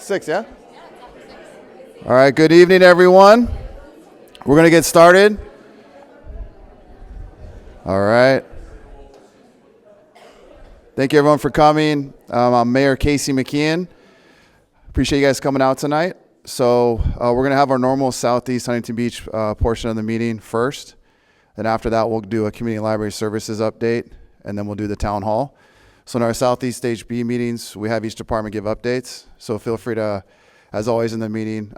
6, yeah? All right, good evening, everyone. We're going to get started. All right. Thank you, everyone, for coming. I'm Mayor Casey McKeon. Appreciate you guys coming out tonight. So we're going to have our normal Southeast Huntington Beach portion of the meeting first. Then after that, we'll do a community library services update, and then we'll do the town hall. So in our Southeast Stage B meetings, we have each department give updates. So feel free to, as always in the meeting,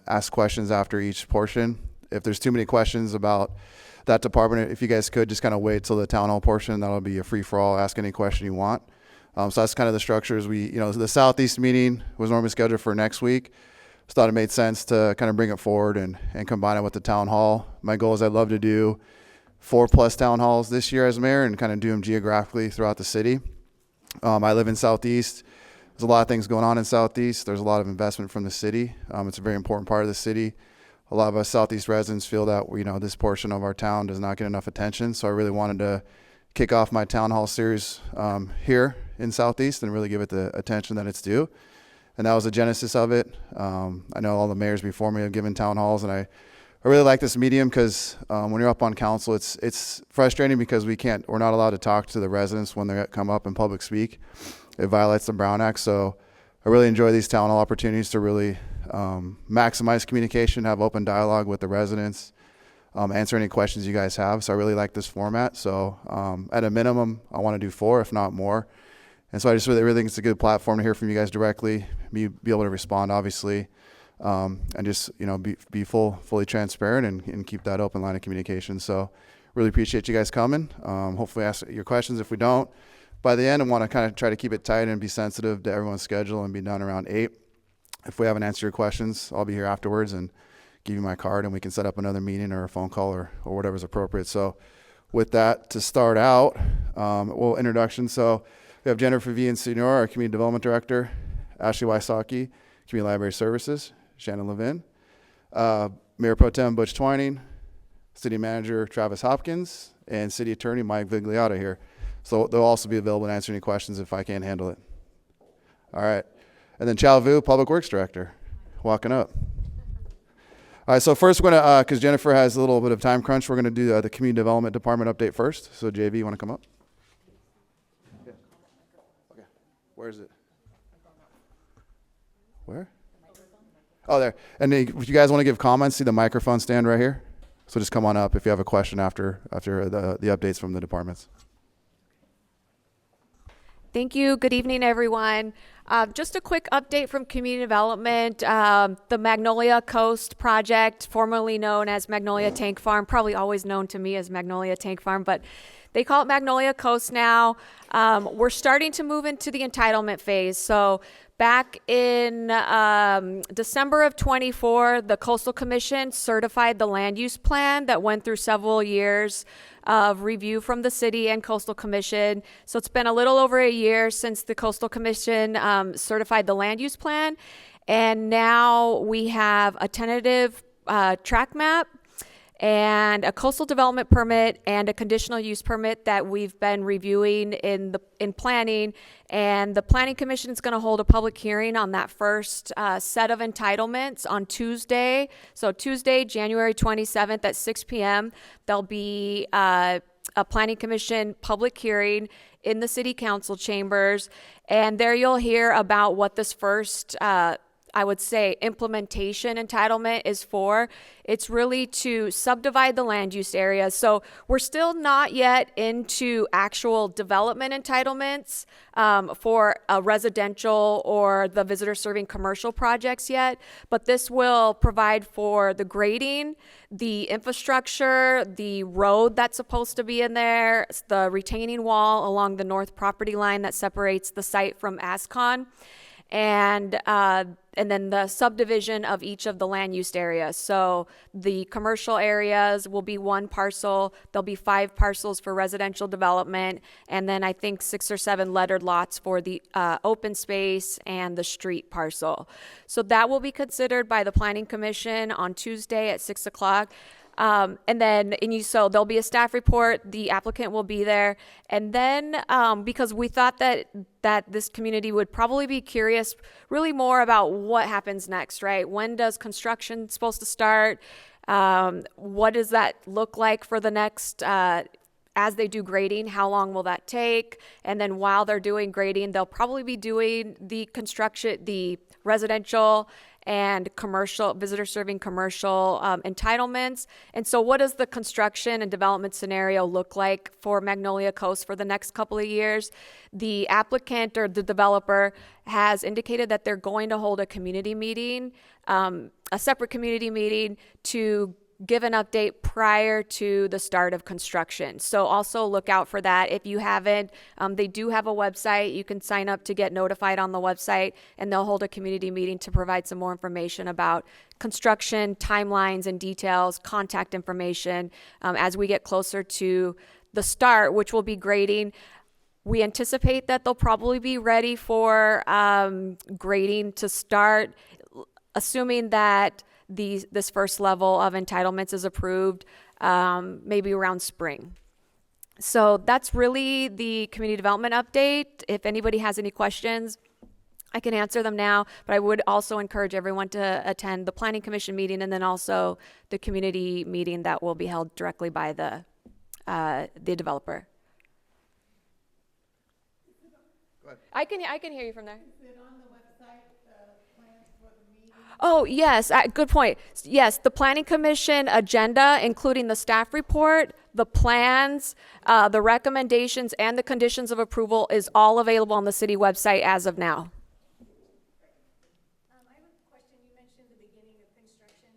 ask questions after each portion. If there's too many questions about that department, if you guys could just kind of wait till the town hall portion, that'll be a free-for-all. Ask any question you want. So that's kind of the structures. The Southeast meeting was normally scheduled for next week. Just thought it made sense to kind of bring it forward and combine it with the town hall. My goal is I'd love to do 4+ town halls this year as mayor and kind of do them geographically throughout the city. I live in Southeast. There's a lot of things going on in Southeast. There's a lot of investment from the city. It's a very important part of the city. A lot of us Southeast residents feel that this portion of our town does not get enough attention. So I really wanted to kick off my town hall series here in Southeast and really give it the attention that it's due. And that was the genesis of it. I know all the mayors before me have given town halls, and I really like this medium because when you're up on council, it's frustrating because we're not allowed to talk to the residents when they come up and public speak. It violates the Brown Act. So I really enjoy these town hall opportunities to really maximize communication, have open dialogue with the residents, answer any questions you guys have. So I really like this format. So at a minimum, I want to do 4, if not more. And so I just really think it's a good platform to hear from you guys directly, be able to respond, obviously. And just be fully transparent and keep that open line of communication. So really appreciate you guys coming. Hopefully ask your questions. If we don't, by the end, I want to kind of try to keep it tight and be sensitive to everyone's schedule and be done around 8. If we haven't answered your questions, I'll be here afterwards and give you my card, and we can set up another meeting or a phone call or whatever's appropriate. So with that, to start out, introduction. So we have Jennifer V. Senior, our Community Development Director, Ashley Wysocki, Community Library Services, Shannon Levin, Mayor Pro Tem Butch Twining, City Manager Travis Hopkins, and City Attorney Mike Vigliotta here. So they'll also be available to answer any questions if I can't handle it. All right. And then Chow Vu, Public Works Director, walking up. All right, so first we're going to, because Jennifer has a little bit of time crunch, we're going to do the Community Development Department update first. So JV, you want to come up? Yeah. Okay. Where is it? Where? Oh, there. And if you guys want to give comments, see the microphone stand right here. So just come on up if you have a question after the updates from the departments. Thank you. Good evening, everyone. Just a quick update from community development. The Magnolia Coast project, formerly known as Magnolia Tank Farm, probably always known to me as Magnolia Tank Farm, but they call it Magnolia Coast now. We're starting to move into the entitlement phase. So back in December of 24, the Coastal Commission certified the land use plan that went through several years of review from the city and Coastal Commission. So it's been a little over a year since the Coastal Commission certified the land use plan. And now we have a tentative track map and a coastal development permit and a conditional use permit that we've been reviewing in planning. And the Planning Commission is going to hold a public hearing on that first set of entitlements on Tuesday. So Tuesday, January 27th at 6 p.m., there'll be a Planning Commission public hearing in the City Council chambers. And there you'll hear about what this first I would say implementation entitlement is for. It's really to subdivide the land use areas. So we're still not yet into actual development entitlements for a residential or the visitor serving commercial projects yet, but this will provide for the grading, the infrastructure, the road that's supposed to be in there, the retaining wall along the north property line that separates the site from ASCON, and then the subdivision of each of the land use areas. So the commercial areas will be 1 parcel. There'll be 5 parcels for residential development, and then I think 6 or 7 lettered lots for the open space and the street parcel. So that will be considered by the Planning Commission on Tuesday at 6 o'clock. So there'll be a staff report. The applicant will be there, and then because we thought that this community would probably be curious, really more about what happens next, right? When does construction supposed to start? What does that look like for the next? As they do grading, how long will that take? And then while they're doing grading, they'll probably be doing the construction, the residential and commercial, visitor serving commercial entitlements. And so what does the construction and development scenario look like for Magnolia Coast for the next couple of years? The applicant or the developer has indicated that they're going to hold a community meeting, a separate community meeting to give an update prior to the start of construction. So also look out for that. If you haven't, they do have a website. You can sign up to get notified on the website, and they'll hold a community meeting to provide some more information about construction, timelines and details, contact information as we get closer to the start, which will be grading. We anticipate that they'll probably be ready for grading to start, assuming that this first level of entitlements is approved maybe around spring. So that's really the community development update. If anybody has any questions, I can answer them now, but I would also encourage everyone to attend the Planning Commission meeting and then also the community meeting that will be held directly by the developer. Go ahead. I can hear you from there. Is it on the website, the plans for the meeting? Oh, yes, good point. Yes, the Planning Commission agenda, including the staff report, the plans, the recommendations, and the conditions of approval is all available on the city website as of now. I have a question. You mentioned the beginning of construction.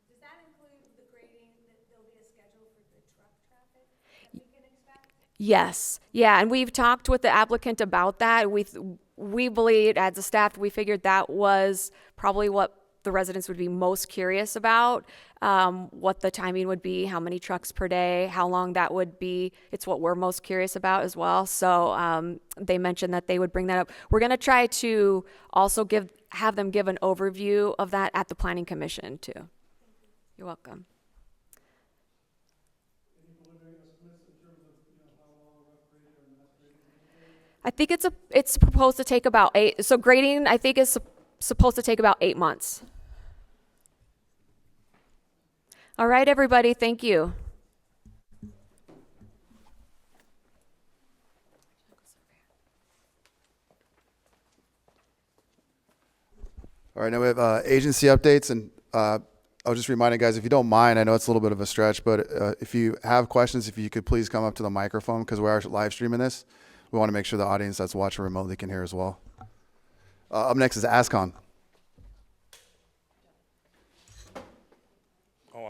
Does that include the grading, that there'll be a schedule for the truck traffic that we can expect? Yes, yeah, and we've talked with the applicant about that. We believe, as a staff, we figured that was probably what the residents would be most curious about, what the timing would be, how many trucks per day, how long that would be. It's what we're most curious about as well. So they mentioned that they would bring that up. We're going to try to also have them give an overview of that at the Planning Commission too. You're welcome. I think it's proposed to take about 8. So grading, I think, is supposed to take about 8 months. All right, everybody. Thank you. All right, now we have agency updates, and I'll just remind you guys, if you don't mind, I know it's a little bit of a stretch, but if you have questions, if you could please come up to the microphone because we are live streaming this. We want to make sure the audience that's watching remotely can hear as well. Up next is ASCON. Oh,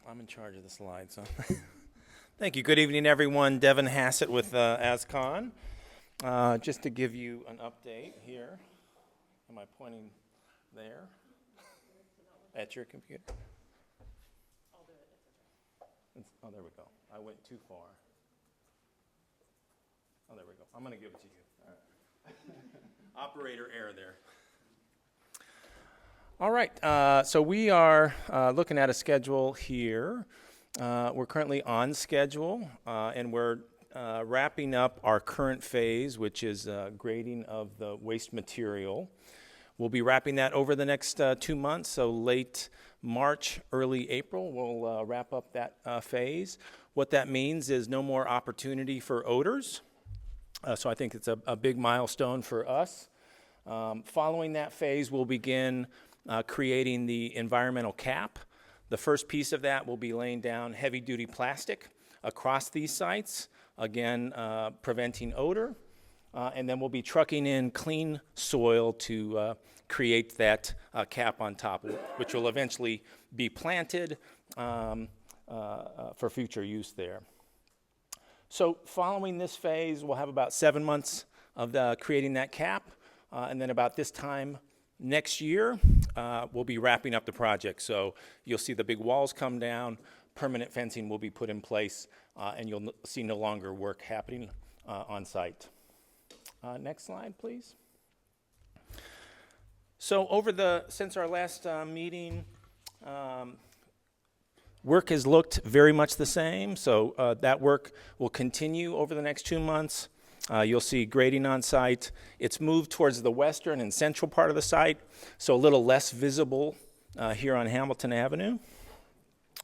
I'm in charge of the slides. So. Thank you. Good evening, everyone. Devin Hassett with ASCON. Just to give you an update here. Am I pointing there? At your computer? Oh, there we go. I went too far. Oh, there we go. I'm going to give it to you. All right. Operator error there. All right. So we are looking at a schedule here. We're currently on schedule, and we're wrapping up our current phase, which is grading of the waste material. We'll be wrapping that over the next 2 months, so late March, early April, we'll wrap up that phase. What that means is no more opportunity for odors. So I think it's a big milestone for us. Following that phase, we'll begin creating the environmental cap. The first piece of that will be laying down heavy-duty plastic across these sites, again, preventing odor. And then we'll be trucking in clean soil to create that cap on top, which will eventually be planted for future use there. So following this phase, we'll have about 7 months of creating that cap, and then about this time next year, we'll be wrapping up the project. So you'll see the big walls come down, permanent fencing will be put in place, and you'll see no longer work happening on site. Next slide, please. So since our last meeting, Work has looked very much the same, so that work will continue over the next 2 months. You'll see grading on site. It's moved towards the western and central part of the site, so a little less visible here on Hamilton Avenue.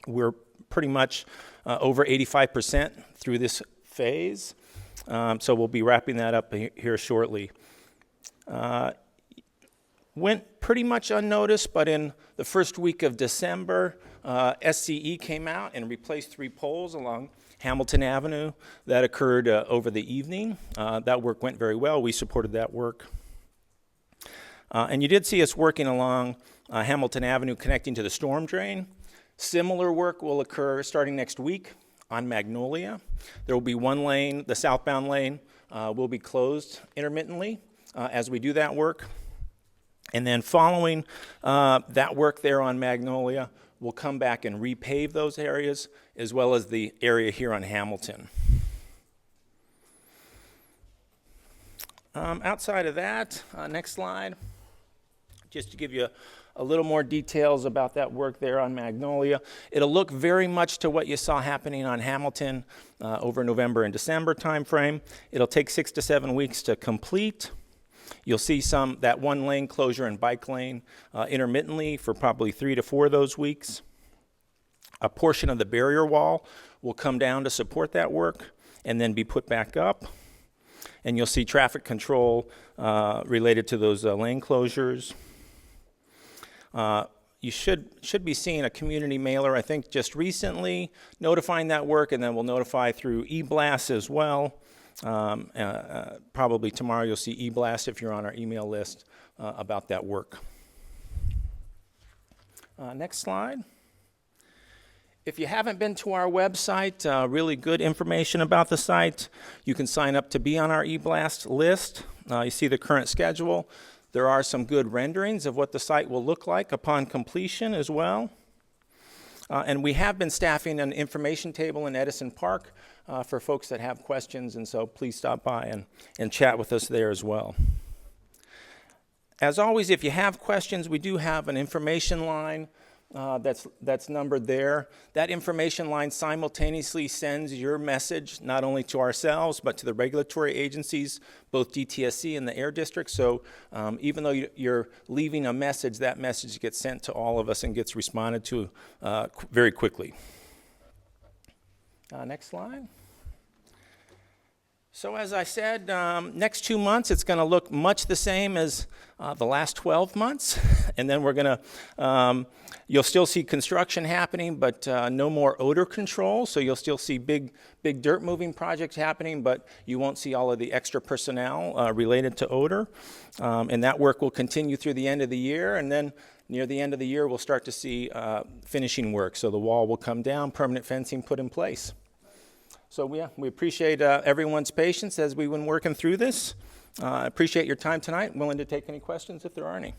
We're pretty much over 85% through this phase, so we'll be wrapping that up here shortly. Went pretty much unnoticed, but in the first week of December, SCE came out and replaced 3 poles along Hamilton Avenue. That occurred over the evening. That work went very well. We supported that work. And you did see us working along Hamilton Avenue connecting to the storm drain. Similar work will occur starting next week on Magnolia. There will be one lane, the southbound lane, will be closed intermittently as we do that work. And then following that work there on Magnolia, we'll come back and repave those areas, as well as the area here on Hamilton. Outside of that, next slide, just to give you a little more details about that work there on Magnolia. It'll look very much to what you saw happening on Hamilton over November and December timeframe. It'll take 6 to 7 weeks to complete. You'll see that one lane closure and bike lane intermittently for probably 3 to 4 of those weeks. A portion of the barrier wall will come down to support that work and then be put back up. And you'll see traffic control related to those lane closures. You should be seeing a community mailer, I think, just recently, notifying that work, and then we'll notify through e-blast as well. Probably tomorrow you'll see e-blast if you're on our email list about that work. Next slide. If you haven't been to our website, really good information about the site. You can sign up to be on our e-blast list. You see the current schedule. There are some good renderings of what the site will look like upon completion as well. And we have been staffing an information table in Edison Park for folks that have questions, and so please stop by and chat with us there as well. As always, if you have questions, we do have an information line that's numbered there. That information line simultaneously sends your message not only to ourselves but to the regulatory agencies, both DTSC and the Air District. So even though you're leaving a message, that message gets sent to all of us and gets responded to very quickly. Next slide. So as I said, next 2 months, it's going to look much the same as the last 12 months. And then we're going to, you'll still see construction happening, but no more odor control. So you'll still see big dirt moving projects happening, but you won't see all of the extra personnel related to odor. And that work will continue through the end of the year. And then near the end of the year, we'll start to see finishing work. So the wall will come down, permanent fencing put in place. So yeah, we appreciate everyone's patience as we've been working through this. I appreciate your time tonight. I'm willing to take any questions if there are any.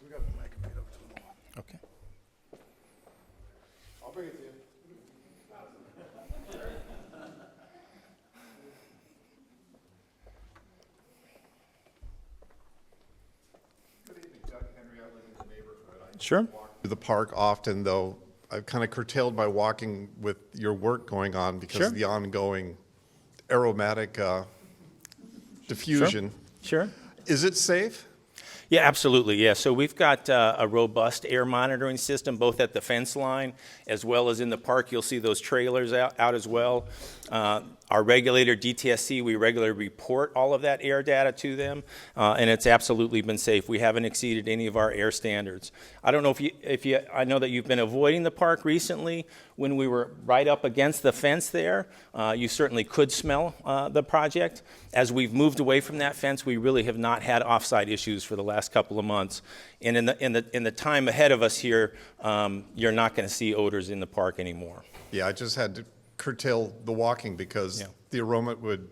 We got the mic right over to the wall. Okay. I'll bring it to you. Good evening, Doug Henry. I live in the neighborhood. Sure. Walk through the park often, though I've kind of curtailed my walking with your work going on because of the ongoing aromatic diffusion. Sure. Is it safe? Yeah, absolutely. Yeah, so we've got a robust air monitoring system both at the fence line as well as in the park. You'll see those trailers out as well. Our regulator, DTSC, we regularly report all of that air data to them, and it's absolutely been safe. We haven't exceeded any of our air standards. I don't know if you, I know that you've been avoiding the park recently. When we were right up against the fence there, you certainly could smell the project. As we've moved away from that fence, we really have not had off-site issues for the last couple of months. And in the time ahead of us here, you're not going to see odors in the park anymore. Yeah, I just had to curtail the walking because the aroma would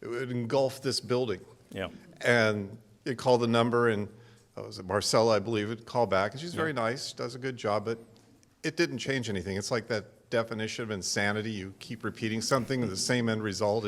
engulf this building. Yeah. And it called the number, and was it Marcella, I believe, would call back, and she's very nice, does a good job, but it didn't change anything. It's like that definition of insanity. You keep repeating something, the same end result.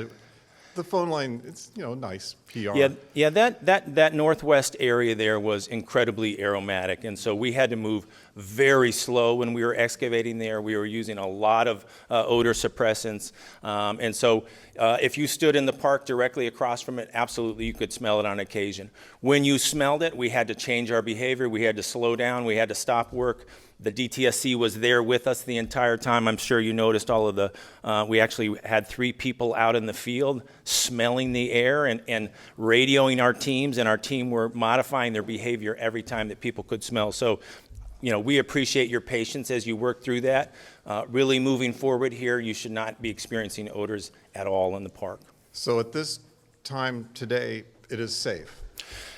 the phone line, it's, nice PR. Yeah, that northwest area there was incredibly aromatic, and so we had to move very slow when we were excavating there. We were using a lot of odor suppressants, and so if you stood in the park directly across from it, absolutely you could smell it on occasion. When you smelled it, we had to change our behavior. We had to slow down. We had to stop work. The DTSC was there with us the entire time. I'm sure you noticed all of the, we actually had 3 people out in the field smelling the air and radioing our teams, and our team were modifying their behavior every time that people could smell. So, we appreciate your patience as you work through that. Really moving forward here, you should not be experiencing odors at all in the park. So at this time today, it is safe.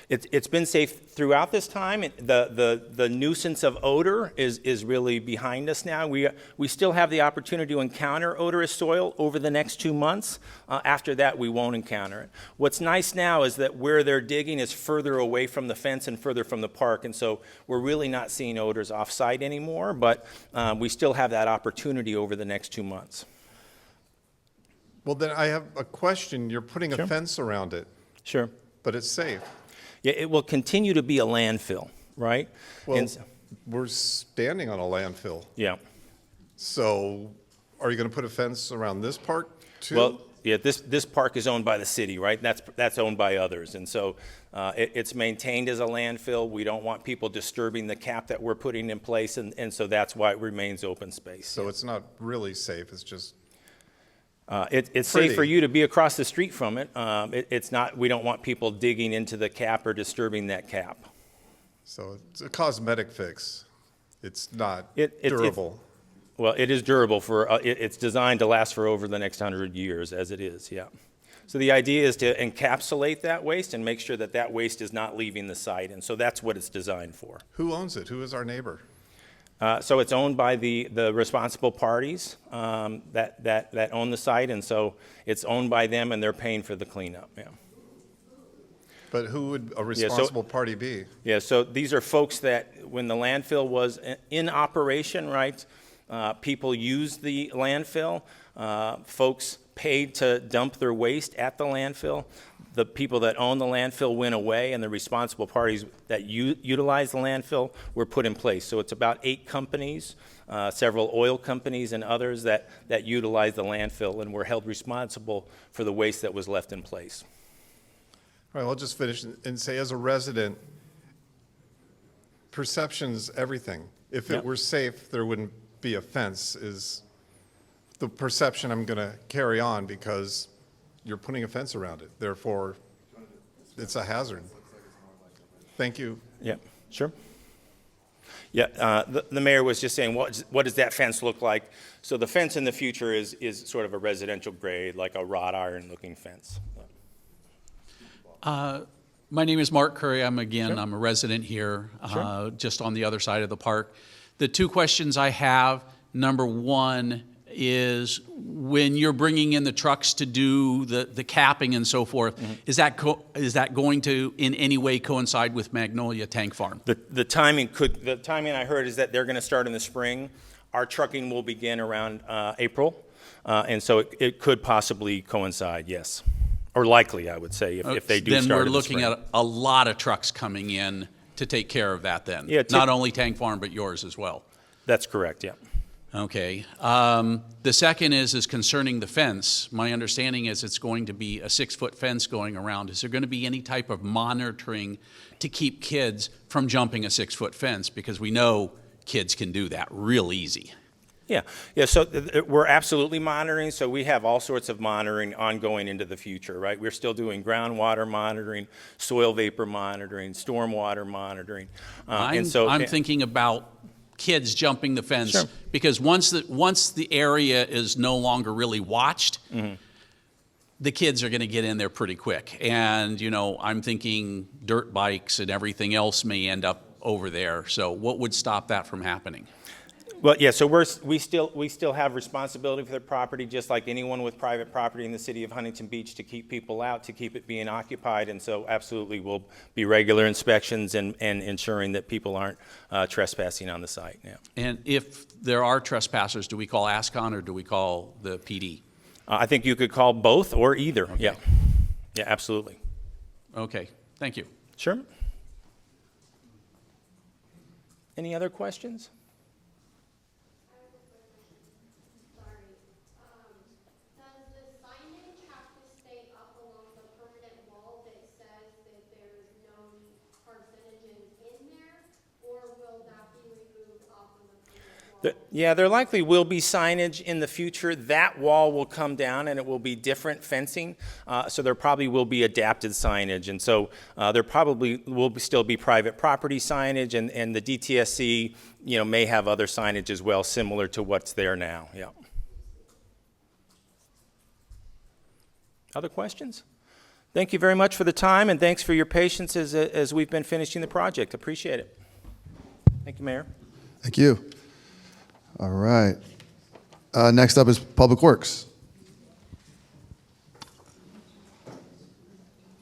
It's been safe throughout this time. The nuisance of odor is really behind us now. We still have the opportunity to encounter odorous soil over the next 2 months. After that, we won't encounter it. What's nice now is that where they're digging is further away from the fence and further from the park, and so we're really not seeing odors off-site anymore, but we still have that opportunity over the next 2 months. Well, then I have a question. You're putting a fence around it, Sure. but it's safe. Yeah, it will continue to be a landfill, right? Well, And- we're standing on a landfill. yeah. So are you going to put a fence around this park too? Well, yeah, this park is owned by the city, right? That's owned by others, and so it's maintained as a landfill. We don't want people disturbing the cap that we're putting in place, and so that's why it remains open space. So it's not really safe. It's just It's pretty. safe for you to be across the street from it. It's not. We don't want people digging into the cap or disturbing that cap. So it's a cosmetic fix. It's not It- durable. Well, it is durable for. It's designed to last for over the next 100 years, as it is. Yeah. So the idea is to encapsulate that waste and make sure that that waste is not leaving the site, and so that's what it's designed for. Who owns it? Who is our neighbor? So it's owned by the responsible parties that own the site, and so it's owned by them, and they're paying for the cleanup. Yeah. But who would a responsible party be? Yeah. So these are folks that, when the landfill was in operation, right? People used the landfill. Folks paid to dump their waste at the landfill. The people that own the landfill went away, and the responsible parties that utilize the landfill were put in place. So it's about 8 companies, several oil companies and others that utilize the landfill and were held responsible for the waste that was left in place. All right, I'll just finish and say, as a resident, perception's everything. If Yep. it were safe, there wouldn't be a fence, is the perception I'm going to carry on, because you're putting a fence around it. Therefore, it's a hazard. Thank you. Yeah, sure. Yeah, the mayor was just saying, what does that fence look like? So the fence in the future is sort of a residential grade, like a wrought iron looking fence. My name is Mark Curry. I'm a resident here, just on the other side of the park. The 2 questions I have, number 1 is, when you're bringing in the trucks to do the capping and so forth, is that going to in any way coincide with Magnolia Tank Farm? The timing I heard is that they're going to start in the spring. Our trucking will begin around April, and so it could possibly coincide, yes. Or likely, I would say, if they do then start we're in the looking spring. at a lot of trucks coming in to take care of that then. Yeah, not only Tank Farm, but yours as well. That's correct, yeah. Okay. The second is concerning the fence. My understanding is it's going to be a 6-foot fence going around. Is there going to be any type of monitoring to keep kids from jumping a 6-foot fence? Because we know kids can do that real easy. Yeah. So we're absolutely monitoring. So we have all sorts of monitoring ongoing into the future, right? We're still doing groundwater monitoring, soil vapor monitoring, stormwater monitoring. I'm thinking about kids jumping the fence, Sure. because once the area is no longer really watched, the kids are going to get in there pretty quick. And I'm thinking dirt bikes and everything else may end up over there. So what would stop that from happening? Well, yeah, so we still have responsibility for the property, just like anyone with private property in the city of Huntington Beach, to keep people out, to keep it being occupied, and so absolutely will be regular inspections and ensuring that people aren't trespassing on the site. Yeah. And if there are trespassers, do we call ASCON or do we call the PD? I think you could call both or either. Yeah. Yeah, absolutely. Okay, thank you. Sure. Any other questions? Does the signage have to stay up along the permanent wall that says that there's no carcinogens in there, or will that be removed off of the permanent wall? Yeah, there likely will be signage in the future. That wall will come down and it will be different fencing. So there probably will be adapted signage. And so there probably will still be private property signage, and the DTSC, may have other signage as well, similar to what's there now. Yeah. Other questions? Thank you very much for the time, and thanks for your patience as we've been finishing the project. Appreciate it. Thank you, Mayor. Thank you. All right. Next up is Public Works.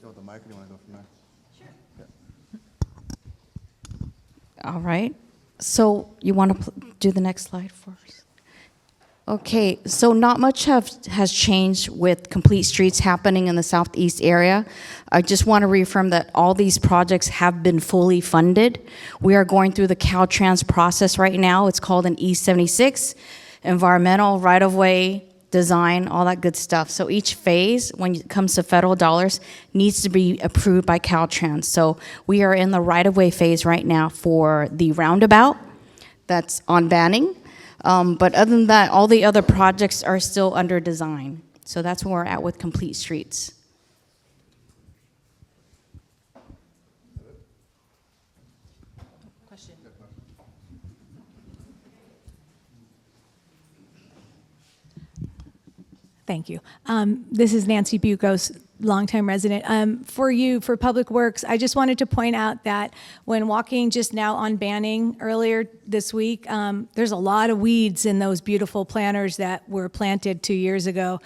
Go with the mic, or do you want to go from there? All right. So you want to do the next slide first? Okay, so not much has changed with complete streets happening in the southeast area. I just want to reaffirm that all these projects have been fully funded. We are going through the Caltrans process right now. It's called an E76, environmental, right-of-way, design, all that good stuff. So each phase, when it comes to federal dollars, needs to be approved by Caltrans. So we are in the right-of-way phase right now for the roundabout that's on Banning. But other than that, all the other projects are still under design. So that's where we're at with complete streets. Question. Thank you. This is Nancy Bucos, longtime resident. For Public Works, I just wanted to point out that when walking just now on Banning earlier this week, there's a lot of weeds in those beautiful planters that were planted 2 years ago,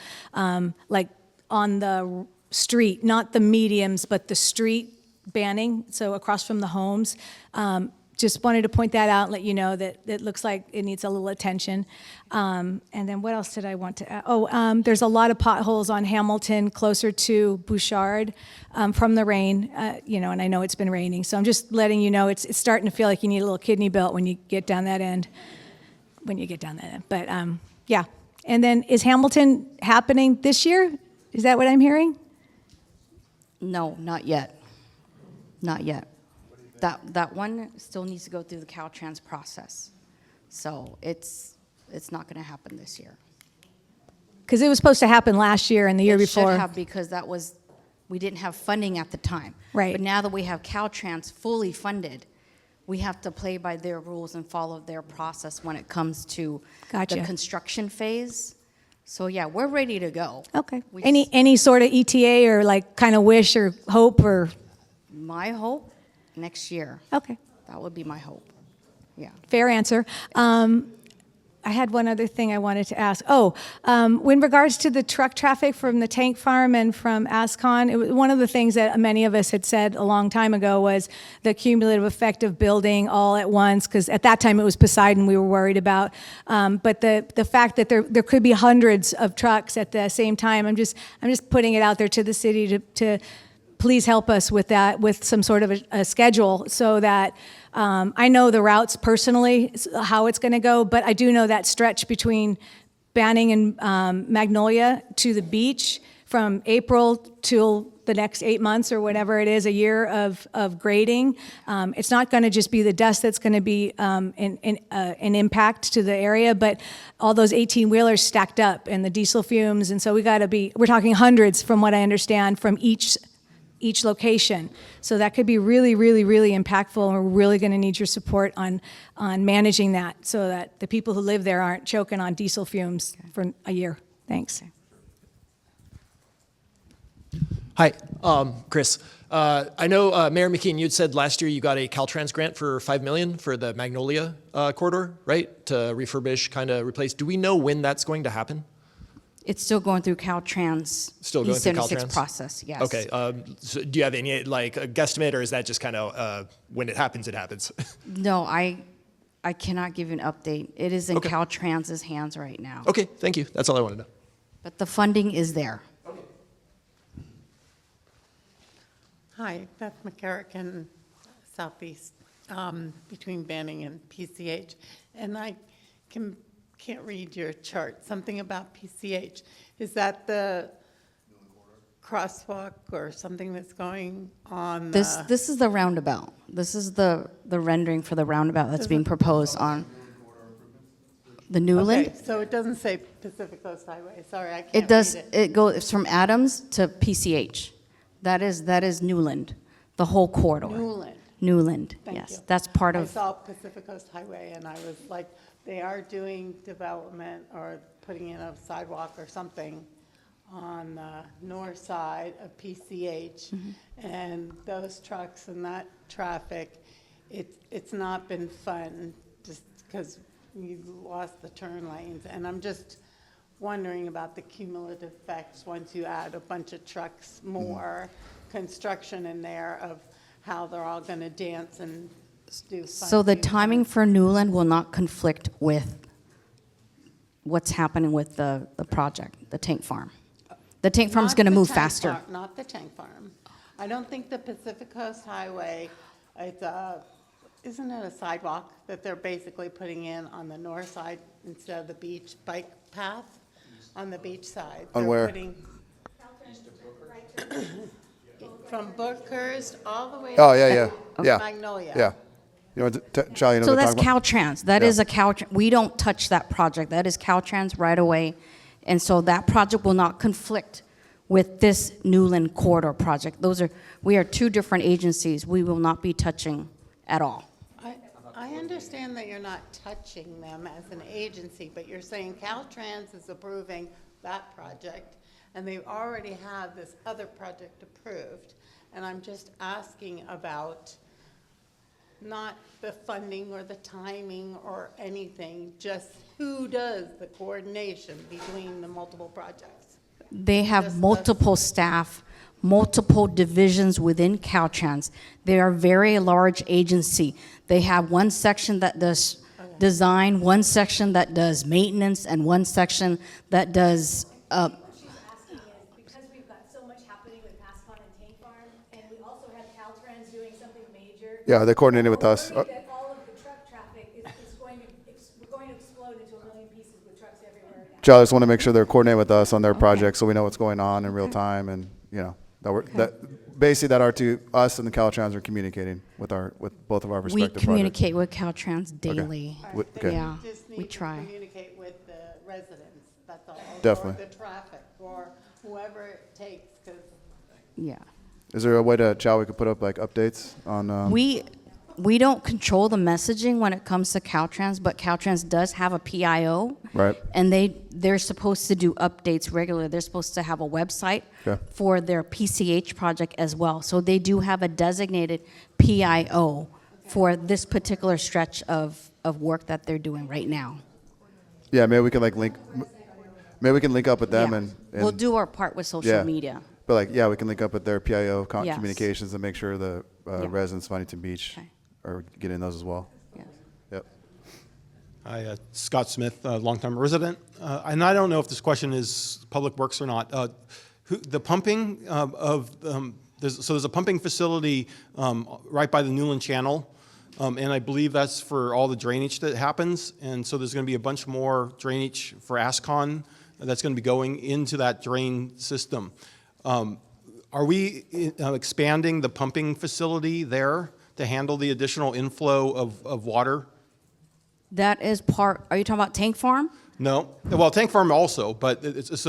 like on the street, not the mediums, but the street Banning, so across from the homes. Just wanted to point that out and let you know that it looks like it needs a little attention. And then what else did I want to add? There's a lot of potholes on Hamilton closer to Bouchard from the rain, and I know it's been raining. So I'm just letting you know it's starting to feel like you need a little kidney belt when you get down that end. But yeah. And then is Hamilton happening this year? Is that what I'm hearing? No, not yet. Not yet. That one still needs to go through the Caltrans process. So it's not going to happen this year. Because it was supposed to happen last year and the year It before. should have, because we didn't have funding at the time. Right. But now that we have Caltrans fully funded, we have to play by their rules and follow their process when it comes to Gotcha. the construction phase. So yeah, we're ready to go. Okay. We Any sort of ETA or like kind of wish or hope or? My hope, next year. Okay. That would be my hope. Yeah. Fair answer. I had one other thing I wanted to ask. In regards to the truck traffic from the tank farm and from Ascon, it was one of the things that many of us had said a long time ago was the cumulative effect of building all at once, because at that time it was Poseidon we were worried about. But the fact that there could be hundreds of trucks at the same time, I'm just putting it out there to the city to please help us with that, with some sort of a schedule, so that I know the routes personally, how it's going to go, but I do know that stretch between Banning and Magnolia to the beach from April till the next 8 months or whatever it is, a year of grading. It's not going to just be the dust that's going to be an impact to the area, but all those 18-wheelers stacked up and the diesel fumes, and so we're talking hundreds from what I understand from each location. So that could be really, really, really impactful, and we're really going to need your support on managing that so that the people who live there aren't choking on diesel fumes for a year. Thanks. Hi, Chris. I know Mayor McKeon, you'd said last year you got a Caltrans grant for $5 million for the Magnolia corridor, right? To refurbish, kind of replace. Do we know when that's going to happen? It's still going through Caltrans. Still going through E76 Caltrans? process, yes. Okay. So do you have any, like, a guesstimate, or is that just kind of when it happens, it happens? No, I cannot give you an update. It is in Okay. Caltrans's hands right now. Okay, thank you. That's all I wanted to know. But the funding is there. Hi, Beth McCarrick, Southeast, between Banning and PCH. And I can't read your chart. Something about PCH. Is that the crosswalk or something that's going on? This is the roundabout. This is the rendering for the roundabout that's being proposed on the Newland. Okay, so it doesn't say Pacific Coast Highway. Sorry, I can't It does, read it goes from Adams to PCH. That is Newland, the whole corridor. Newland. Newland, Thank yes. you. That's part I of, saw Pacific Coast Highway, and I was like, they are doing development or putting in a sidewalk or something on the north side of PCH. And those trucks and that traffic, it's not been fun, just because you lost the turn lanes. And I'm just wondering about the cumulative effects once you add a bunch of trucks, more construction in there, of how they're all going to dance and do fun so the things. timing for Newland will not conflict with what's happening with the project, the tank farm. The tank farm's Not going to the move tank faster. farm, not the tank farm. I don't think the Pacific Coast Highway, isn't it a sidewalk that they're basically putting in on the north side instead of the beach bike path on the beach side? On They're where? putting- From Bookhurst all the way Oh, to yeah. Magnolia. Yeah. You know, Charlie, you know So what I'm that's talking about? Caltrans. That Yeah. is a Caltrans. We don't touch that project. That is Caltrans right away. And so that project will not conflict with this Newland corridor project. We are two different agencies. We will not be touching at all. I understand that you're not touching them as an agency, but you're saying Caltrans is approving that project, and they already have this other project approved. And I'm just asking about not the funding or the timing or anything, just who does the coordination between the multiple projects? They have Just multiple staff, multiple divisions within Caltrans. They are a very large agency. They have one section that does design, one section that does maintenance, and one section that does, What she's asking is, because we've got so much happening with Ascon and Tank Farm, and we also have Caltrans doing something major. Yeah, they coordinated with us. We're worried that all of the truck traffic is going to, we're going to explode into a million pieces with trucks everywhere now. Charlie just want to make sure they're coordinating with us on their project, so we know what's going on in real time, and basically us and the Caltrans are communicating with both of our we respective projects. communicate with Caltrans daily. Okay. Yeah, You just we need to try. communicate with the residents, that's all. Definitely. Or the traffic, or whoever it takes, because Yeah. Is there a way we could put up like updates on? We don't control the messaging when it comes to Caltrans, but Caltrans does have a PIO. Right. And they're supposed to do updates regularly. They're supposed to have a website Okay. for their PCH project as well. So they do have a designated PIO for this particular stretch of work that they're doing right now. Yeah, maybe we can link. Maybe we can link up with them Yeah. and We'll do our part with social yeah. media. But we can link up with their PIO Yes. communications and make sure the Yeah. residents of Huntington Beach Okay. are getting those as well. Yes. Yep. Hi, Scott Smith, longtime resident. And I don't know if this question is Public Works or not. The pumping there's a pumping facility right by the Newland Channel, and I believe that's for all the drainage that happens. And so there's going to be a bunch more drainage for Ascon that's going to be going into that drain system. Are we expanding the pumping facility there to handle the additional inflow of water? That is part, are you talking about Tank Farm? No. Well, tank farm also, but this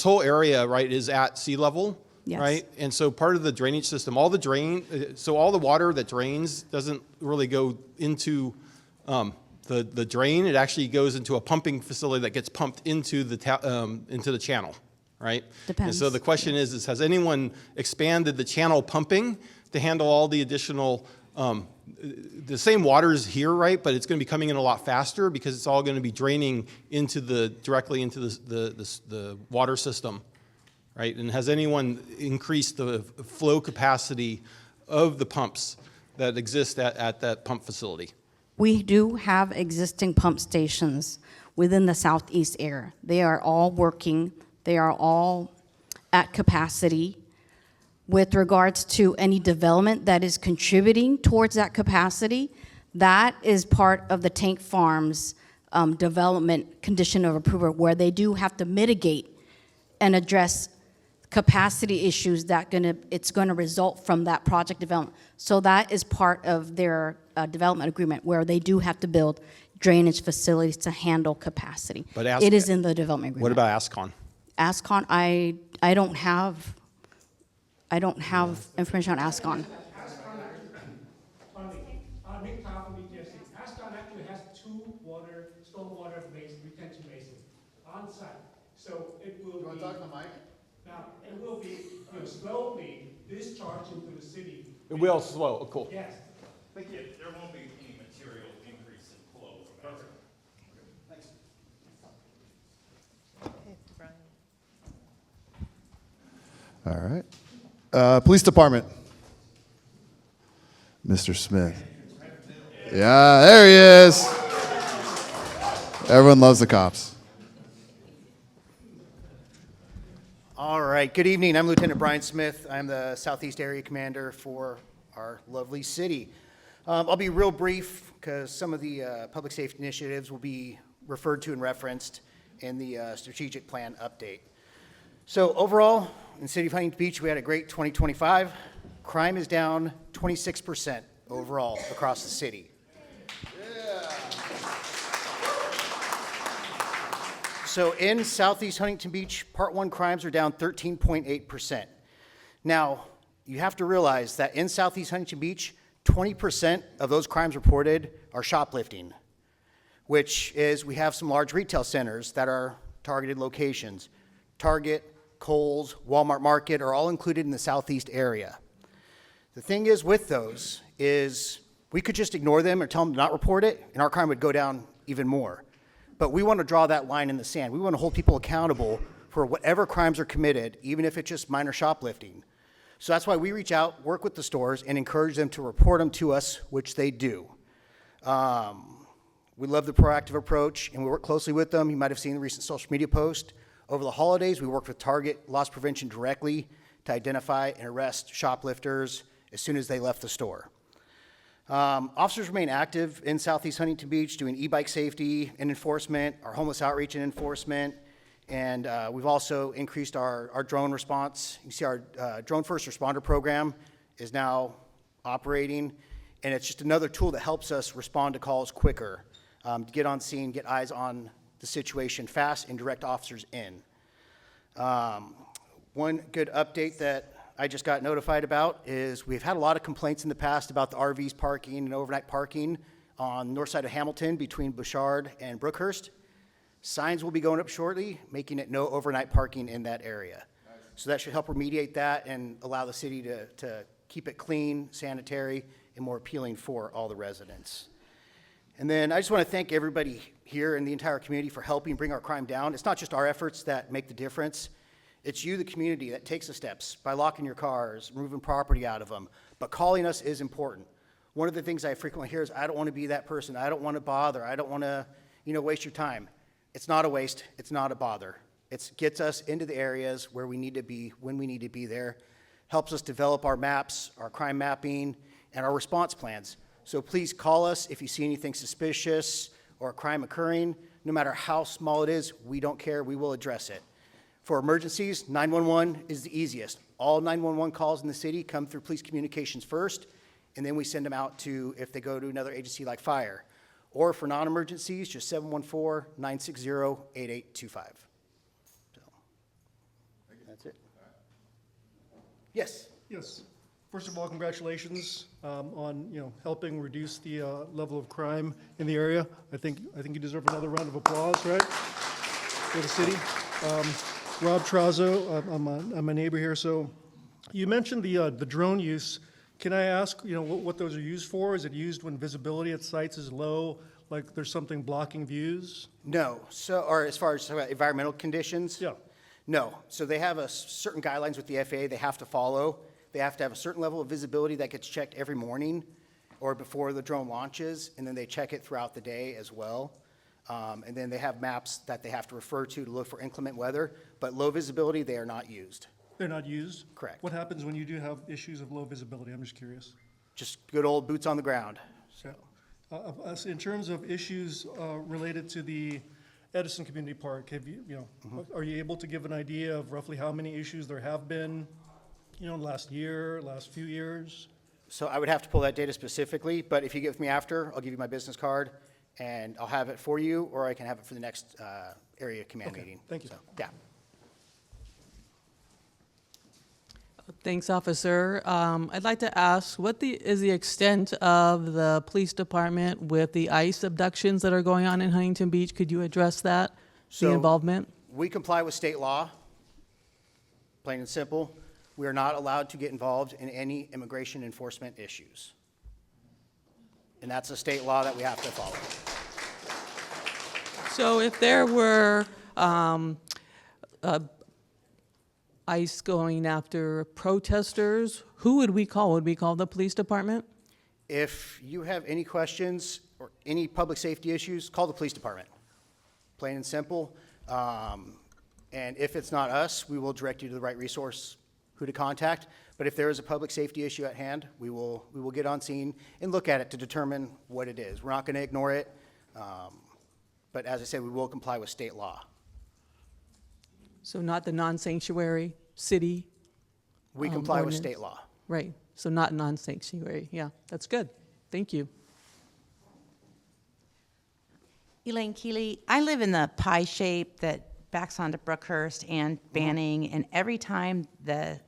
whole area, right, is at sea level, Yes. right? And so part of the drainage system, all the water that drains doesn't really go into the drain. It actually goes into a pumping facility that gets pumped into the channel, right? Depends. And so the question is has anyone expanded the channel pumping to handle all the additional the same water is here, right? But it's going to be coming in a lot faster because it's all going to be draining directly into the water system, right? And has anyone increased the flow capacity of the pumps that exist at that pump facility? We do have existing pump stations. within the southeast area. They are all working. They are all at capacity. With regards to any development that is contributing towards that capacity, that is part of the tank farm's development condition of approval, where they do have to mitigate and address capacity issues that it's going to result from that project development. So that is part of their development agreement, where they do have to build drainage facilities to handle capacity. But it is in the development agreement. What about ASCON? ASCON, I don't have information on ASCON. Nick Tom from ETSC. ASCON actually has 2 stormwater retention basins on site. So it will be. You want to talk to the mic? Now, it will be slowly discharged into the city. It will slow. Oh, cool. Yes. Thank you. There won't be any material increase in flow from ASCON. Thanks. All right. Police Department. Mr. Smith. Yeah, there he is. Everyone loves the cops. All right, good evening. I'm Lieutenant Brian Smith. I'm the Southeast Area Commander for our lovely city. I'll be real brief because some of the public safety initiatives will be referred to and referenced in the strategic plan update. So overall, in the city of Huntington Beach, we had a great 2025. Crime is down 26% overall across the city. So in Southeast Huntington Beach, Part 1 crimes are down 13.8%. Now, you have to realize that in Southeast Huntington Beach, 20% of those crimes reported are shoplifting, which is we have some large retail centers that are targeted locations. Target, Kohl's, Walmart Market are all included in the Southeast area. The thing is with those is we could just ignore them or tell them to not report it, and our crime would go down even more. But we want to draw that line in the sand. We want to hold people accountable for whatever crimes are committed, even if it's just minor shoplifting. So that's why we reach out, work with the stores, and encourage them to report them to us, which they do. We love the proactive approach, and we work closely with them. You might have seen the recent social media post. Over the holidays, we worked with Target Loss Prevention directly to identify and arrest shoplifters as soon as they left the store. Officers remain active in Southeast Huntington Beach doing e-bike safety and enforcement, our homeless outreach and enforcement, and we've also increased our drone response. You see our drone first responder program is now operating, and it's just another tool that helps us respond to calls quicker, to get on scene, get eyes on the situation fast, and direct officers in. One good update that I just got notified about is we've had a lot of complaints in the past about the RVs parking and overnight parking on the north side of Hamilton between Bouchard and Brookhurst. Signs will be going up shortly, making it no overnight parking in that area. Nice. So that should help remediate that and allow the city to keep it clean, sanitary, and more appealing for all the residents. And then I just want to thank everybody here in the entire community for helping bring our crime down. It's not just our efforts that make the difference. It's you, the community, that takes the steps by locking your cars, moving property out of them. But calling us is important. One of the things I frequently hear is, I don't want to be that person. I don't want to bother. I don't want to, waste your time. It's not a waste. It's not a bother. It gets us into the areas where we need to be when we need to be there. Helps us develop our maps, our crime mapping, and our response plans. So please call us if you see anything suspicious or a crime occurring. No matter how small it is, we don't care. We will address it. For emergencies, 911 is the easiest. All 911 calls in the city come through police communications first, and then we send them out to, if they go to another agency like fire. Or for non-emergencies, just 714-960-8825. So, that's it. Yes? Yes. First of all, congratulations on helping reduce the level of crime in the area. I think you deserve another round of applause, right, for the city. Rob Trazo, I'm a neighbor here. So you mentioned the drone use. Can I ask, what those are used for? Is it used when visibility at sites is low, like there's something blocking views? No. So, or as far as environmental conditions? Yeah. No. So they have certain guidelines with the FAA they have to follow. They have to have a certain level of visibility that gets checked every morning or before the drone launches, and then they check it throughout the day as well. And then they have maps that they have to refer to look for inclement weather, but low visibility, they are not used. They're not used? Correct. What happens when you do have issues of low visibility? I'm just curious. Just good old boots on the ground. Yeah. In terms of issues related to the Edison Community Park, have you, are you able to give an idea of roughly how many issues there have been, last year, last few years? So I would have to pull that data specifically, but if you give me after, I'll give you my business card, and I'll have it for you, or I can have it for the next area command meeting. Thank you. So, yeah. Thanks, officer. I'd like to ask, what is the extent of the police department with the ICE abductions that are going on in Huntington Beach? Could you address that, the involvement? We comply with state law, plain and simple. We are not allowed to get involved in any immigration enforcement issues. And that's a state law that we have to follow. So if there were ICE going after protesters, who would we call? Would we call the police department? If you have any questions or any public safety issues, call the police department. Plain and simple. And if it's not us, we will direct you to the right resource, who to contact. But if there is a public safety issue at hand, we will get on scene and look at it to determine what it is. We're not going to ignore it. But as I said, we will comply with state law. So not the non-sanctuary city? We comply with ordinance? state law. Right, so not non-sanctuary. Yeah, that's good. Thank you. Elaine Keeley, I live in the pie shape that backs onto Brookhurst and Banning, and every time the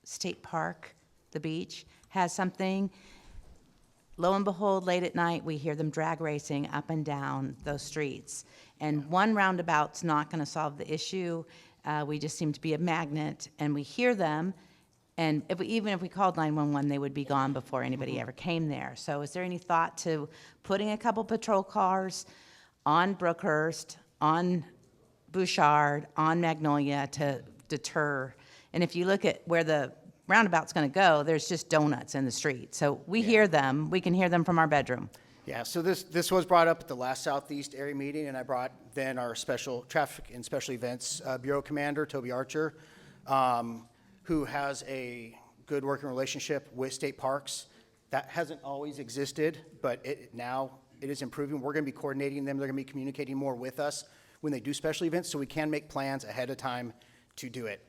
state park, the beach, has something, lo and behold, late at night, we hear them drag racing up and down those streets. And one roundabout's not going to solve the issue. We just seem to be a magnet, and we hear them, and even if we called 911, they would be gone before anybody ever came there. So is there any thought to putting a couple patrol cars on Brookhurst, on Bouchard, on Magnolia to deter? And if you look at where the roundabout's going to go, there's just donuts in the street. So we hear them. We can hear them from our bedroom. Yeah, so this was brought up at the last Southeast area meeting, and I brought then our special traffic and special events bureau commander, Toby Archer, who has a good working relationship with state parks. That hasn't always existed, but now it is improving. We're going to be coordinating them. They're going to be communicating more with us when they do special events, so we can make plans ahead of time to do it.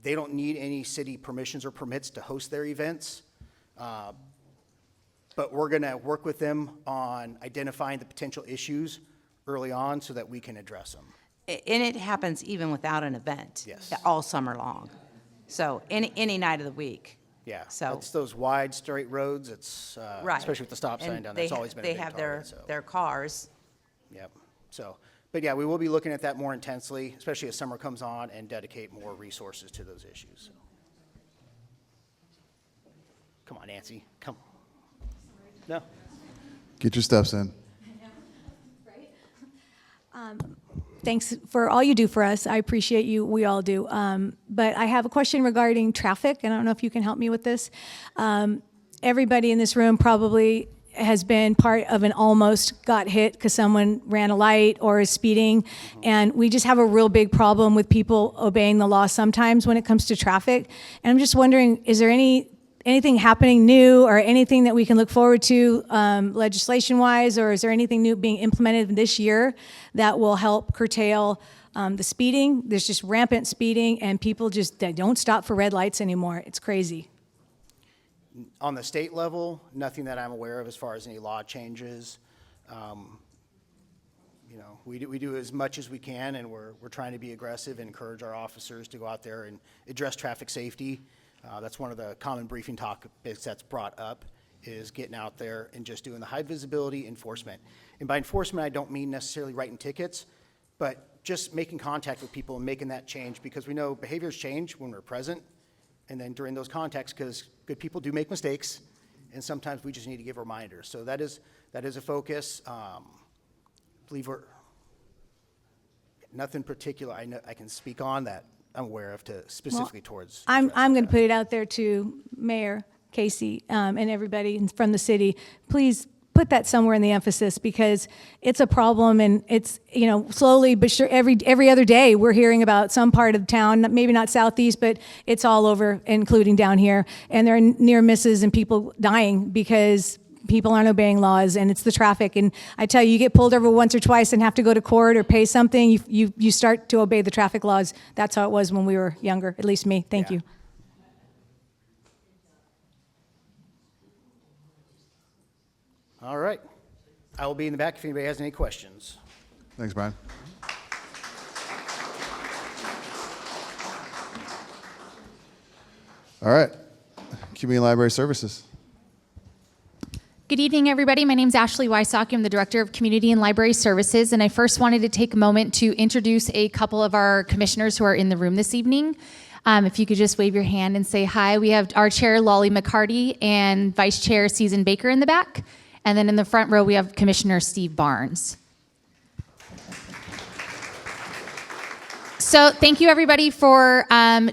They don't need any city permissions or permits to host their events. But we're going to work with them on identifying the potential issues early on so that we can address them. And it happens even without an event. Yes. All summer long. So any night of the week. Yeah, So it's those wide, straight roads. It's right. especially with the stop sign And down there. It's always been a they big have target, their cars. Yep. So, but yeah, we will be looking at that more intensely, especially as summer comes on, and dedicate more resources to those issues. So. Come on, Nancy. Come. No. Get your steps in. Thanks for all you do for us. I appreciate you. We all do. But I have a question regarding traffic, and I don't know if you can help me with this. Everybody in this room probably has been part of an almost got hit because someone ran a light or is speeding. And we just have a real big problem with people obeying the law sometimes when it comes to traffic. And I'm just wondering, is there anything happening new or anything that we can look forward to legislation-wise, or is there anything new being implemented this year that will help curtail the speeding? There's just rampant speeding, and people they don't stop for red lights anymore. It's crazy. On the state level, nothing that I'm aware of as far as any law changes. We do as much as we can, and we're trying to be aggressive and encourage our officers to go out there and address traffic safety. That's one of the common briefing topics that's brought up, is getting out there and just doing the high visibility enforcement. And by enforcement, I don't mean necessarily writing tickets, but just making contact with people and making that change, because we know behaviors change when we're present and then during those contexts, because good people do make mistakes, and sometimes we just need to give reminders. So that is a focus. Believe we're nothing particular I can speak on that I'm aware of specifically towards. I'm going to put it out there to Mayor Casey and everybody from the city. Please put put that somewhere in the emphasis, because it's a problem, and it's, slowly but sure, every other day we're hearing about some part of town, maybe not Southeast, but it's all over, including down here. And there are near misses and people dying because people aren't obeying laws, and it's the traffic. And I tell you, you get pulled over once or twice and have to go to court or pay something, you start to obey the traffic laws. That's how it was when we were younger, at least me. Thank you. All right. I will be in the back if anybody has any questions. Thanks, Brian. All right. Community Library Services. Good evening, everybody. My name is Ashley Wysocki. I'm the Director of Community and Library Services, and I first wanted to take a moment to introduce a couple of our commissioners who are in the room this evening. If you could just wave your hand and say hi. We have our Chair, Lolly McCarty, and Vice Chair, Susan Baker, in the back. And then in the front row, we have Commissioner Steve Barnes. So thank you, everybody, for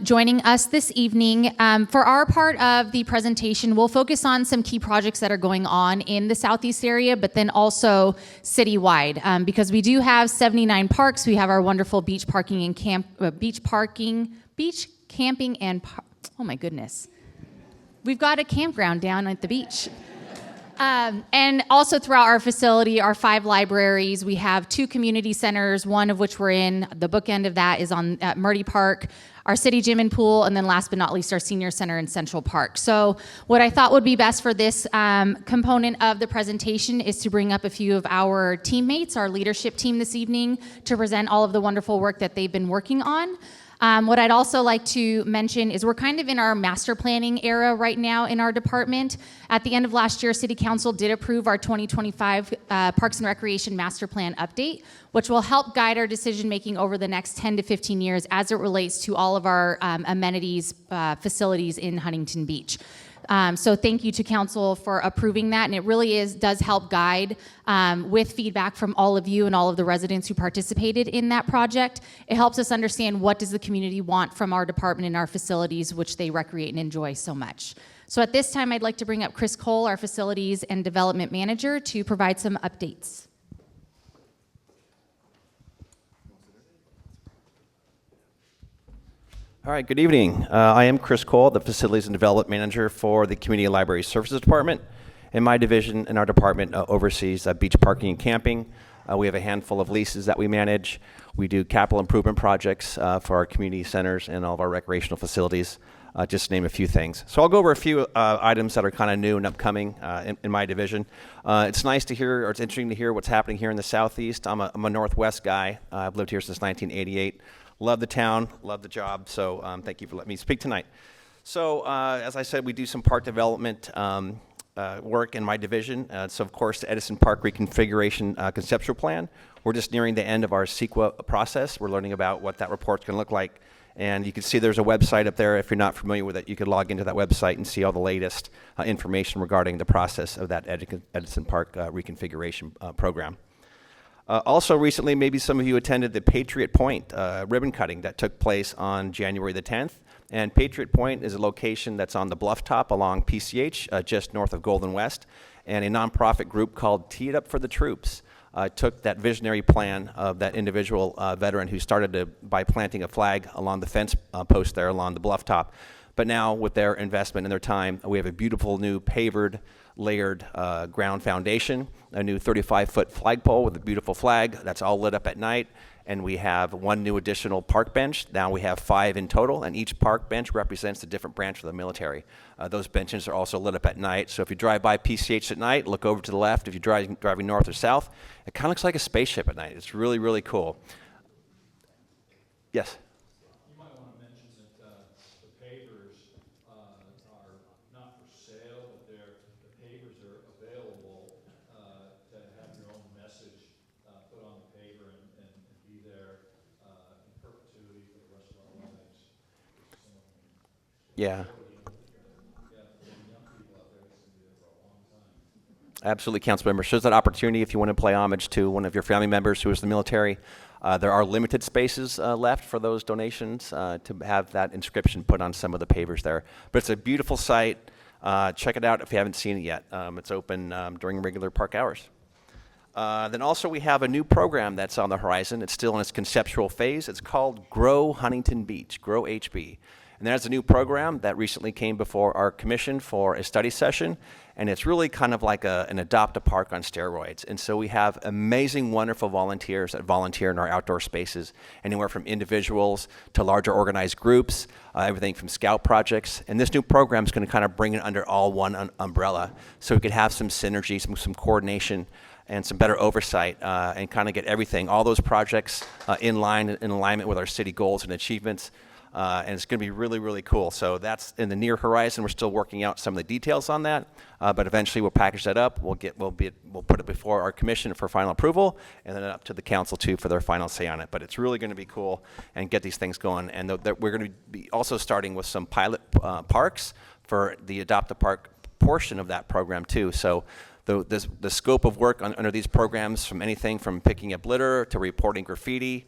joining us this evening. For our part of the presentation, we'll focus on some key projects that are going on in the Southeast area, but then also citywide, because we do have 79 parks. We have our wonderful beach parking and beach camping and oh my goodness, we've got a campground down at the beach. And also throughout our facility, our 5 libraries, we have 2 community centers, one of which we're in. The bookend of that is at Murdy Park, our city gym and pool, and then last but not least, our senior center in Central Park. So what I thought would be best for this component of the presentation is to bring up a few of our teammates, our leadership team this evening, to present all of the wonderful work that they've been working on. What I'd also like to mention is we're kind of in our master planning era right now in our department. At the end of last year, City Council did approve our 2025 Parks and Recreation Master Plan update, which will help guide our decision making over the next 10 to 15 years as it relates to all of our amenities facilities in Huntington Beach. So thank you to Council for approving that, and it really does help guide with feedback from all of you and all of the residents who participated in that project. It helps us understand what does the community want from our department and our facilities, which they recreate and enjoy so much. So at this time, I'd like to bring up Chris Cole, our Facilities and Development Manager, to provide some updates. All right, good evening. I am Chris Cole, the Facilities and Development Manager for the Community and Library Services Department. And my division in our department oversees beach parking and camping. We have a handful of leases that we manage. We do capital improvement projects for our community centers and all of our recreational facilities, just to name a few things. So I'll go over a few items that are kind of new and upcoming in my division. It's nice to hear, or it's interesting to hear what's happening here in the Southeast. I'm a Northwest guy. I've lived here since 1988. Love the town, love the job, so thank you for letting me speak tonight. So as I said, we do some park development work in my division. So of course, the Edison Park Reconfiguration Conceptual Plan. We're just nearing the end of our CEQA process. We're learning about what that report's gonna look like. And you can see there's a website up there. If you're not familiar with it, you could log into that website and see all the latest information regarding the process of that Edison Park reconfiguration program. Also recently, maybe some of you attended the Patriot Point ribbon cutting that took place on January the 10th. And Patriot Point is a location that's on the bluff top along PCH, just north of Golden West. And a nonprofit group called Tee It Up for the Troops took that visionary plan of that individual veteran who started by planting a flag along the fence post there along the bluff top. But now with their investment and their time, we have a beautiful new pavered, layered ground foundation, a new 35-foot flagpole with a beautiful flag that's all lit up at night, and we have 1 new additional park bench. Now we have 5 in total, and each park bench represents a different branch of the military. Those benches are also lit up at night, so if you drive by PCH at night, look over to the left. If you're driving north or south, it kind of looks like a spaceship at night. It's really, really cool. Yes? Yeah. Absolutely, council member. So there's that opportunity if you want to play homage to one of your family members who is in the military. There are limited spaces left for those donations to have that inscription put on some of the pavers there. But it's a beautiful site. Check it out if you haven't seen it yet. It's open during regular park hours. Then also we have a new program that's on the horizon. It's still in its conceptual phase. It's called Grow Huntington Beach, Grow HB. And there's a new program that recently came before our commission for a study session, and it's really kind of like an adopt a park on steroids. And so we have amazing, wonderful volunteers that volunteer in our outdoor spaces, anywhere from individuals to larger organized groups, everything from scout projects. And this new program is going to kind of bring it under all one umbrella, so we could have some synergy, some coordination, and some better oversight, and kind of get everything, all those projects in alignment with our city goals and achievements. And it's going to be really, really cool. So that's in the near horizon. We're still working out some of the details on that, but eventually we'll package that up. We'll put it before our commission for final approval, and then up to the council too for their final say on it. But it's really going to be cool and get these things going. And we're going to be also starting with some pilot parks for the Adopt a Park portion of that program too. So the scope of work under these programs, from anything from picking up litter to reporting graffiti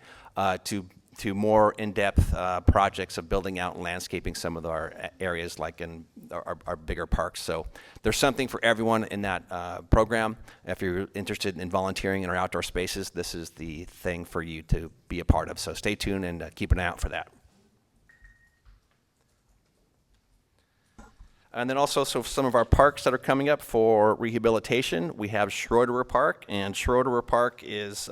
to more in-depth projects of building out and landscaping some of our areas, like in our bigger parks. So there's something for everyone in that program. If you're interested in volunteering in our outdoor spaces, this is the thing for you to be a part of. So stay tuned and keep an eye out for that. And then also, so some of our parks that are coming up for rehabilitation, we have Schroederer Park, and Schroederer Park is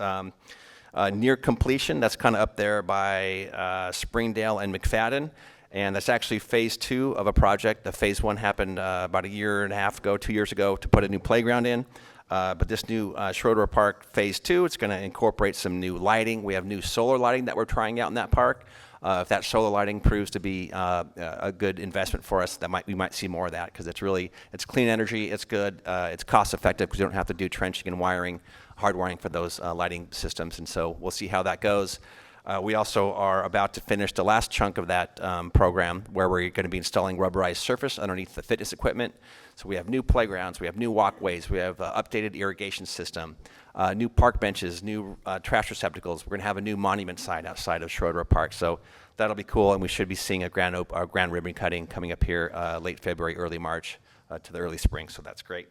near completion. That's kind of up there by Springdale and McFadden, and that's actually phase 2 of a project. The phase 1 happened about a year and a half ago, 2 years ago, to put a new playground in. But this new Schroederer Park phase 2, it's going to incorporate some new lighting. We have new solar lighting that we're trying out in that park. If that solar lighting proves to be a good investment for us, we might see more of that, because it's clean energy, it's good, it's cost effective because you don't have to do trenching and hard wiring for those lighting systems, and so we'll see how that goes. We also are about to finish the last chunk of that program, where we're going to be installing rubberized surface underneath the fitness equipment. So we have new playgrounds, we have new walkways, we have updated irrigation system, new park benches, new trash receptacles. We're going to have a new monument sign outside of Schroederer Park. So that'll be cool, and we should be seeing a grand ribbon cutting coming up here late February, early March to the early spring. So that's great.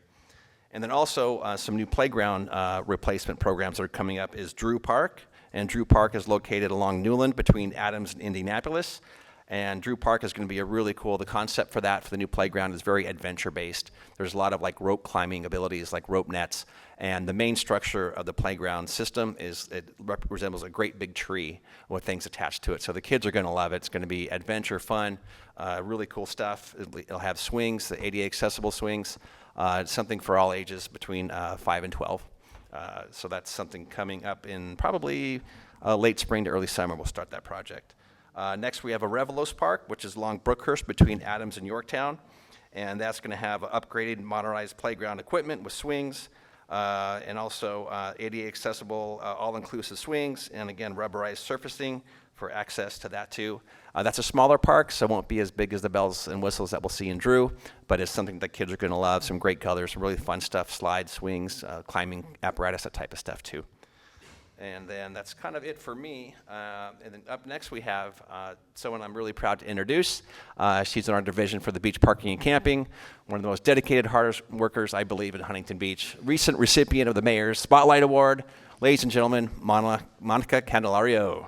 And then also some new playground replacement programs that are coming up is Drew Park. And Drew Park is located along Newland between Adams and Indianapolis. And Drew Park is going to be the concept for the new playground is very adventure-based. There's a lot of like rope climbing abilities, like rope nets. And the main structure of the playground system resembles a great big tree with things attached to it. So the kids are going to love it. It's going to be adventure, fun, really cool stuff. It'll have swings, the ADA accessible swings. It's something for all ages between 5 and 12. So that's something coming up in probably late spring to early summer. We'll start that project. Next, we have a Revelos Park, which is along Brookhurst between Adams and Yorktown. And that's going to have upgraded, modernized playground equipment with swings, and also ADA accessible, all-inclusive swings, and again, rubberized surfacing for access to that too. That's a smaller park, so it won't be as big as the bells and whistles that we'll see in Drew, but it's something that kids are going to love. Some great colors, some really fun stuff, slides, swings, climbing apparatus, that type of stuff too. And then that's kind of it for me. And then up next we have someone I'm really proud to introduce. She's in our division for the beach parking and camping, one of the most dedicated, hardest workers, I believe, in Huntington Beach. Recent recipient of the Mayor's Spotlight Award. Ladies and gentlemen, Monica Candelario.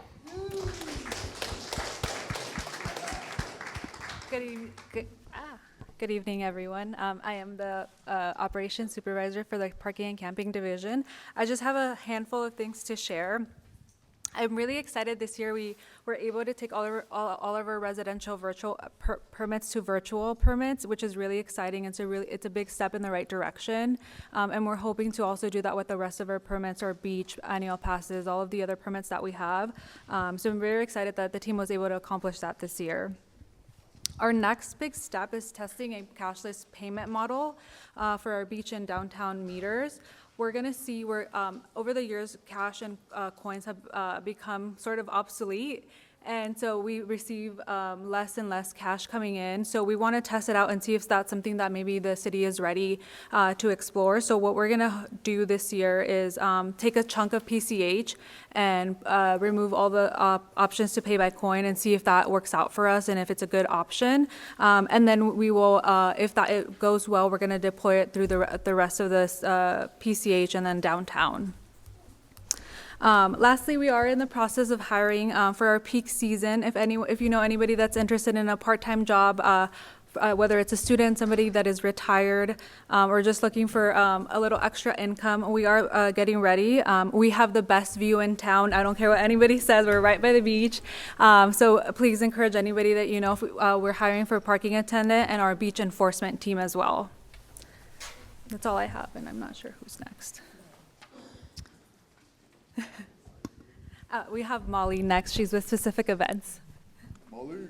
Good evening, everyone. I am the operations supervisor for the parking and camping division. I just have a handful of things to share. I'm really excited this year we were able to take all of our residential virtual permits to virtual permits, which is really exciting. And so it's a big step in the right direction. And we're hoping to also do that with the rest of our permits, our beach, annual passes, all of the other permits that we have. So I'm very excited that the team was able to accomplish that this year. Our next big step is testing a cashless payment model for our beach and downtown meters. We're going to see where over the years cash and coins have become sort of obsolete, And so we receive less and less cash coming in. So we want to test it out and see if that's something that maybe the city is ready to explore. So what we're going to do this year is take a chunk of PCH and remove all the options to pay by coin and see if that works out for us and if it's a good option. And then we will, if that it goes well, we're going to deploy it through the rest of this PCH and then downtown. Lastly, we are in the process of hiring for our peak season. If you know anybody that's interested in a part-time job, whether it's a student, somebody that is retired, or just looking for a little extra income, we are getting ready. We have the best view in town. I don't care what anybody says. We're right by the beach. So please encourage anybody that you know. If we're hiring for a parking attendant and our beach enforcement team as well. That's all I have, and I'm not sure who's next. We have Molly next. She's with Specific Events. Molly.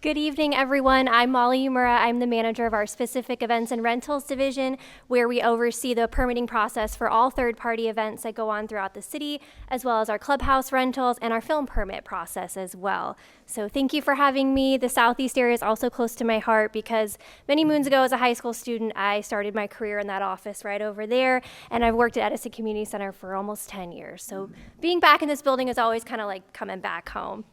Good evening, everyone. I'm Molly Umura. I'm the manager of our Specific Events and Rentals division, where we oversee the permitting process for all third-party events that go on throughout the city, as well as our clubhouse rentals and our film permit process as well. So thank you for having me. The Southeast area is also close to my heart because many moons ago as a high school student, I started my career in that office right over there, and I've worked at Edison Community Center for almost 10 years. So being back in this building is always kind of like coming back home.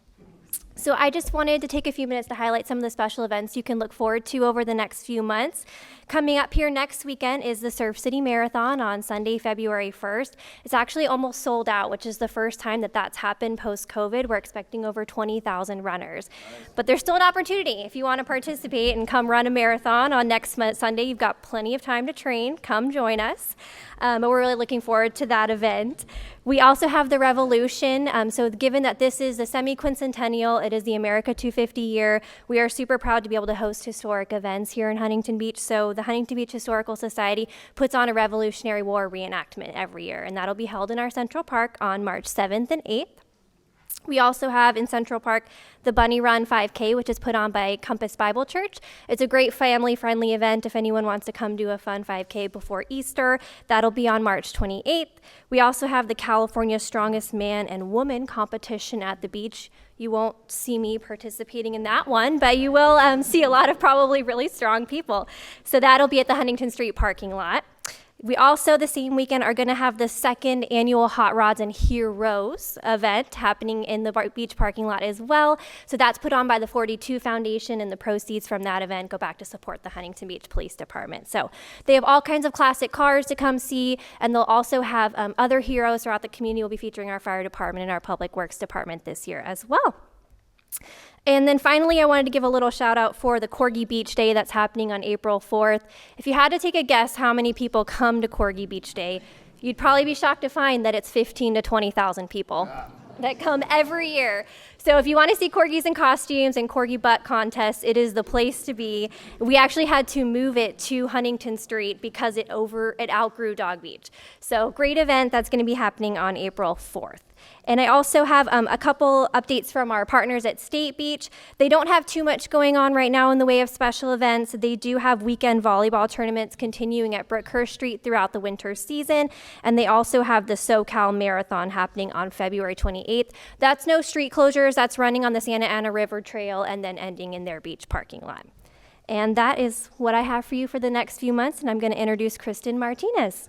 So I just wanted to take a few minutes to highlight some of the special events you can look forward to over the next few months. Coming up here next weekend is the Surf City Marathon on Sunday, February 1st. It's actually almost sold out, which is the first time that that's happened post-COVID. We're expecting over 20,000 runners. But there's still an opportunity. If you want to participate and come run a marathon on next Sunday, you've got plenty of time to train. Come join us. But we're really looking forward to that event. We also have the Revolution. So given that this is the semi-quincentennial, it is the America 250 year, we are super proud to be able to host historic events here in Huntington Beach. So the Huntington Beach Historical Society puts on a Revolutionary War reenactment every year, and that'll be held in our Central Park on March 7th and 8th. We also have in Central Park the Bunny Run 5K, which is put on by Compass Bible Church. It's a great family-friendly event if anyone wants to come do a fun 5K before Easter. That'll be on March 28th. We also have the California Strongest Man and Woman competition at the beach. You won't see me participating in that one, but you will see a lot of probably really strong people. So that'll be at the Huntington Street parking lot. We also, the same weekend, are going to have the second annual Hot Rods and Heroes event happening in the beach parking lot as well. So that's put on by the 42 Foundation, and the proceeds from that event go back to support the Huntington Beach Police Department. So they have all kinds of classic cars to come see, and they'll also have other heroes throughout the community. We'll be featuring our fire department and our public works department this year as well. And then finally, I wanted to give a little shout out for the Corgi Beach Day that's happening on April 4th. If you had to take a guess how many people come to Corgi Beach Day, you'd probably be shocked to find that it's 15,000 to 20,000 people that come every year. So if you want to see corgis in costumes and corgi butt contests, it is the place to be. We actually had to move it to Huntington Street because it outgrew Dog Beach. So great event that's going to be happening on April 4th. And I also have a couple updates from our partners at State Beach. They don't have too much going on right now in the way of special events. They do have weekend volleyball tournaments continuing at Brookhurst Street throughout the winter season. And they also have the SoCal Marathon happening on February 28th. That's no street closures. That's running on the Santa Ana River Trail and then ending in their beach parking lot. And that is what I have for you for the next few months. And I'm going to introduce Kristen Martinez.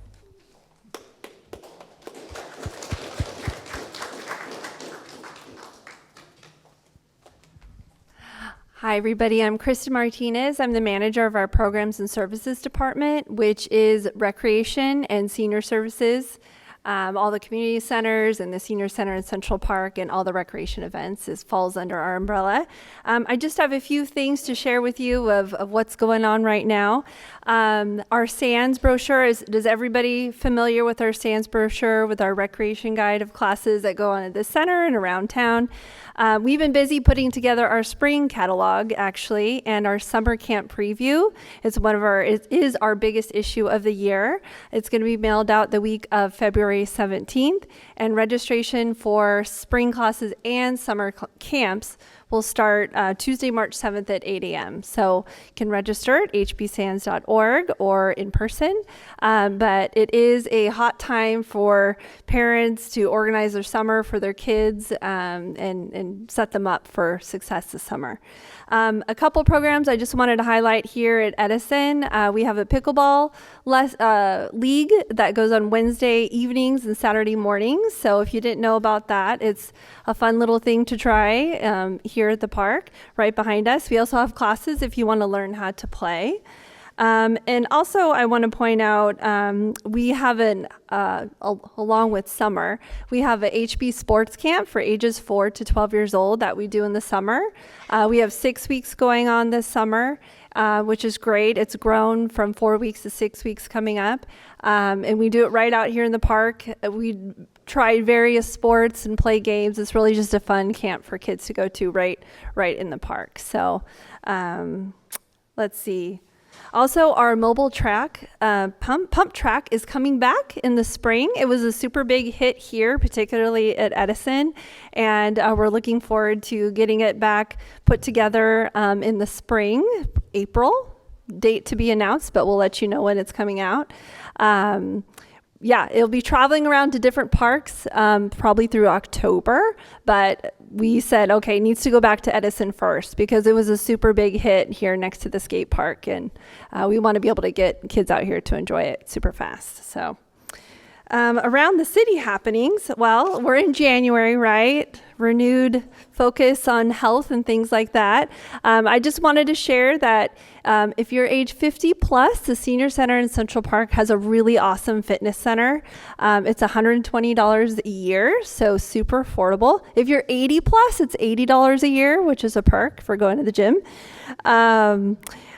Hi, everybody. I'm Kristen Martinez. I'm the manager of our Programs and Services Department, which is recreation and senior services. All the community centers and the senior center in Central Park and all the recreation events falls under our umbrella. I just have a few things to share with you of what's going on right now. Our SANS brochure does everybody familiar with our SANS brochure with our recreation guide of classes that go on at the center and around town? We've been busy putting together our spring catalog, actually, and our summer camp preview. It is our biggest issue of the year. It's going to be mailed out the week of February 17th, and registration for spring classes and summer camps will start Tuesday, March 7th at 8 a.m. So you can register at hbsands.org or in person. But it is a hot time for parents to organize their summer for their kids and set them up for success this summer. A couple programs I just wanted to highlight here at Edison. We have a pickleball league that goes on Wednesday evenings and Saturday mornings. So if you didn't know about that, it's a fun little thing to try here at the park right behind us. We also have classes if you want to learn how to play. And also I want to point out, we have along with summer, we have a HB sports camp for ages 4 to 12 years old that we do in the summer. We have 6 weeks going on this summer, which is great. It's grown from 4 weeks to 6 weeks coming up. And we do it right out here in the park. We try various sports and play games. It's really just a fun camp for kids to go to right in the park. So let's see. Also, our mobile track, pump track, is coming back in the spring. It was a super big hit here, particularly at Edison, and we're looking forward to getting it back put together in the spring, April. Date to be announced, but we'll let you know when it's coming out. Yeah, it'll be traveling around to different parks probably through October, but we said, okay, it needs to go back to Edison first because it was a super big hit here next to the skate park, and we want to be able to get kids out here to enjoy it super fast. So around the city happenings, well, we're in January, right? Renewed focus on health and things like that. I just wanted to share that if you're age 50 plus, the Senior Center in Central Park has a really awesome fitness center. It's $120 a year, so super affordable. If you're 80 plus, it's $80 a year, which is a perk for going to the gym.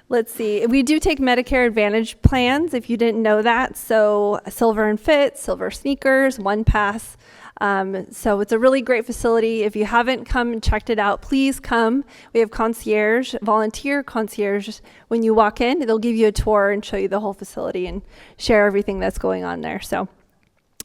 Let's see. We do take Medicare Advantage plans, if you didn't know that. So Silver and Fit, Silver Sneakers, One Pass. So it's a really great facility. If you haven't come and checked it out, please come. We have concierge, volunteer concierge. When you walk in, they'll give you a tour and show you the whole facility and share everything that's going on there. So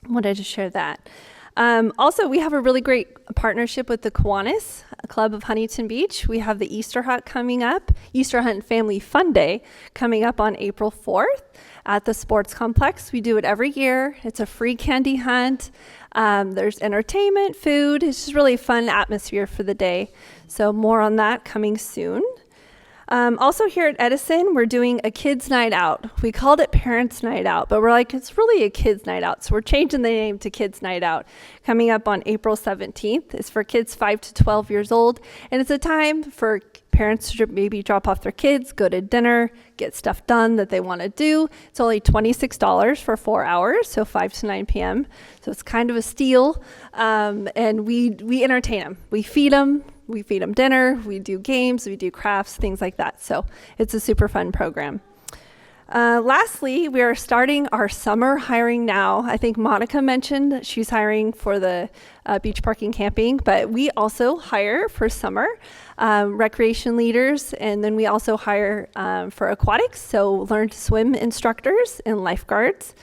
I wanted to share that. Also, we have a really great partnership with the Kiwanis Club of Huntington Beach. We have the Easter Hunt coming up, Easter Hunt Family Fun Day coming up on April 4th at the sports complex. We do it every year. It's a free candy hunt. There's entertainment, food. It's just really a fun atmosphere for the day. So more on that coming soon. Also here at Edison, we're doing a kids' night out. We called it Parents' Night Out, but we're like, it's really a kids' night out. So we're changing the name to Kids' Night Out. Coming up on April 17th. It's for kids 5 to 12 years old. And it's a time for parents to maybe drop off their kids, go to dinner, get stuff done that they want to do. It's only $26 for 4 hours, so 5 to 9 p.m. So it's kind of a steal. And we entertain them. We feed them. We feed them dinner, we do games, we do crafts, things like that. So it's a super fun program. Lastly, we are starting our summer hiring now. I think Monica mentioned that she's hiring for the beach parking camping, but we also hire for summer recreation leaders, and then we also hire for aquatics, so learn to swim instructors and lifeguards.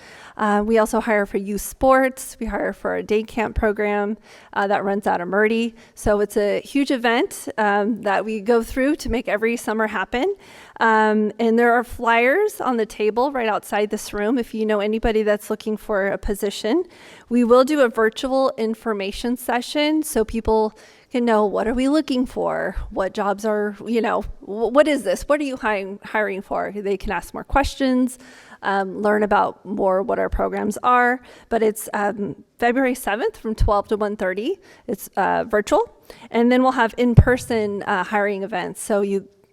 We also hire for youth sports. We hire for a day camp program that runs out of Murdy. So it's a huge event that we go through to make every summer happen. And there are flyers on the table right outside this room if you know anybody that's looking for a position. We will do a virtual information session so people can know, what are we looking for? What jobs are, what is this? What are you hiring for? They can ask more questions. Learn about more what our programs are, but it's February 7th from 12 to 1:30. It's virtual, and then we'll have in-person hiring events. So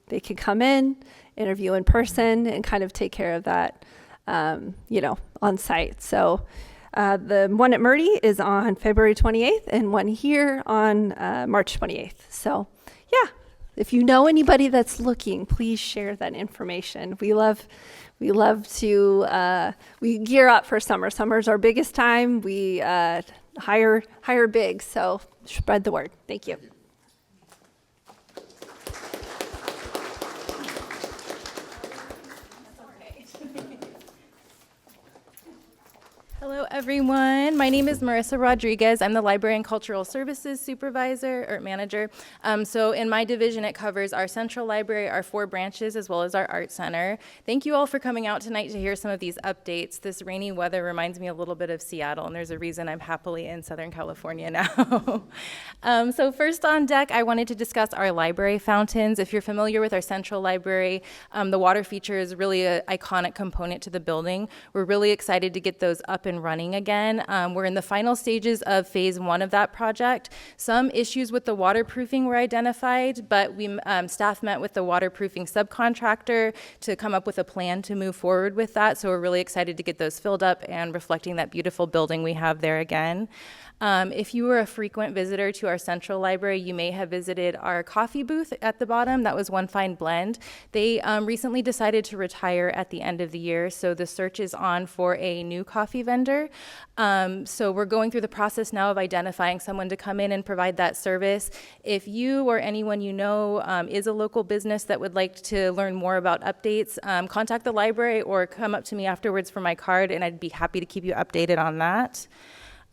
they can come in, interview in person, and kind of take care of that, on site. So the one at Murdy is on February 28th, and one here on March 28th. So yeah, if you know anybody that's looking, please share that information. We love to, we gear up for summer. Summer's our biggest time. We hire big, so spread the word. Thank you. Hello Hello, everyone. My name is Marissa Rodriguez. I'm the Library and Cultural Services Supervisor or Manager. So in my division, it covers our central library, our 4 branches, as well as our art center. Thank you all for coming out tonight to hear some of these updates. This rainy weather reminds me a little bit of Seattle, and there's a reason I'm happily in Southern California now. So first on deck, I wanted to discuss our library fountains. If you're familiar with our central library, the water feature is really an iconic component to the building. We're really excited to get those up and running again. We're in the final stages of phase 1 of that project. Some issues with the waterproofing were identified, but staff met with the waterproofing subcontractor to come up with a plan to move forward with that. So we're really excited to get those filled up and reflecting that beautiful building we have there again. If you were a frequent visitor to our central library, you may have visited our coffee booth at the bottom. That was One Fine Blend. They recently decided to retire at the end of the year, so the search is on for a new coffee vendor. So we're going through the process now of identifying someone to come in and provide that service. If you or anyone you know is a local business that would like to learn more about updates, contact the library or come up to me afterwards for my card, and I'd be happy to keep you updated on that.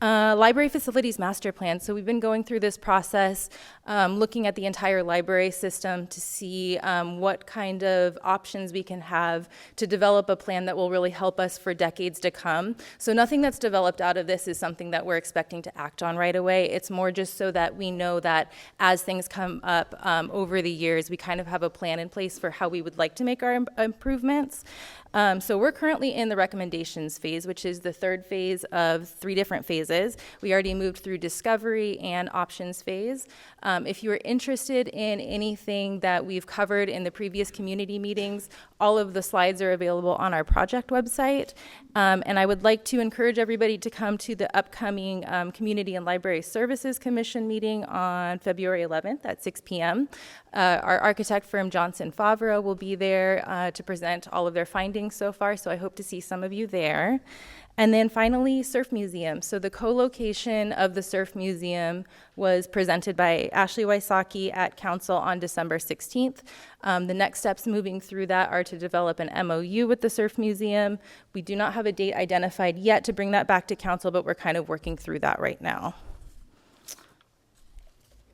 Library facilities master plan. So we've been going through this process, looking at the entire library system to see what kind of options we can have to develop a plan that will really help us for decades to come. So nothing that's developed out of this is something that we're expecting to act on right away. It's more just so that we know that as things come up over the years, we kind of have a plan in place for how we would like to make our improvements. So we're currently in the recommendations phase, which is the 3rd phase of 3 different phases. We already moved through discovery and options phase. If you are interested in anything that we've covered in the previous community meetings, all of the slides are available on our project website. And I would like to encourage everybody to come to the upcoming Community and Library Services Commission meeting on February 11th at 6 p.m. Our architect firm Johnson Favreau will be there to present all of their findings so far, so I hope to see some of you there. And then finally, Surf Museum. So the co-location of the Surf Museum was presented by Ashley Wysocki at Council on December 16th. The next steps moving through that are to develop an MOU with the Surf Museum. We do not have a date identified yet to bring that back to Council, but we're kind of working through that right now.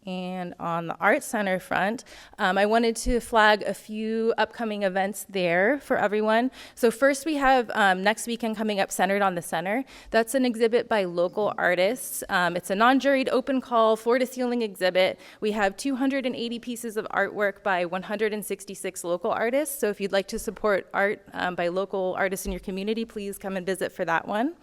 And on the Art Center front, I wanted to flag a few upcoming events there for everyone. So first we have next weekend coming up, Centered on the Center. That's an exhibit by local artists. It's a non-juried open call, floor-to-ceiling exhibit. We have 280 pieces of artwork by 166 local artists. So if you'd like to support art by local artists in your community, please come and visit for that one.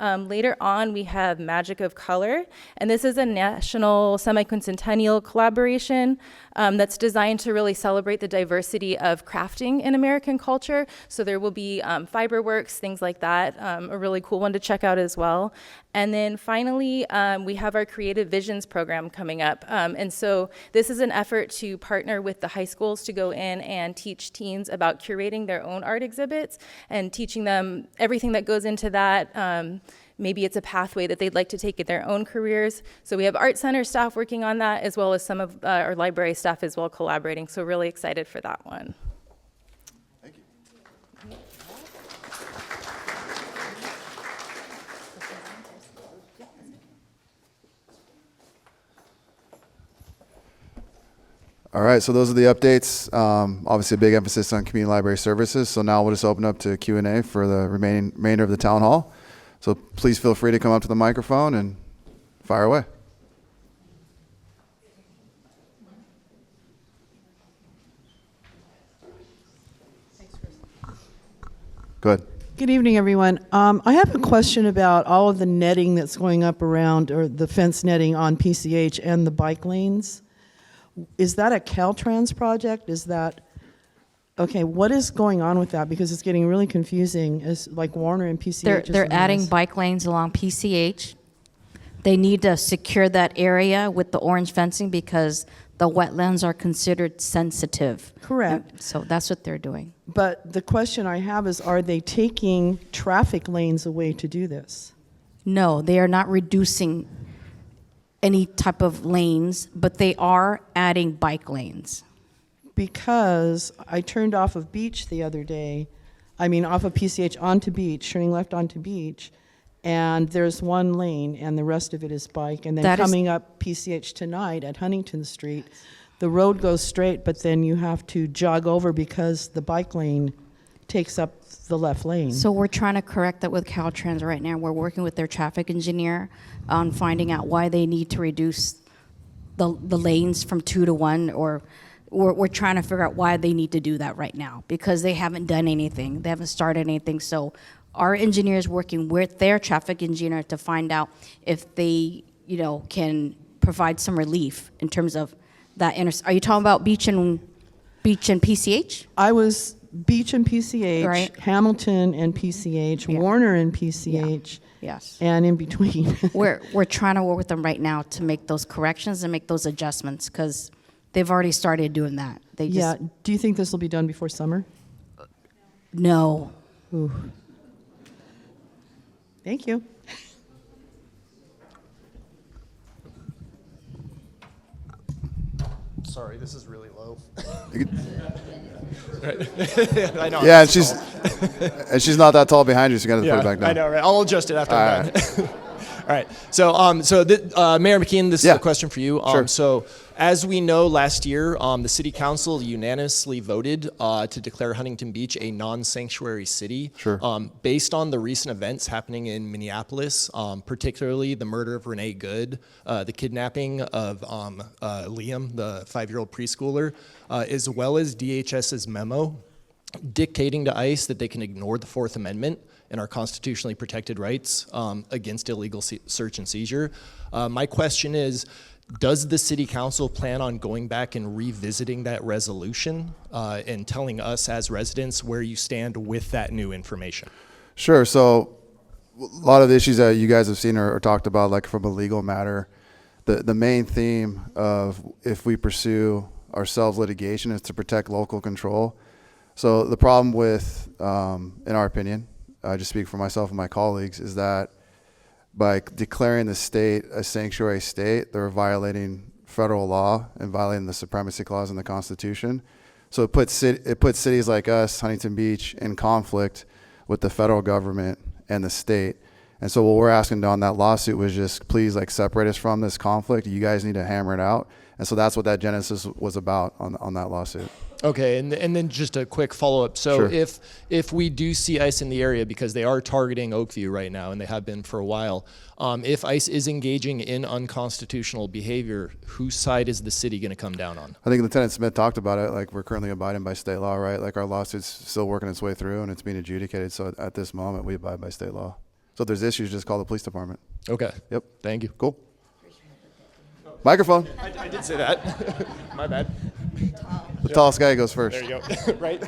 Later on, we have Magic of Color, and this is a national semi-quincentennial collaboration that's designed to really celebrate the diversity of crafting in American culture. So there will be fiberworks, things like that, a really cool one to check out as well. And then finally, we have our Creative Visions program coming up. And so this is an effort to partner with the high schools to go in and teach teens about curating their own art exhibits and teaching them everything that goes into that. Maybe it's a pathway that they'd like to take in their own careers. So we have Art Center staff working on that, as well as some of our library staff as well collaborating. So really excited for that one. Thank you. All right, so those are the updates. Obviously, a big emphasis on community library services. So now we'll just open up to Q&A for the remainder of the town hall. So please feel free to come up to the microphone and fire away. Go ahead. Good evening, everyone. I have a question about all of the netting that's going up around, or the fence netting on PCH and the bike lanes. Is that a Caltrans project? Is that, okay, what is going on with that? Because it's getting really confusing, as like Warner and PCH. They're adding bike lanes along PCH. They need to secure that area with the orange fencing because the wetlands are considered sensitive. Correct. So that's what they're doing. But the question I have is, are they taking traffic lanes away to do this? No, they are not reducing any type of lanes, but they are adding bike lanes. Because I turned off of Beach the other day, off of PCH onto Beach, turning left onto Beach, and there's one lane, and the rest of it is bike. And then That is- coming up PCH tonight at Huntington Street, the road goes straight, but then you have to jog over because the bike lane takes up the left lane. So we're trying to correct that with Caltrans right now. We're working with their traffic engineer on finding out why they need to reduce the lanes from 2 to 1, or we're trying to figure out why they need to do that right now, because they haven't done anything. They haven't started anything. So our engineer is working with their traffic engineer to find out if they, can provide some relief in terms of that. Are you talking about Beach and PCH? I was Beach and PCH, Right. Hamilton and PCH, Yeah. Warner and PCH, Yes. and in between. We're trying to work with them right now to make those corrections and make those adjustments, because they've already started doing that. They Yeah. just Do you think this will be done before summer? no. Ooh. Thank you. Sorry, this is really low. You I know. Yeah, and she's not that tall behind you, so you got to put it back down. I know, right? I'll adjust it after All I'm done. All right. So, Mayor McKeon, this is a question for you. Sure. So, as we know, last year, the City Council unanimously voted to declare Huntington Beach a non-sanctuary city. Sure. Based on the recent events happening in Minneapolis, particularly the murder of Renee Good, the kidnapping of Liam, the 5-year-old preschooler, as well as DHS's memo dictating to ICE that they can ignore the Fourth Amendment and our constitutionally protected rights against illegal search and seizure. My question is, does the City Council plan on going back and revisiting that resolution and telling us as residents where you stand with that new information? Sure. So a lot of the issues that you guys have seen or talked about, like from a legal matter, the main theme of if we pursue ourselves litigation is to protect local control. So the problem with, in our opinion, I just speak for myself and my colleagues, is that by declaring the state a sanctuary state, they're violating federal law and violating the supremacy clause in the Constitution. So it puts cities like us, Huntington Beach, in conflict with the federal government and the state. And so what we're asking on that lawsuit was just please separate us from this conflict. You guys need to hammer it out. And so that's what that genesis was about on that lawsuit. Okay, and then just a quick follow-up. So Sure. if we do see ICE in the area, because they are targeting Oakview right now, and they have been for a while, if ICE is engaging in unconstitutional behavior, whose side is the city going to come down on? I think Lieutenant Smith talked about it. We're currently abiding by state law, right? Our lawsuit's still working its way through and it's being adjudicated. So at this moment, we abide by state law. So if there's issues, just call the police department. Okay. Yep. Thank you. Cool. Microphone. I did say that. My bad. The tallest guy goes first. There you go. Right.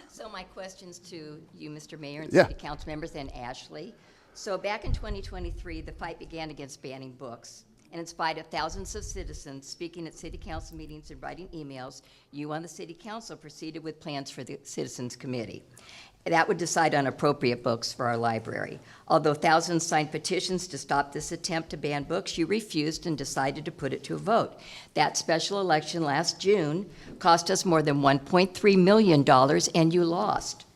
So my question's to you, Mr. Mayor, and Yeah. city council members, and Ashley. So back in 2023, the fight began against banning books. And in spite of thousands of citizens speaking at city council meetings and writing emails, you on the city council proceeded with plans for the citizens committee. That would decide on appropriate books for our library. Although thousands signed petitions to stop this attempt to ban books, you refused and decided to put it to a vote. That special election last June cost us more than $1.3 million, and you lost.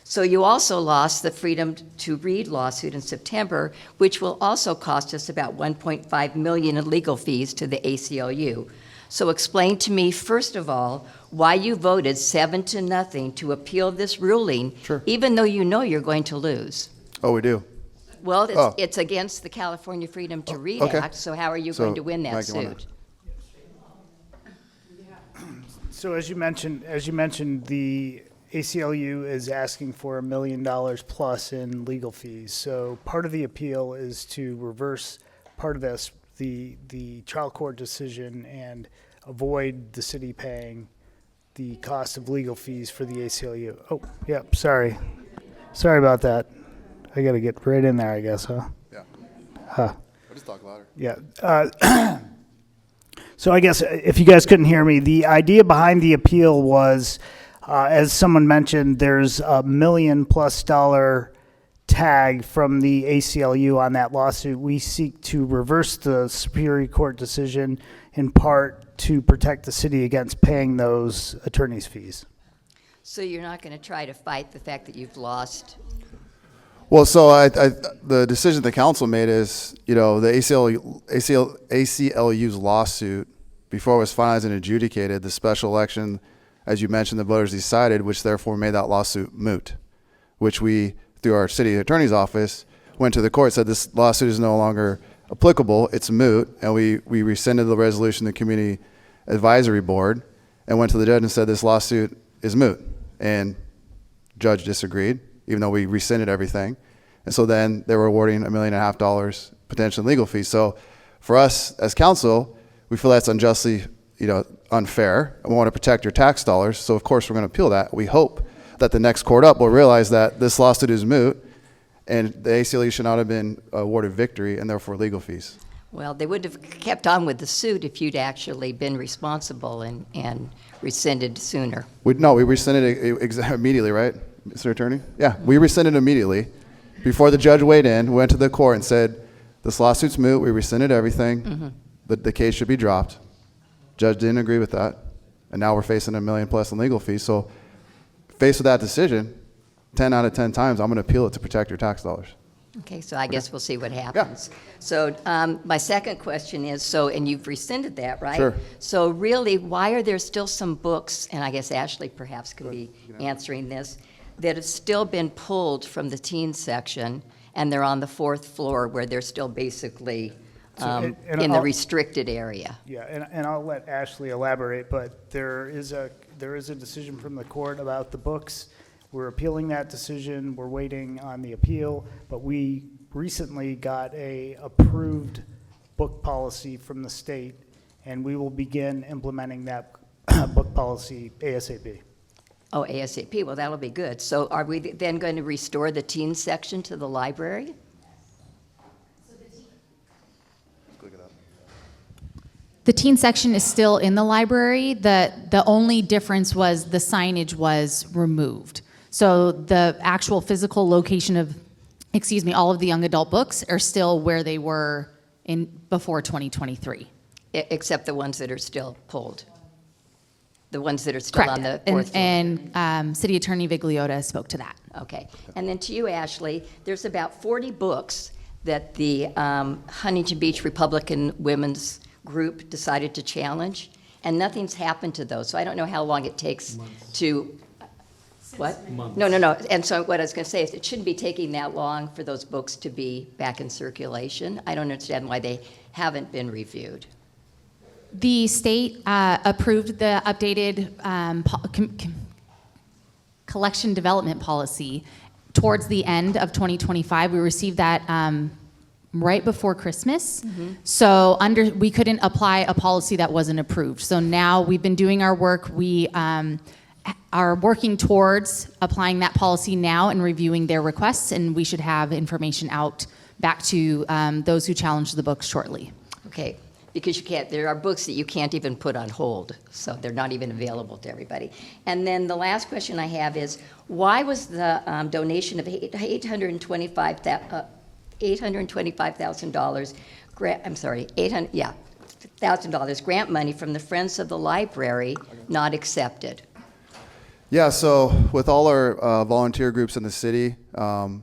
So you also lost the Freedom to Read lawsuit in September, which will also cost us about $1.5 million in legal fees to the ACLU. So explain to me, first of all, why you voted 7-0 to appeal this ruling, even though you know you're going to lose. Oh, we do. Well, it's against the California Freedom to Read okay. Act, so how are you going to win that suit? So as you mentioned, the ACLU is asking for $1 million plus in legal fees. So part of the appeal is to reverse part of this, the trial court decision, and avoid the city paying the cost of legal fees for the ACLU. Oh, yep, sorry about that. I got to get right in there, I guess, huh? Yeah. Huh. I'll just talk louder. Yeah. So I guess if you guys couldn't hear me, the idea behind the appeal was, as someone mentioned, there's $1 million+ tag from the ACLU on that lawsuit. We seek to reverse the Superior Court decision in part to protect the city against paying those attorney's fees. So you're not going to try to fight the fact that you've lost? Well, so the decision the council made is, the ACLU's lawsuit, before it was finalized and adjudicated, the special election, as you mentioned, the voters decided, which therefore made that lawsuit moot, which we, through our city attorney's office, went to the court, said this lawsuit is no longer applicable, it's moot, and we rescinded the resolution to the community advisory board and went to the judge and said this lawsuit is moot. And judge disagreed, even though we rescinded everything. And so then they were awarding $1.5 million potential in legal fees. So for us as council, we feel that's unjustly, unfair. And we want to protect your tax dollars. So of course we're going to appeal that. We hope that the next court up will realize that this lawsuit is moot and the ACLU should not have been awarded victory and therefore legal fees. Well, they would have kept on with the suit if you'd actually been responsible and rescinded sooner. We rescinded it immediately, right, Mr. Attorney? Yeah, we rescinded immediately. Before the judge weighed in, we went to the court and said, this lawsuit's moot, we rescinded everything, the case should be dropped. Judge didn't agree with that, and now we're facing $1 million plus in legal fees. So faced with that decision, 10 out of 10 times, I'm going to appeal it to protect your tax dollars. Okay, so I guess we'll see what happens. Yeah. So my second question is, and you've rescinded that, right? Sure. So really, why are there still some books, and I guess Ashley perhaps could be answering this, that have still been pulled from the teen section, and they're on the 4th floor where they're still basically in the restricted area? Yeah, and I'll let Ashley elaborate, but there is a decision from the court about the books. We're appealing that decision. We're waiting on the appeal, but we recently got a approved book policy from the state, and we will begin implementing that book policy ASAP. Oh, ASAP. Well, that'll be good. So are we then going to restore the teen section to the library? The teen section is still in the library. The only difference was the signage was removed. So the actual physical location of, all of the young adult books are still where they were in before 2023. Except the ones that are still pulled. The ones that are still on the 4th floor. And City Attorney Vigliota spoke to that. Okay. And then to you, Ashley, there's about 40 books that the Huntington Beach Republican Women's Group decided to challenge, and nothing's happened to those. So I don't know how long it takes to... What? Months. No. And so what I was going to say is it shouldn't be taking that long for those books to be back in circulation. I don't understand why they haven't been reviewed. The state approved the updated collection development policy towards the end of 2025. We received that right before Christmas. So we couldn't apply a policy that wasn't approved. So now we've been doing our work. We are working towards applying that policy now and reviewing their requests, and we should have information out back to those who challenge the books shortly. Okay, because there are books that you can't even put on hold, so they're not even available to everybody. And then the last question I have is, why was the donation of $825,000 $1,000 grant money from the Friends of the Library not accepted? Yeah, so with all our volunteer groups in the city, I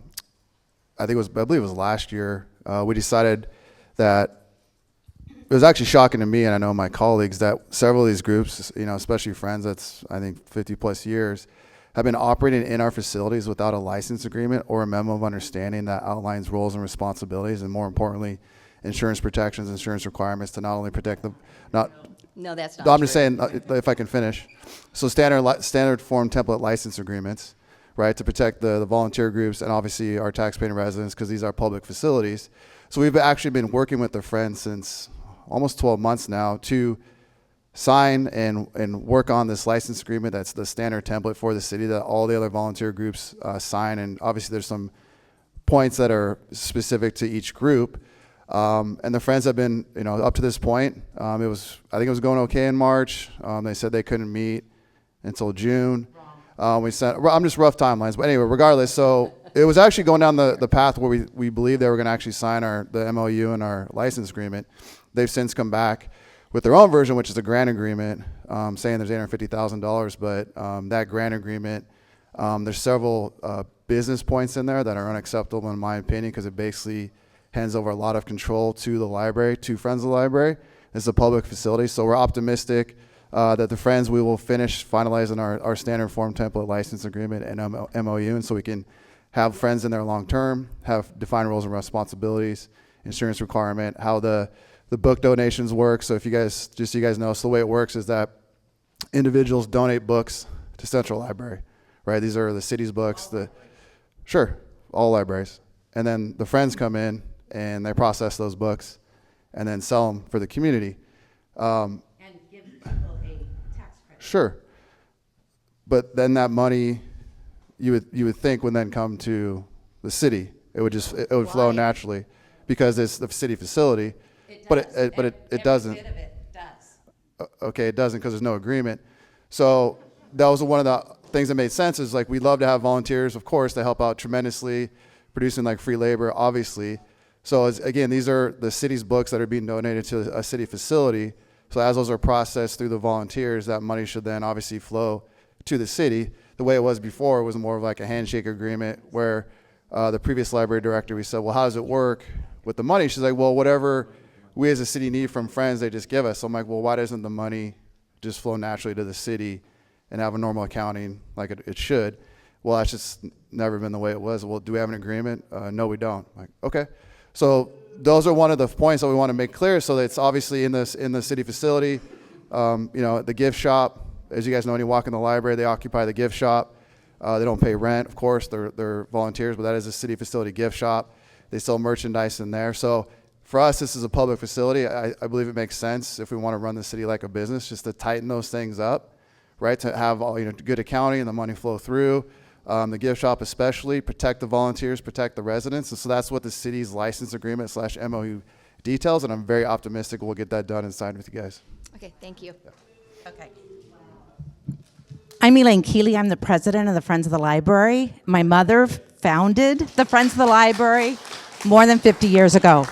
believe it was last year, we decided that it was actually shocking to me, and I know my colleagues, that several of these groups, especially Friends, that's I think 50 plus years, have been operating in our facilities without a license agreement or a memo of understanding that outlines roles and responsibilities, and more importantly, insurance protections, insurance requirements to not only protect the No, that's not I'm true. just saying, if I can finish. So standard form template license agreements, right, to protect the volunteer groups and obviously our taxpaying residents, because these are public facilities. So we've actually been working with the Friends since almost 12 months now to sign and work on this license agreement. That's the standard template for the city that all the other volunteer groups sign. And obviously there's some points that are specific to each group. And the Friends have been, up to this point, I think it was going okay in March. They said they couldn't meet until June. I'm just rough timelines, but anyway, regardless, so it was actually going down the path where we believe they were going to actually sign the MOU and our license agreement. They've since come back with their own version, which is a grant agreement, saying there's $850,000, but that grant agreement, there's several business points in there that are unacceptable in my opinion, because it basically hands over a lot of control to the library, to Friends of the Library. It's a public facility, so we're optimistic that the Friends, we will finish finalizing our standard form template license agreement and MOU, and so we can have Friends in there long term, have defined roles and responsibilities, insurance requirement, how the book donations work. So if you guys, just so you guys know, so the way it works is that individuals donate books to Central Library, right? These are the city's books, sure, all libraries. And then the Friends come in and they process those books and then sell them for the community. And give people a tax credit. Sure. But then that money, you would think would then come to the city. It would flow naturally because it's the city facility. But it doesn't. Every bit of it does. Okay, it doesn't because there's no agreement. So that was one of the things that made sense is like we'd love to have volunteers, of course, they help out tremendously, producing like free labor, obviously. So again, these are the city's books that are being donated to a city facility. So as those are processed through the volunteers, that money should then obviously flow to the city. The way it was before was more of like a handshake agreement where the previous library director, we said, well, how does it work with the money? She's like, well, whatever we as a city need from Friends, they just give us. So I'm like, well, why doesn't the money just flow naturally to the city and have a normal accounting like it should? Well, that's just never been the way it was. Well, do we have an agreement? No, we don't. I'm like, okay. So those are one of the points that we want to make clear. So that it's obviously in the city facility. The gift shop, as you guys know, when you walk in the library, they occupy the gift shop. They don't pay rent, of course. They're volunteers, but that is a city facility gift shop. They sell merchandise in there. So for us, this is a public facility. I believe it makes sense if we want to run the city like a business, just to tighten those things up, right? To have all good accounting and the money flow through. The gift shop especially, protect the volunteers, protect the residents. And so that's what the city's license agreement / MOU details, and I'm very optimistic we'll get that done and signed with you guys. Okay, thank you. Okay. I'm Elaine Keeley. I'm the president of the Friends of the Library. My mother founded the Friends of the Library more than 50 years ago.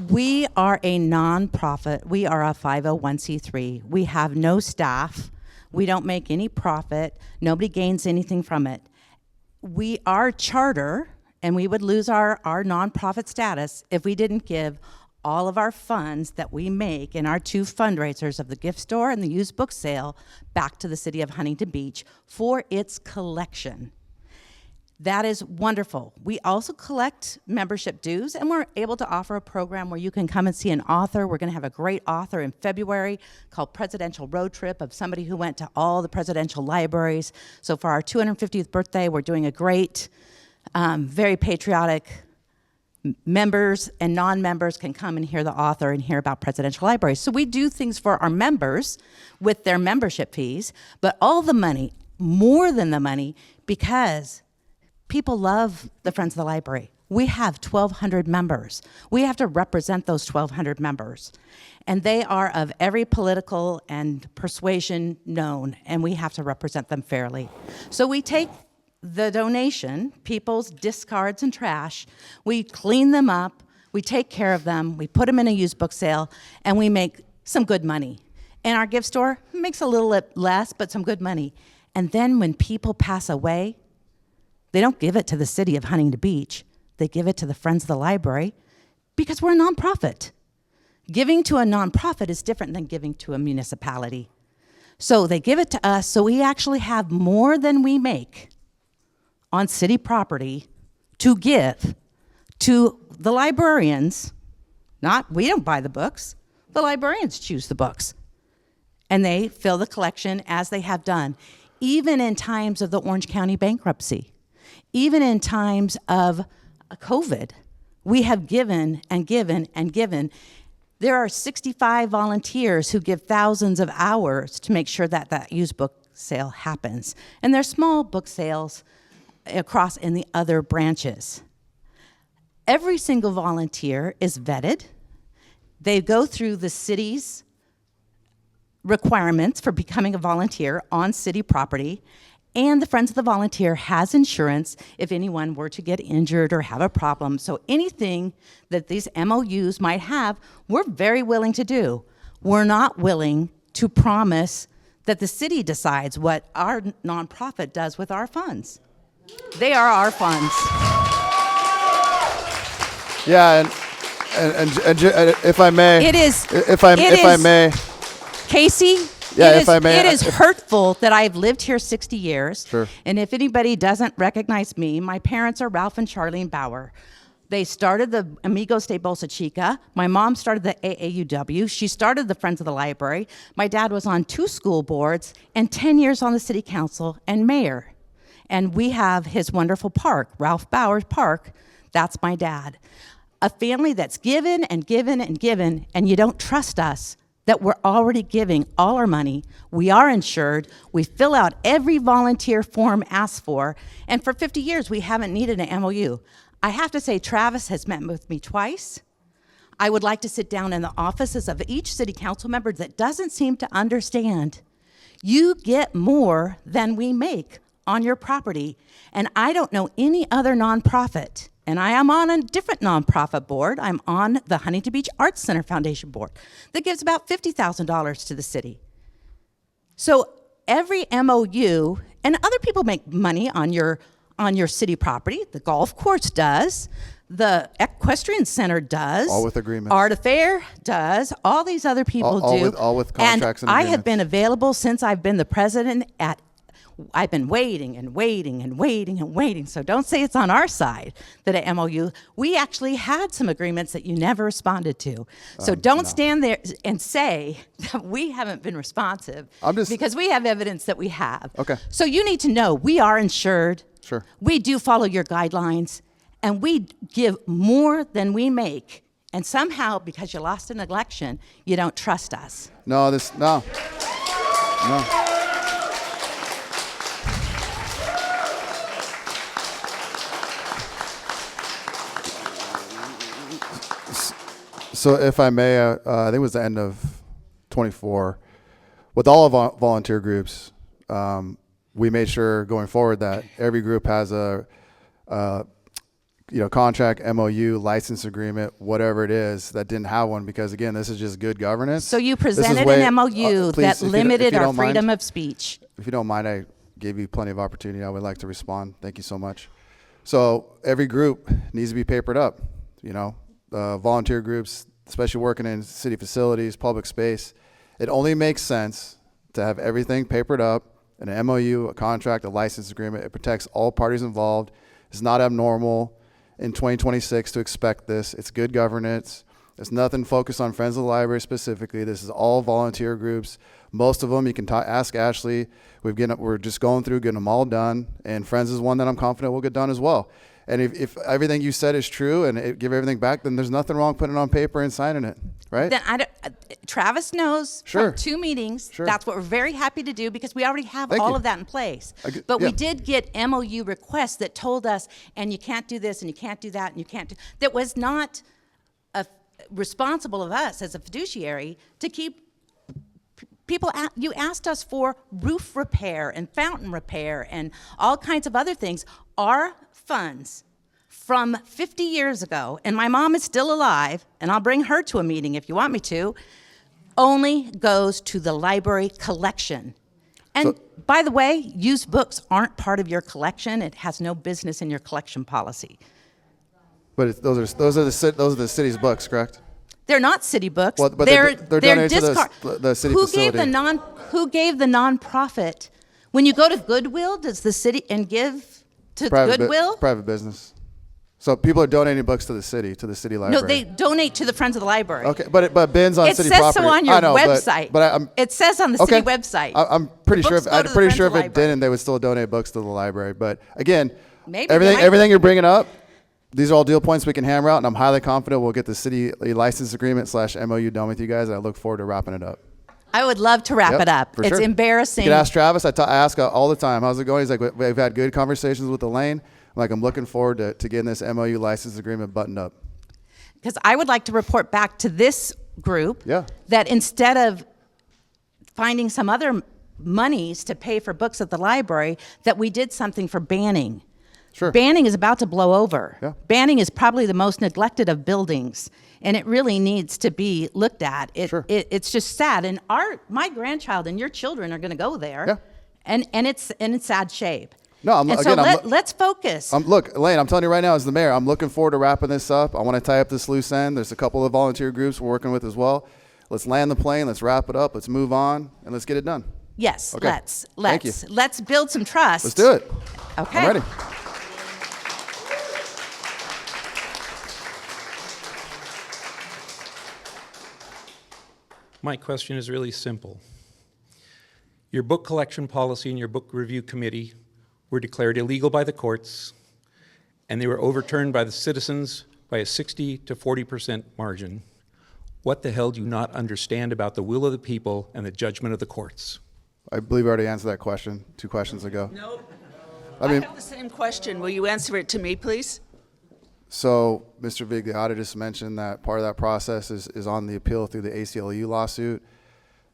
We are a nonprofit. We are a 501c3. We have no staff. We don't make any profit. Nobody gains anything from it. We are charter, and we would lose our nonprofit status if we didn't give all of our funds that we make in our 2 fundraisers of the gift store and the used book sale back to the city of Huntington Beach for its collection. That is wonderful. We also collect membership dues, and we're able to offer a program where you can come and see an author. We're going to have a great author in February called Presidential Road Trip, of somebody who went to all the presidential libraries. So for our 250th birthday, we're doing a great, very patriotic, members and non-members can come and hear the author and hear about presidential libraries. So we do things for our members with their membership fees, but all the money, more than the money, because people love the Friends of the Library. We have 1,200 members. We have to represent those 1,200 members. And they are of every political and persuasion known, and we have to represent them fairly. So we take the donation, people's discards and trash, we clean them up, we take care of them, we put them in a used book sale, and we make some good money. And our gift store makes a little less, but some good money. And then when people pass away, they don't give it to the city of Huntington Beach. They give it to the Friends of the Library because we're a nonprofit. Giving to a nonprofit is different than giving to a municipality. So they give it to us, so we actually have more than we make on city property to give to the librarians. We don't buy the books. The librarians choose the books. And they fill the collection as they have done, even in times of the Orange County bankruptcy. Even in times of COVID, we have given and given and given. There are 65 volunteers who give thousands of hours to make sure that that used book sale happens. And there's small book sales across in the other branches. Every single volunteer is vetted. They go through the city's requirements for becoming a volunteer on city property, and the Friends of the Volunteer has insurance if anyone were to get injured or have a problem. So anything that these MOUs might have, we're very willing to do. We're not willing to promise that the city decides what our nonprofit does with our funds. They are our funds. Yeah, and if I may, It is. If I may, Casey, Yeah, it if is, I may, it is hurtful that I've lived here 60 years. Sure. And if anybody doesn't recognize me, my parents are Ralph and Charlene Bauer. They started the Amigos de Bolsa Chica. My mom started the AAUW. She started the Friends of the Library. My dad was on 2 school boards and 10 years on the city council and mayor. And we have his wonderful park, Ralph Bauer Park. That's my dad. A family that's given and given and given, and you don't trust us that we're already giving all our money. We are insured. We fill out every volunteer form asked for. And for 50 years, we haven't needed an MOU. I have to say, Travis has met with me twice. I would like to sit down in the offices of each city council member that doesn't seem to understand. You get more than we make on your property. And I don't know any other nonprofit. And I am on a different nonprofit board. I'm on the Huntington Beach Arts Center Foundation board that gives about $50,000 to the city. So every MOU, and other people make money on your city property. The golf course does. The equestrian center does. All with agreements. Art Affair does. All these other people do. All with contracts and I agreements. have been available since I've been the president at. I've been waiting and waiting and waiting and waiting. So don't say it's on our side that at MOU. We actually had some agreements that you never responded to. So don't stand there and say that we haven't been responsive. Because we have evidence that we have. Okay. So you need to know we are insured. Sure. We do follow your guidelines, and we give more than we make. And somehow, because you lost an election, you don't trust us. No. So if I may, I think it was the end of 24, with all of our volunteer groups, we made sure going forward that every group has a contract, MOU, license agreement, whatever it is, that didn't have one, because again, this is just good governance. So you presented an MOU that limited our freedom of speech. If you don't mind, I gave you plenty of opportunity. I would like to respond. Thank you so much. So every group needs to be papered up, volunteer groups, especially working in city facilities, public space. It only makes sense to have everything papered up, an MOU, a contract, a license agreement. It protects all parties involved. It's not abnormal in 2026 to expect this. It's good governance. There's nothing focused on Friends of the Library specifically. This is all volunteer groups. Most of them, you can ask Ashley. We're just going through, getting them all done. And Friends is one that I'm confident will get done as well. And if everything you said is true and give everything back, then there's nothing wrong putting it on paper and signing it, right? Then Travis knows Sure. from 2 meetings. Sure. That's what we're very happy to do because we already have Thank all you. of that in place. Yeah. We did get MOU requests that told us, and you can't do this, and you can't do that, and you can't do. That was not responsible of us as a fiduciary to keep people. You asked us for roof repair and fountain repair and all kinds of other things. Our funds from 50 years ago, and my mom is still alive, and I'll bring her to a meeting if you want me to, only goes to the library collection. And by the way, used books aren't part of your collection. It has no business in your collection policy. But those are the city's books, correct? They're not city books. Well, but they're donated to discard. the city Who facility. Who gave the nonprofit? When you go to Goodwill, does the city give to Goodwill? Private business. So people are donating books to the city library. No, they donate to the Friends of the Library. Okay, but bins on city property. It says so on your I know, website. But it says on the city website. I'm pretty sure. I'm pretty sure if it didn't, they would still donate books to the library. But again, Maybe everything you're bringing up, these are all deal points we can hammer out, and I'm highly confident we'll get the city license agreement / MOU done with you guys. And I look forward to wrapping it up. I would love to wrap it up. For It's sure. embarrassing. You can ask Travis. I ask all the time, how's it going? He's like, we've had good conversations with Elaine. I'm looking forward to getting this MOU license agreement buttoned up. Because I would like to report back to this group that instead of finding some other monies to pay for books at the library, that we did something for Banning. Sure. Banning is about to blow over. Yeah. Banning is probably the most neglected of buildings, and it really needs to be looked at. It's just sad. And my grandchild and your children are going to go there, and it's in sad shape. No, let's focus. Look, Elaine, I'm telling you right now, as the mayor, I'm looking forward to wrapping this up. I want to tie up this loose end. There's a couple of volunteer groups we're working with as well. Let's land the plane. Let's wrap it up. Let's move on, and let's get it done. Yes, Okay. Thank you. let's build some trust. Let's do it. Okay. I'm ready. My question is really simple. Your book collection policy and your book review committee were declared illegal by the courts, and they were overturned by the citizens by a 60 to 40% margin. What the hell do you not understand about the will of the people and the judgment of the courts? I believe I already answered that question 2 questions ago. Nope. I mean, I have the same question. Will you answer it to me, please? so Mr. Vig, the auditor just mentioned that part of that process is on the appeal through the ACLU lawsuit.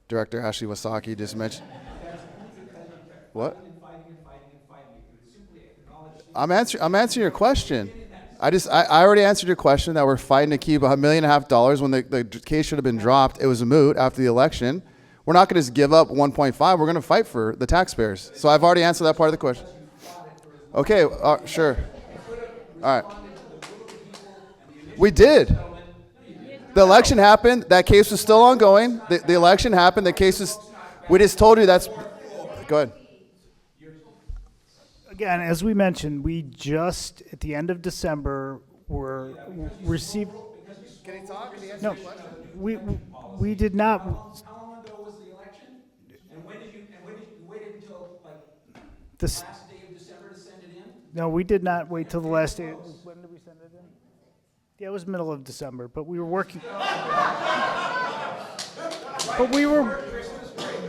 Director Ashley Wasaki just mentioned. What? I'm answering your question. I already answered your question that we're fighting to keep $1.5 million when the case should have been dropped. It was a moot after the election. We're not going to just give up 1.5. We're going to fight for the taxpayers. So I've already answered that part of the question. Okay, sure. All right. We did. The election happened. That case was still ongoing. The election happened. The case was. We just told you that's. Go ahead. Again, as we mentioned, we just at the end of December were received. Can he talk? Can he answer No, your question? we did not. How long ago was the election? And when did you wait until The last day of December to send it in? No, we did not wait till the last day. When did we send it in? Yeah, it was middle of December, but we were working.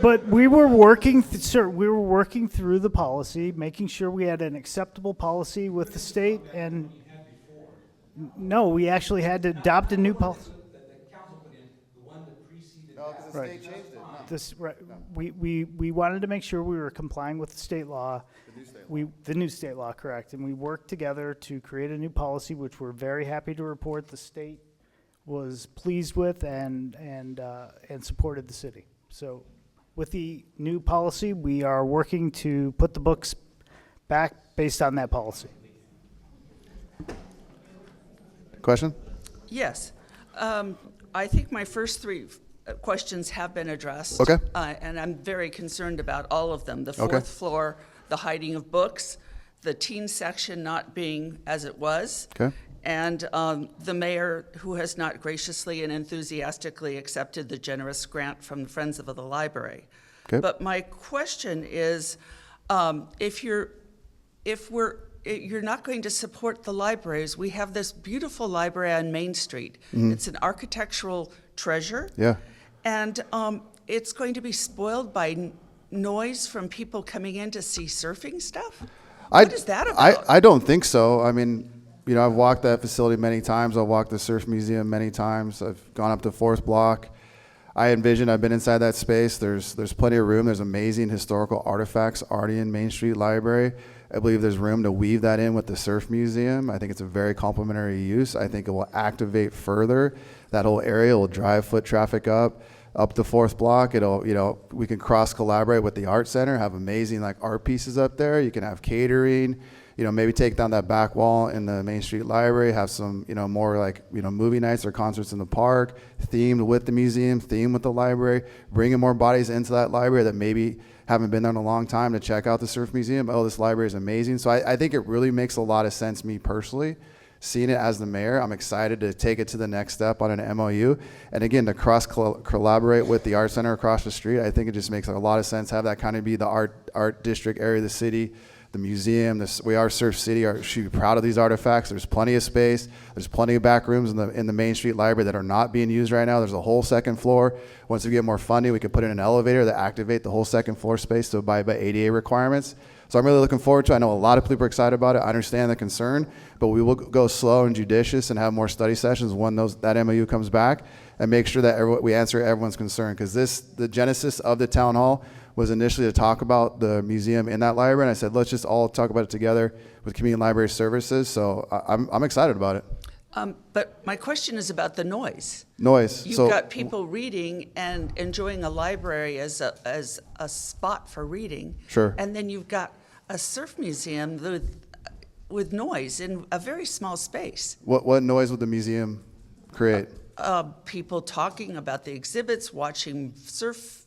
But we were working, sir. We were working through the policy, making sure we had an acceptable policy with the state. And no, we actually had to adopt a new policy. No, because the state changed it. No. Right. We wanted to make sure we were complying with the state law. The new state law, correct. And we worked together to create a new policy, which we're very happy to report the state was pleased with and supported the city. So with the new policy, we are working to put the books back based on that policy. Question? Yes. I think my first 3 questions have been addressed. Okay. And I'm very concerned about all of them. The Okay. 4th floor, the hiding of books, the teen section not being as it was. Okay. And the mayor, who has not graciously and enthusiastically accepted the generous grant from the Friends of the Library. Okay. But my question is, if you're not going to support the libraries, we have this beautiful library on Main Street. Mhm. It's an architectural treasure. Yeah. And it's going to be spoiled by noise from people coming in to see surfing stuff? What is that about? I don't think so. I mean, I've walked that facility many times. I've walked the Surf Museum many times. I've gone up to 4th block. I've been inside that space. There's plenty of room. There's amazing historical artifacts already in Main Street Library. I believe there's room to weave that in with the Surf Museum. I think it's a very complementary use. I think it will activate further. That whole area will drive foot traffic up the 4th block. We can cross collaborate with the art center, have amazing art pieces up there. You can have catering, maybe take down that back wall in the Main Street Library, have some, more movie nights or concerts in the park, themed with the museum, themed with the library, bringing more bodies into that library that maybe haven't been there in a long time to check out the Surf Museum. Oh, this library is amazing. So I think it really makes a lot of sense, me personally, seeing it as the mayor. I'm excited to take it to the next step on an MOU. And again, to collaborate with the art center across the street, I think it just makes a lot of sense, have that kind of be the art district area of the city, the museum. We are Surf City. Should be proud of these artifacts. There's plenty of space. There's plenty of back rooms in the Main Street Library that are not being used right now. There's a whole 2nd floor. Once we get more funding, we could put in an elevator that activate the whole 2nd floor space to abide by ADA requirements. So I'm really looking forward to it. I know a lot of people are excited about it. I understand the concern, but we will go slow and judicious and have more study sessions when that MOU comes back and make sure that we answer everyone's concern. Because the genesis of the town hall was initially to talk about the museum in that library. And I said, let's just all talk about it together with community library services. So I'm excited about it. But my question is about the noise. Noise. You've got people reading and enjoying a library as a spot for reading. Sure. And then you've got a surf museum with noise in a very small space. What noise would the museum create? People talking about the exhibits, watching surf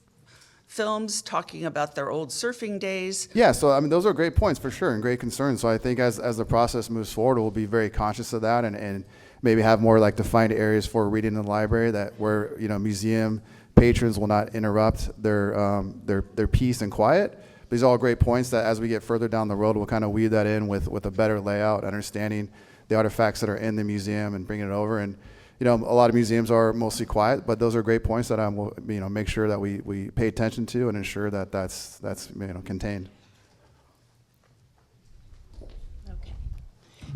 films, talking about their old surfing days. Yeah, so I mean, those are great points for sure and great concerns. So I think as the process moves forward, we'll be very conscious of that and maybe have more like defined areas for reading in the library that where, you know, museum patrons will not interrupt their peace and quiet. These are all great points that as we get further down the road, we'll kind of weave that in with a better layout, understanding the artifacts that are in the museum and bringing it over. And you know, a lot of museums are mostly quiet, but those are great points that I will, you know, make sure that we pay attention to and ensure that that's you know, contained.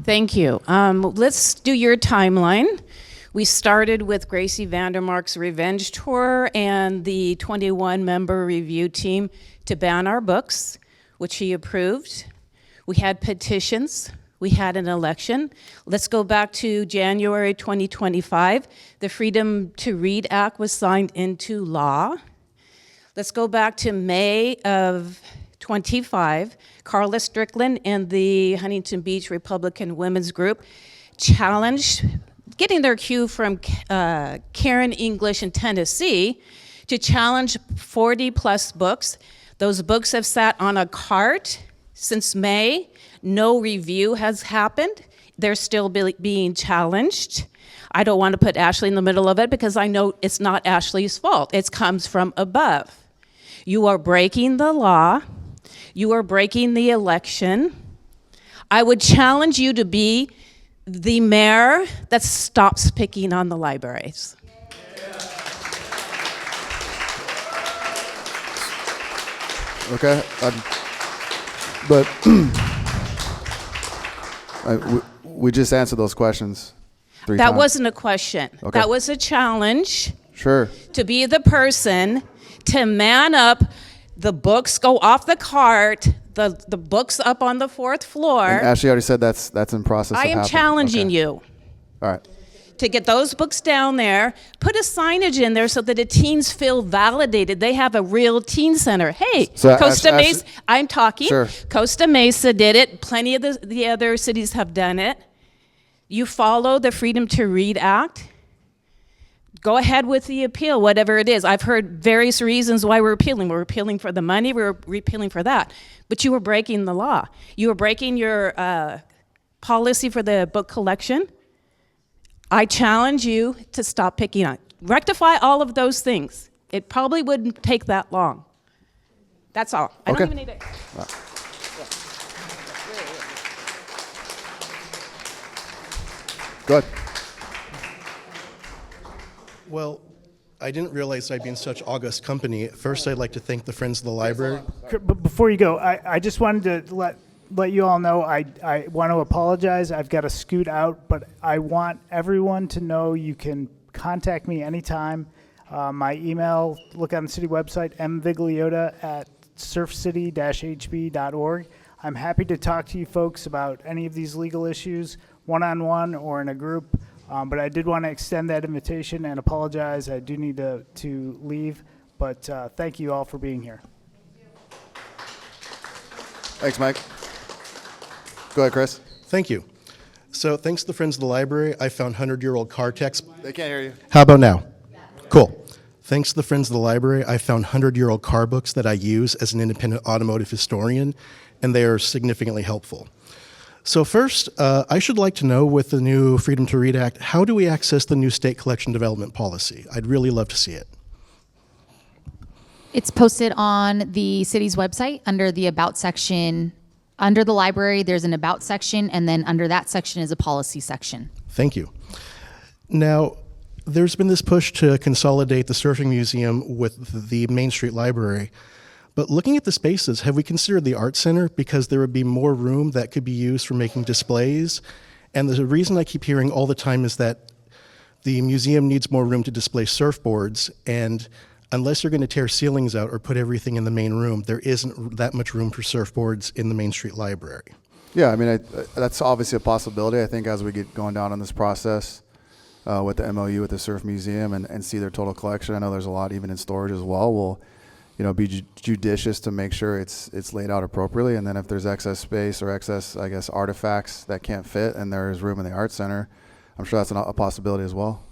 Thank you. Let's do your timeline. We started with Gracie Vandermark's Revenge Tour and the 21-member review team to ban our books, which he approved. We had petitions. We had an election. Let's go back to January 2025. The Freedom to Read Act was signed into law. Let's go back to May of 25. Carla Strickland and the Huntington Beach Republican Women's Group challenged, getting their cue from Karen English in Tennessee, to challenge 40 plus books. Those books have sat on a cart since May. No review has happened. They're still being challenged. I don't want to put Ashley in the middle of it because I know it's not Ashley's fault. It comes from above. You are breaking the law. You are breaking the election. I would challenge you to be the mayor that stops picking on the libraries. Okay, but we just answered those questions 3 times. That wasn't a question. Okay. That was a challenge. Sure. To be the person to man up. The books go off the cart. The books up on the 4th floor. And Ashley already said that's in process. I am challenging you. All right. To get those books down there, put a signage in there so that the teens feel validated. They have a real teen center. Hey, So Costa Mesa, I'm talking. Sure. Costa Mesa did it. Plenty of the other cities have done it. You follow the Freedom to Read Act. Go ahead with the appeal, whatever it is. I've heard various reasons why we're appealing. We're appealing for the money. We're appealing for that. But you were breaking the law. You were breaking your policy for the book collection. I challenge you to stop picking on. Rectify all of those things. It probably wouldn't take that long. That's all. I don't even need it. Go ahead. Well, I didn't realize I'd be in such august company. First, I'd like to thank the Friends of the Library. But before you go, I just wanted to let you all know I want to apologize. I've got to scoot out, but I want everyone to know you can contact me anytime. My email, look on the city website, mvigliota@surfcity-hb.org. I'm happy to talk to you folks about any of these legal issues, one-on-one or in a group. But I did want to extend that invitation and apologize. I do need to leave, but thank you all for being here. Thanks, Mike. Go ahead, Chris. Thank you. So thanks to the Friends of the Library, I found 100-year-old car text. They can't hear you. How about now? Cool. Thanks to the Friends of the Library, I found 100-year-old car books that I use as an independent automotive historian, and they are significantly helpful. So first, I should like to know with the new Freedom to Read Act, how do we access the new state collection development policy? I'd really love to see it. It's posted on the city's website under the About section. Under the library, there's an About section, and then under that section is a policy section. Thank you. Now, there's been this push to consolidate the Surfing Museum with the Main Street Library. But looking at the spaces, have we considered the Art Center? Because there would be more room that could be used for making displays. And the reason I keep hearing all the time is that the museum needs more room to display surfboards. And unless you're going to tear ceilings out or put everything in the main room, there isn't that much room for surfboards in the Main Street Library. Yeah, I mean, that's obviously a possibility. I think as we get going down on this process with the MOU with the Surf Museum and see their total collection, I know there's a lot even in storage as well. We'll be judicious to make sure it's laid out appropriately. And then if there's excess space or excess, I guess, artifacts that can't fit and there's room in the art center, I'm sure that's a possibility as well.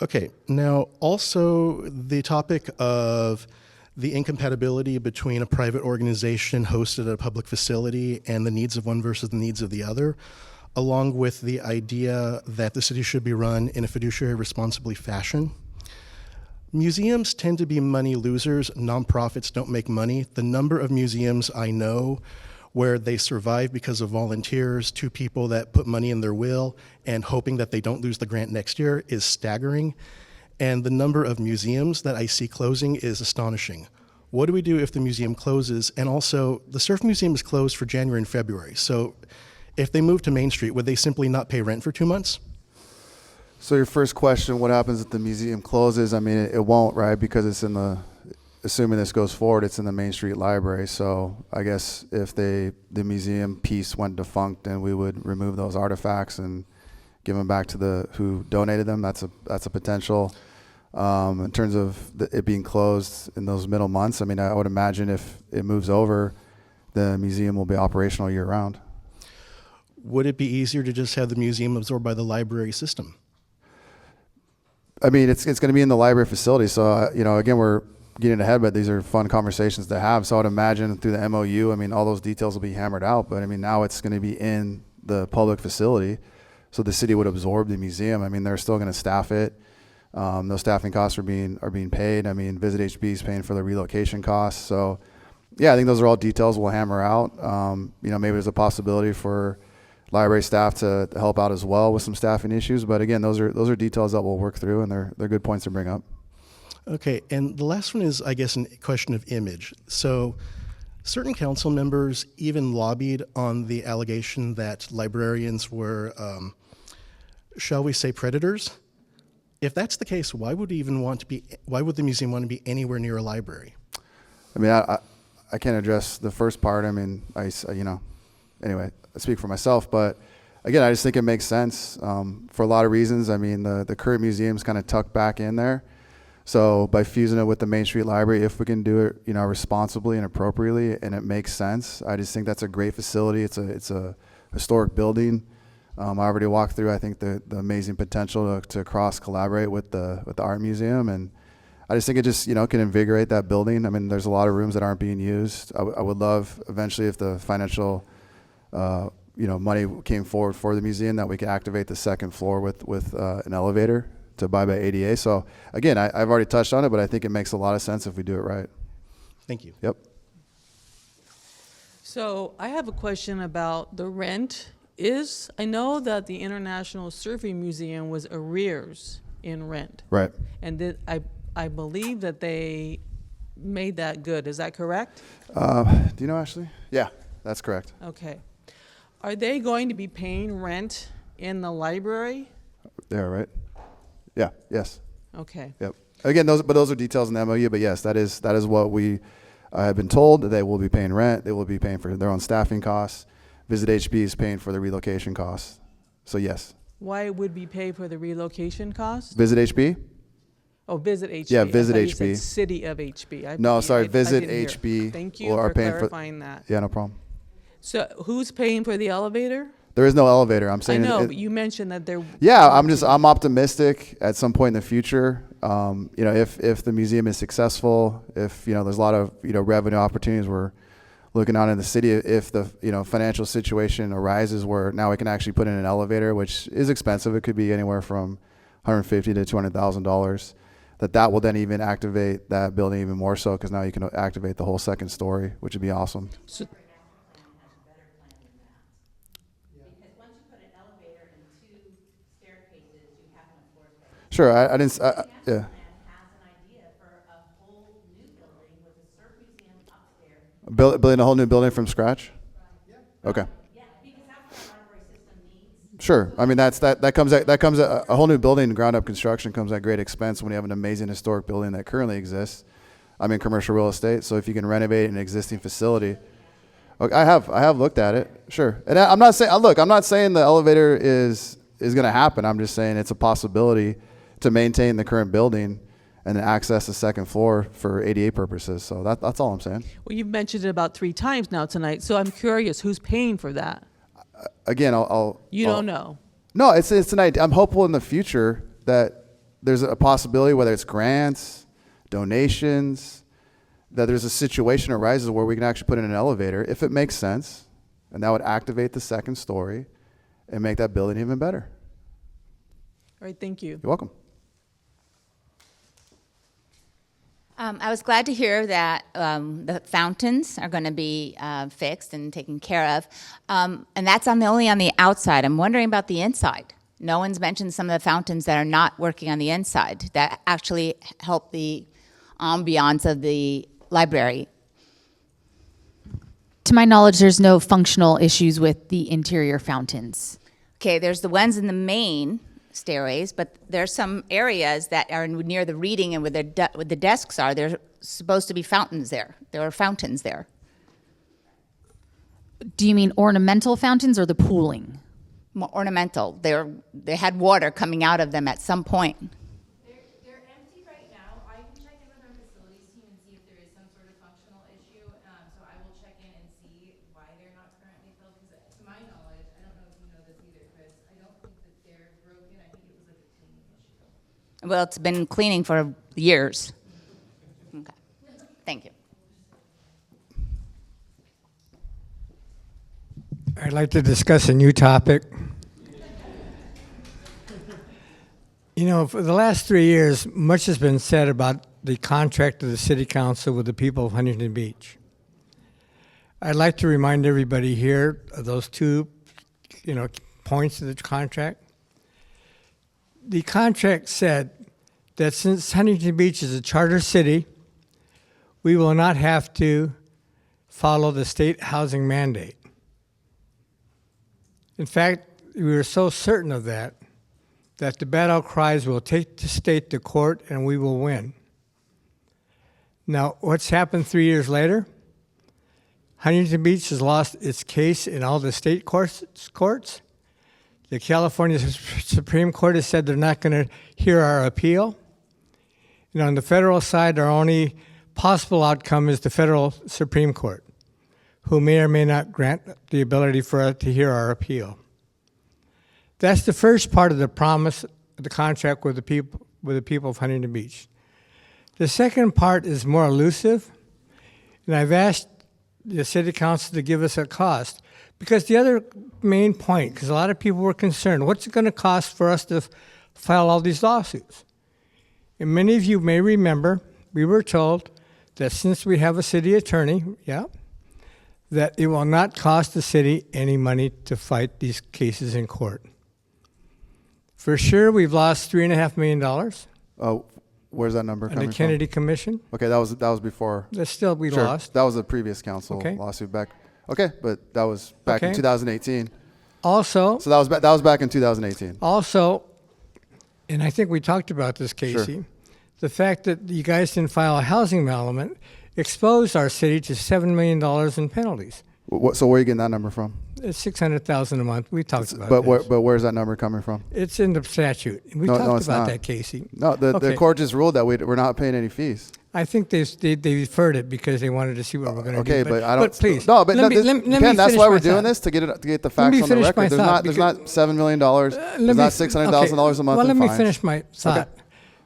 Okay, now also the topic of the incompatibility between a private organization hosted at a public facility and the needs of one versus the needs of the other, along with the idea that the city should be run in a fiduciary responsibly fashion. Museums tend to be money losers. Nonprofits don't make money. The number of museums I know where they survive because of volunteers, 2 people that put money in their will and hoping that they don't lose the grant next year is staggering. And the number of museums that I see closing is astonishing. What do we do if the museum closes? And also, the Surf Museum is closed for January and February. So if they move to Main Street, would they simply not pay rent for 2 months? So your first question, what happens if the museum closes? I mean, it won't, right? Because it's in the, assuming this goes forward, it's in the Main Street Library. So I guess if the museum piece went defunct, then we would remove those artifacts and give them back to who donated them. That's a potential. In terms of it being closed in those middle months, I mean, I would imagine if it moves over, the museum will be operational year round. Would it be easier to just have the museum absorbed by the library system? I mean, it's going to be in the library facility. So, again, we're getting ahead, but these are fun conversations to have. So I'd imagine through the MOU, I mean, all those details will be hammered out. But, I mean, now it's going to be in the public facility. So the city would absorb the museum. I mean, they're still going to staff it. Those staffing costs are being paid. I mean, Visit HB is paying for the relocation costs. So, yeah, I think those are all details we'll hammer out. Maybe there's a possibility for library staff to help out as well with some staffing issues. But again, those are details that we'll work through, and they're good points to bring up. Okay, and the last one is, I guess, a question of image. So certain council members even lobbied on the allegation that librarians were, shall we say, predators. If that's the case, why would the museum want to be anywhere near a library? I mean, I can't address the first part. I mean, anyway, I speak for myself, but again, I just think it makes sense for a lot of reasons. I mean, the current museum's kind of tucked back in there. So by fusing it with the Main Street Library, if we can do it, responsibly and appropriately, and it makes sense, I just think that's a great facility. It's a historic building. I already walked through, I think, the amazing potential to cross collaborate with the art museum, and I just think it just can invigorate that building. I mean, there's a lot of rooms that aren't being used. I would love eventually if the financial money came forward for the museum that we could activate the second floor with an elevator to abide by ADA. So again, I've already touched on it, but I think it makes a lot of sense if we do it right. Thank you. Yep. So I have a question about the rent. I know that the International Surfing Museum was arrears in rent. Right. And I believe that they made that good. Is that correct? Do you know, Ashley? Yeah, that's correct. Okay. Are they going to be paying rent in the library? Yeah, right. Yeah, yes. Okay. Yep. Again, those are details in the MOU, but yes, that is what we have been told, that they will be paying rent. They will be paying for their own staffing costs. Visit HB is paying for the relocation costs. So yes. Why would we pay for the relocation costs? Visit HB? Oh, Visit HB. Yeah, Visit I HB. thought you said City of HB. No, sorry, I Visit didn't hear. HB. Thank you for clarifying that. Yeah, no problem. So who's paying for the elevator? There is no elevator. I'm I saying know, but you mentioned that there. Yeah, I'm optimistic at some point in the future. If the museum is successful, if there's a lot of revenue opportunities we're looking out in the city, if the financial situation arises where now we can actually put in an elevator, which is expensive, it could be anywhere from $150,000 to $200,000. That will then even activate that building even more so, because now you can activate the whole second story, which would be awesome. So, sure, I didn't. Yeah. Building a whole new building from scratch. Okay. Sure. I mean, that comes at a whole new building, ground up construction comes at great expense when you have an amazing historic building that currently exists. I'm in commercial real estate, so if you can renovate an existing facility, okay, I have looked at it. Sure. And I'm not saying the elevator is going to happen. I'm just saying it's a possibility to maintain the current building and then access the second floor for ADA purposes. So that's all I'm saying. Well, you've mentioned it about 3 times now tonight, so I'm curious, who's paying for that? Again, You don't know. No, it's an idea. I'm hopeful in the future that there's a possibility, whether it's grants, donations, that there's a situation arises where we can actually put in an elevator if it makes sense, and that would activate the second story and make that building even better. All right, thank you. You're welcome. I was glad to hear that the fountains are going to be fixed and taken care of, and that's only on the outside. I'm wondering about the inside. No one's mentioned some of the fountains that are not working on the inside that actually help the ambiance of the library. To my knowledge, there's no functional issues with the interior fountains. Okay, there's the ones in the main stairways, but there's some areas that are near the reading and where the desks are. There's supposed to be fountains there. There are fountains there. Do you mean ornamental fountains or the pooling? More ornamental. They had water coming out of them at some point. They're empty right now. I can check in with our facilities team and see if there is some sort of functional issue. So I will check in and see why they're not currently filled. Because to my knowledge, I don't know if you know this either, Chris, I don't think that they're broken. I think it was like a cleaning issue. Well, it's been cleaning for years. Okay. Thank you. I'd like to discuss a new topic. You know, for the last 3 years, much has been said about the contract of the City Council with the people of Huntington Beach. I'd like to remind everybody here of those two, points of the contract. The contract said that since Huntington Beach is a charter city, we will not have to follow the state housing mandate. In fact, we were so certain of that the battle cries will take the state to court and we will win. Now, what's happened 3 years later? Huntington Beach has lost its case in all the state courts. The California Supreme Court has said they're not going to hear our appeal. And on the federal side, our only possible outcome is the federal Supreme Court, who may or may not grant the ability for us to hear our appeal. That's the first part of the promise of the contract with the people of Huntington Beach. The second part is more elusive, and I've asked the City Council to give us a cost, because the other main point, because a lot of people were concerned, what's it going to cost for us to file all these lawsuits? And many of you may remember, we were told that since we have a city attorney, that it will not cost the city any money to fight these cases in court. For sure, we've lost $3.5 million. Where's that number coming from? And the Kennedy Commission. Okay, that was before. That's still we lost. That was the previous council lawsuit back. Okay, but that was back in 2018. Also. So that was back in 2018. Also, and I think we talked about this, Casey, the fact that you guys didn't file a housing element exposed our city to $7 million in penalties. So where are you getting that number from? It's $600,000 a month. We talked about But where's that number coming from? It's in the statute. We talked about that, Casey. No, the court just ruled that we're not paying any fees. I think they deferred it because they wanted to see what we're going to do. Okay, but I don't. But please, Ken, that's why we're doing this, to get the facts on the record. There's not $7 million. There's not $600,000 a month. Well, let me fines. finish my thought. Okay.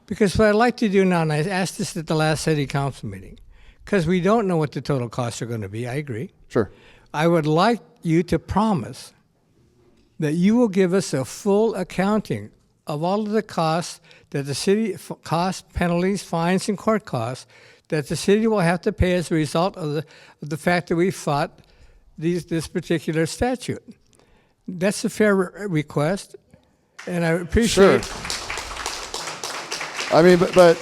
Because what I'd like to do now, and I asked this at the last city council meeting, because we don't know what the total costs are going to be. I agree. Sure. I would like you to promise that you will give us a full accounting of all of the costs that the city, costs, penalties, fines, and court costs that the city will have to pay as a result of the fact that we fought this particular statute. That's a fair request, and I appreciate. Sure. I mean, but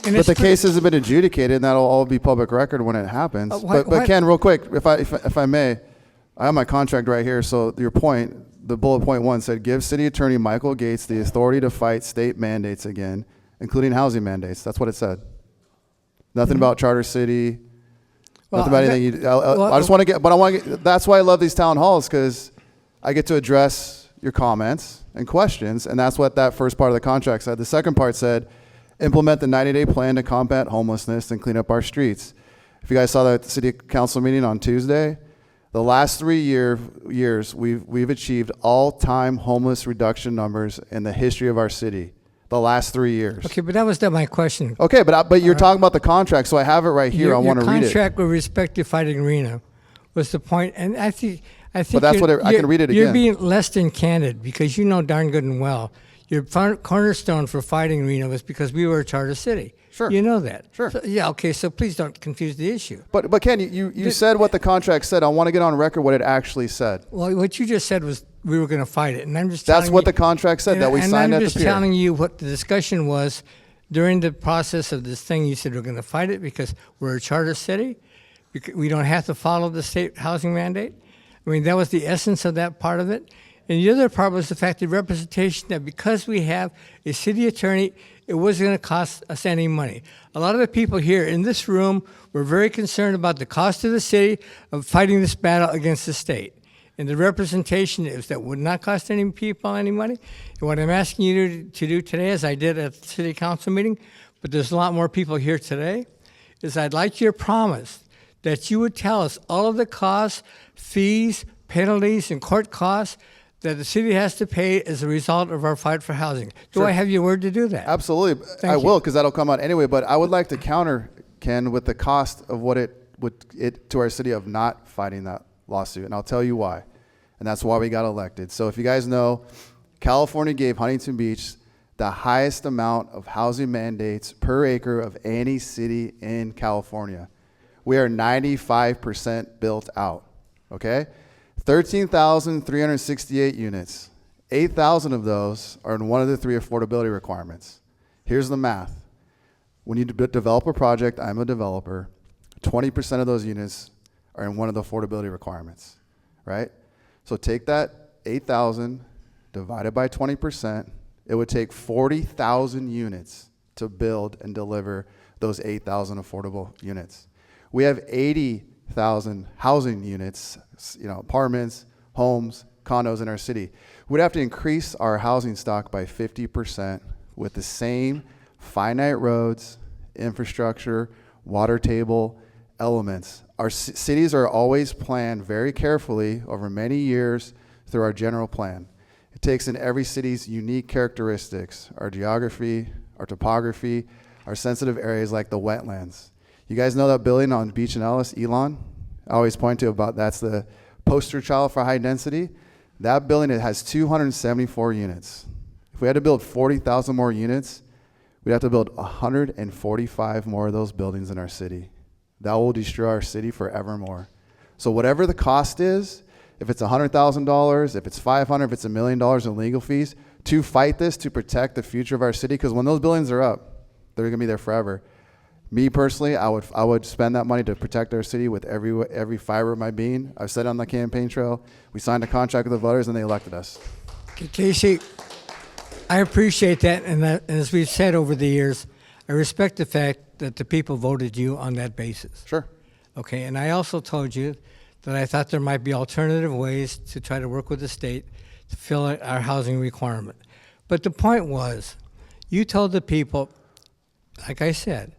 the cases have been adjudicated, and that'll all be public record when it happens. But Ken, real quick, if I may, I have my contract right here. So your point, the bullet point 1 said, give City Attorney Michael Gates the authority to fight state mandates again, including housing mandates. That's what it said. Nothing about Charter City. Nothing about anything. I just want to get, but I want to get, that's why I love these town halls, because I get to address your comments and questions, and that's what that first part of the contract said. The second part said, implement the 90-day plan to combat homelessness and clean up our streets. If you guys saw that at the city council meeting on Tuesday, the last 3 years we've achieved all-time homeless reduction numbers in the history of our city. The last 3 years. Okay, but that was not my question. Okay, but you're talking about the contract, so I have it right here. I want to read it. Your contract with respect to Fighting Arena was the point, and I think. But that's I can read it again. You're being less than candid because you know darn good and well your cornerstone for Fighting Arena was because we were a charter city. Sure. You know that. Sure. So, yeah. Okay. So please don't confuse the issue. But Ken, you said what the contract said. I want to get on record what it actually said. Well, what you just said was we were going to fight it, and I'm just. That's what the contract said that we signed at the pier. And I'm just telling you what the discussion was during the process of this thing. You said we're going to fight it because we're a charter city. We don't have to follow the state housing mandate. I mean, that was the essence of that part of it. And the other part was the fact of representation that because we have a city attorney, it wasn't going to cost us any money. A lot of the people here in this room were very concerned about the cost to the city of fighting this battle against the state. And the representation is that would not cost any people any money. And what I'm asking you to do today, as I did at the city council meeting, but there's a lot more people here today, is I'd like your promise that you would tell us all of the costs, fees, penalties, and court costs that the city has to pay as a result of our fight for housing. Do I have your word to do that? Absolutely. I will, because that'll come out anyway. But I would like to counter, Ken, with the cost of what it would to our city of not fighting that lawsuit. And I'll tell you why. And that's why we got elected. So if you guys know, California gave Huntington Beach the highest amount of housing mandates per acre of any city in California. We are 95% built out, okay? 13,368 units. 8,000 of those are in one of the 3 affordability requirements. Here's the math. When you develop a project, I'm a developer, 20% of those units are in one of the affordability requirements, right? So take that 8,000 divided by 20%, it would take 40,000 units to build and deliver those 8,000 affordable units. We have 80,000 housing units, apartments, homes, condos in our city. We'd have to increase our housing stock by 50% with the same finite roads, infrastructure, water table elements. Our cities are always planned very carefully over many years through our general plan. It takes in every city's unique characteristics, our geography, our topography, our sensitive areas like the wetlands. You guys know that building on Beach and Ellis, Elon? I always point to about that's the poster child for high density. That building, it has 274 units. If we had to build 40,000 more units, we'd have to build 145 more of those buildings in our city. That will destroy our city forevermore. So whatever the cost is, if it's $100,000, if it's $500,000, if it's $1 million in legal fees, to fight this, to protect the future of our city, because when those buildings are up, they're gonna be there forever. Me personally, I would spend that money to protect our city with every fiber of my being. I've said it on the campaign trail. We signed a contract with the voters and they elected us. Casey, I appreciate that, and as we've said over the years, I respect the fact that the people voted you on that basis. Sure. Okay, and I also told you that I thought there might be alternative ways to try to work with the state to fill our housing requirement. But the point was, you told the people, like I said,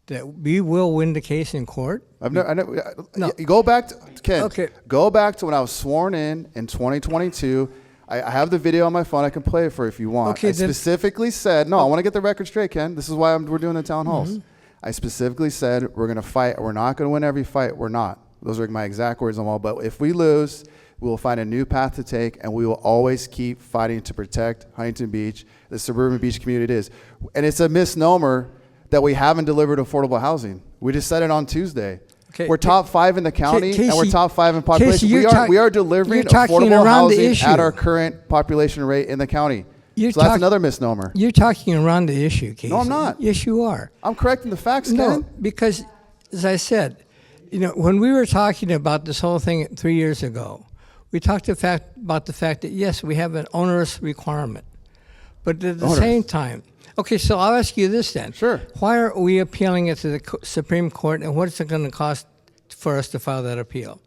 that we will win the case in court. No. Go back to, Ken, Okay. Go back to when I was sworn in 2022. I have the video on my phone. I can play it for you if you want. Okay, I then- specifically said, no, I want to get the record straight, Ken. This is why we're doing the town halls. I specifically said we're going to fight. We're not going to win every fight. We're not. Those are my exact words on the wall. But if we lose, we will find a new path to take, and we will always keep fighting to protect Huntington Beach, the suburban beach community it is. And it's a misnomer that we haven't delivered affordable housing. We just said it on Tuesday. Okay. We're top 5 in the county, and we're Casey- top 5 in population. Casey, We are delivering you're talking affordable around the housing issue. at our current population rate in the county. You're So that's talk- another misnomer. You're talking around the issue, Casey. No, I'm not. Yes, you are. I'm correcting the facts, No, Ken. because, as I said, when we were talking about this whole thing 3 years ago, we talked about the fact that, yes, we have an onerous requirement. But at the same time, okay, so I'll ask you this then. Sure. Why are we appealing it to the Supreme Court, and what is it going to cost for us to file that appeal?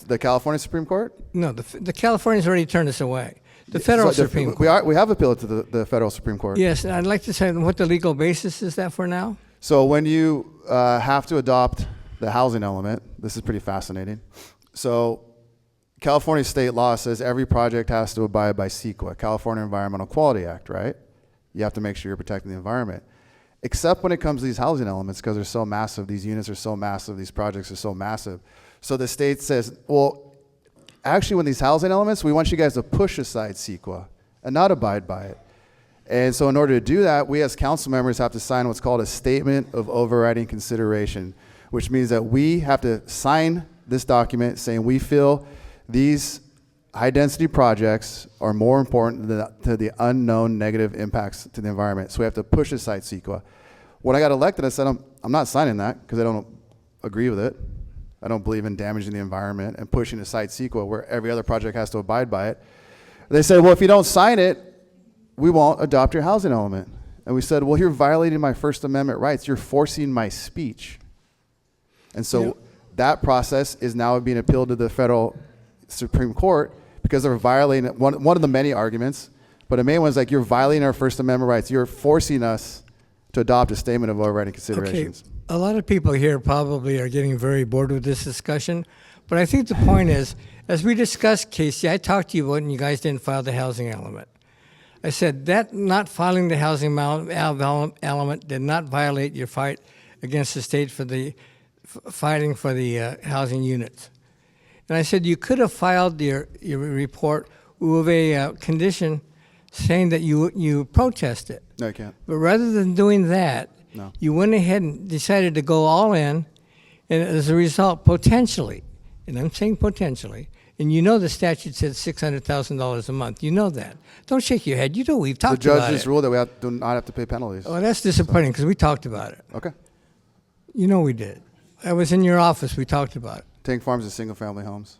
The California Supreme Court? No, the Californians already turned us away. The federal So Supreme Court. We have appealed to the federal Supreme Court. Yes, and I'd like to say what the legal basis is that for now. So when you have to adopt the housing element, this is pretty fascinating. So California state law says every project has to abide by CEQA, California Environmental Quality Act, right? You have to make sure you're protecting the environment. Except when it comes to these housing elements, because they're so massive, these units are so massive, these projects are so massive. So the state says, well, actually when these housing elements, we want you guys to push aside CEQA and not abide by it. And so in order to do that, we as council members have to sign what's called a statement of overriding consideration, which means that we have to sign this document saying we feel these high-density projects are more important to the unknown negative impacts to the environment. So we have to push aside CEQA. When I got elected, I said, I'm not signing that because I don't agree with it. I don't believe in damaging the environment and pushing aside CEQA where every other project has to abide by it. They said, well, if you don't sign it, we won't adopt your housing element. And we said, well, you're violating my First Amendment rights. You're forcing my speech. And so that process is now being appealed to the federal Supreme Court because they're violating one of the many arguments. But the main one is like, you're violating our First Amendment rights. You're forcing us to adopt a statement of overriding considerations. Okay. A lot of people here probably are getting very bored with this discussion. But I think the point is, as we discussed, Casey, I talked to you when you guys didn't file the housing element. I said that not filing the housing element did not violate your fight against the state for the fighting for the housing units. And I said you could have filed your report with a condition saying that you protest it. No, you can't. But rather than doing that, No. you went ahead and decided to go all in, and as a result, potentially, and I'm saying potentially, and you know the statute said $600,000 a month. You know that. Don't shake your head. You know we've talked about it. The judge just ruled that we do not have to pay penalties. Oh, that's disappointing because we talked about it. Okay. You know we did. I was in your office. We talked about it. Tank Farms is single-family homes.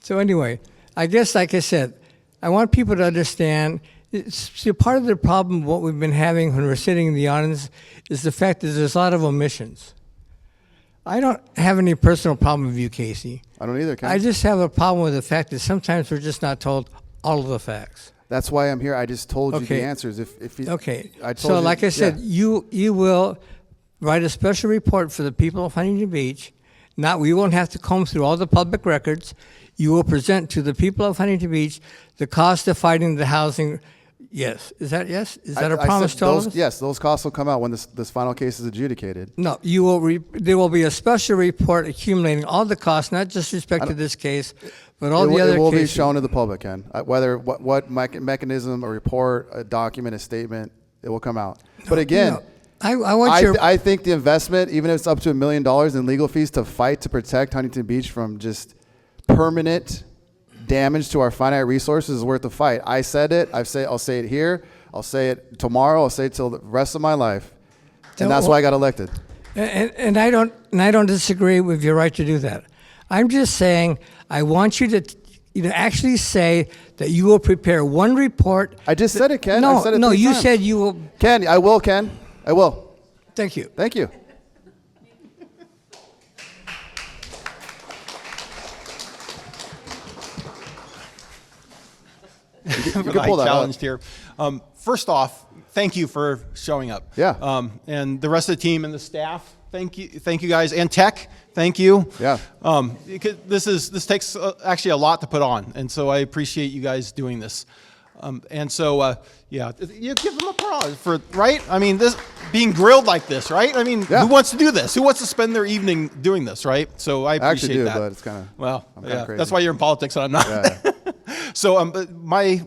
So anyway, I guess, like I said, I want people to understand. See, part of the problem, what we've been having when we're sitting in the audience, is the fact that there's a lot of omissions. I don't have any personal problem with you, Casey. I don't either, Ken. I just have a problem with the fact that sometimes we're just not told all of the facts. That's why I'm here. I just told you the answers. If you, Okay. I told So you, like I said, yeah. you will write a special report for the people of Huntington Beach. We won't have to comb through all the public records. You will present to the people of Huntington Beach the cost of fighting the housing. Yes. Is that yes? Is that a promise to all of us? Yes, those costs will come out when this final case is adjudicated. No, you will. There will be a special report accumulating all the costs, not just respect to this case, but all the other cases. It will be shown to the public, Ken. Whether what mechanism, a report, a document, a statement, it will come out. But again, I think the investment, even if it's up to $1 million in legal fees to fight to protect Huntington Beach from just permanent damage to our finite resources, is worth the fight. I said it. I'll say it here. I'll say it tomorrow. I'll say it till the rest of my life. And that's why I got elected. And I don't disagree with your right to do that. I'm just saying I want you to actually say that you will prepare one report. I just said it, Ken. No, I said it no, 3 you times. said you will. Ken, I will, Ken. I will. Thank you. Thank you. You can pull that challenged up. here. First off, thank you for showing up. Yeah. And the rest of the team and the staff, thank you guys, and tech, thank you. Yeah. Because this takes actually a lot to put on, and so I appreciate you guys doing this. And so yeah, you give them applause for right. I mean, this being grilled like this, right? I mean, who wants to do this? Who wants to spend their evening doing this, right? So I appreciate actually do, that. but it's kind of That's why you're in politics and I'm not. Yeah. So my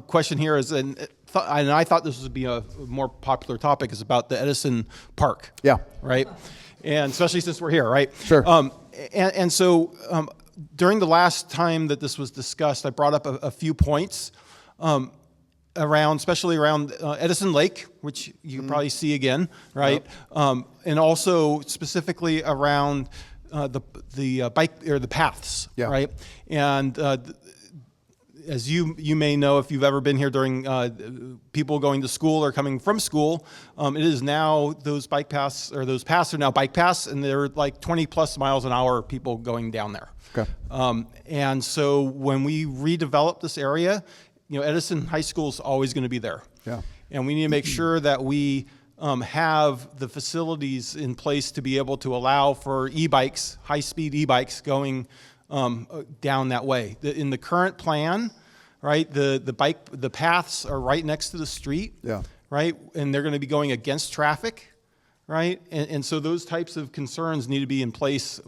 question here is, and I thought this would be a more popular topic, is about the Edison Park. Yeah. Right. And especially since we're here, right? Sure. And so during the last time that this was discussed, I brought up a few points especially around Edison Lake, which you can probably see again, right? Yep. And also specifically around the bike or the paths, right? And as you may know, if you've ever been here during people going to school or coming from school, it is now those bike paths, or those paths are now bike paths, and they're like 20 plus miles an hour people going down there. Okay. And so when we redevelop this area, Edison High School is always going to be there. Yeah. And we need to make sure that we have the facilities in place to be able to allow for e-bikes, high-speed e-bikes going down that way. In the current plan, right, the paths are right next to the street, Yeah. right, and they're going to be going against traffic, right, and so those types of concerns need to be in place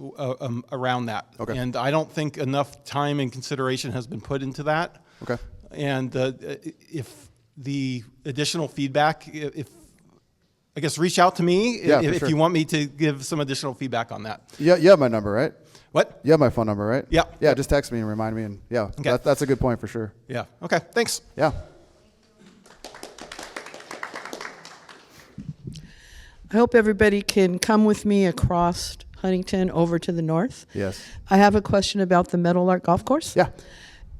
around that. Okay. And I don't think enough time and consideration has been put into that. Okay. And if the additional feedback, I guess reach out to me Yeah, for if sure. you want me to give some additional feedback on that. Yeah, you have my number, right? What? You have my phone number, right? Yeah. Yeah, just text me and remind me, and yeah, Okay. that's a good point for sure. Yeah. Okay. Thanks. Yeah. I hope everybody can come with me across Huntington over to the north. Yes. I have a question about the Meadowlark Golf Course. Yeah.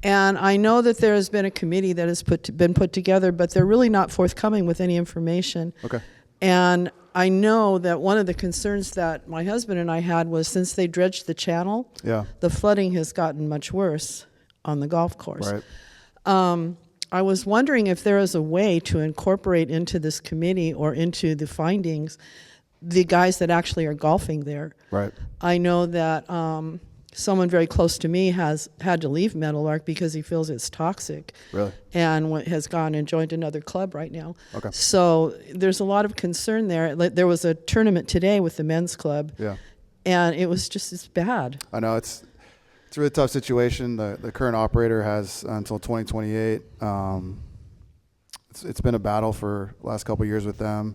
And I know that there has been a committee that has been put together, but they're really not forthcoming with any information. Okay. And I know that one of the concerns that my husband and I had was since they dredged the channel, Yeah. the flooding has gotten much worse on the golf course. Right. I was wondering if there is a way to incorporate into this committee or into the findings the guys that actually are golfing there. Right. I know that someone very close to me has had to leave Meadowlark because he feels it's toxic. Really? And has gone and joined another club right now. Okay. So there's a lot of concern there. There was a tournament today with the men's club. Yeah. And it was just as bad. I know it's a really tough situation. The current operator has until 2028. It's been a battle for the last couple of years with them.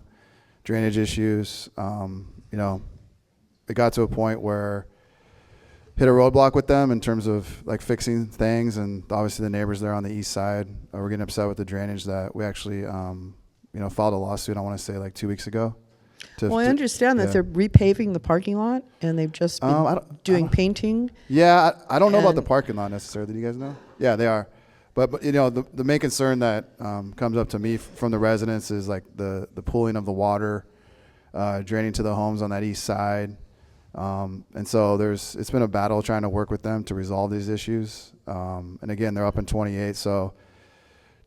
Drainage issues. It got to a point where hit a roadblock with them in terms of like fixing things, and obviously the neighbors there on the east side were getting upset with the drainage that we actually filed a lawsuit. I want to say like 2 weeks ago. Well, I understand that yeah. they're repaving the parking lot and they've just been doing painting. Yeah, I don't know about the parking lot necessarily. Do you guys know? Yeah, they are. But the main concern that comes up to me from the residents is like the pooling of the water draining to the homes on that east side. And so it's been a battle trying to work with them to resolve these issues. And again, they're up in 28. So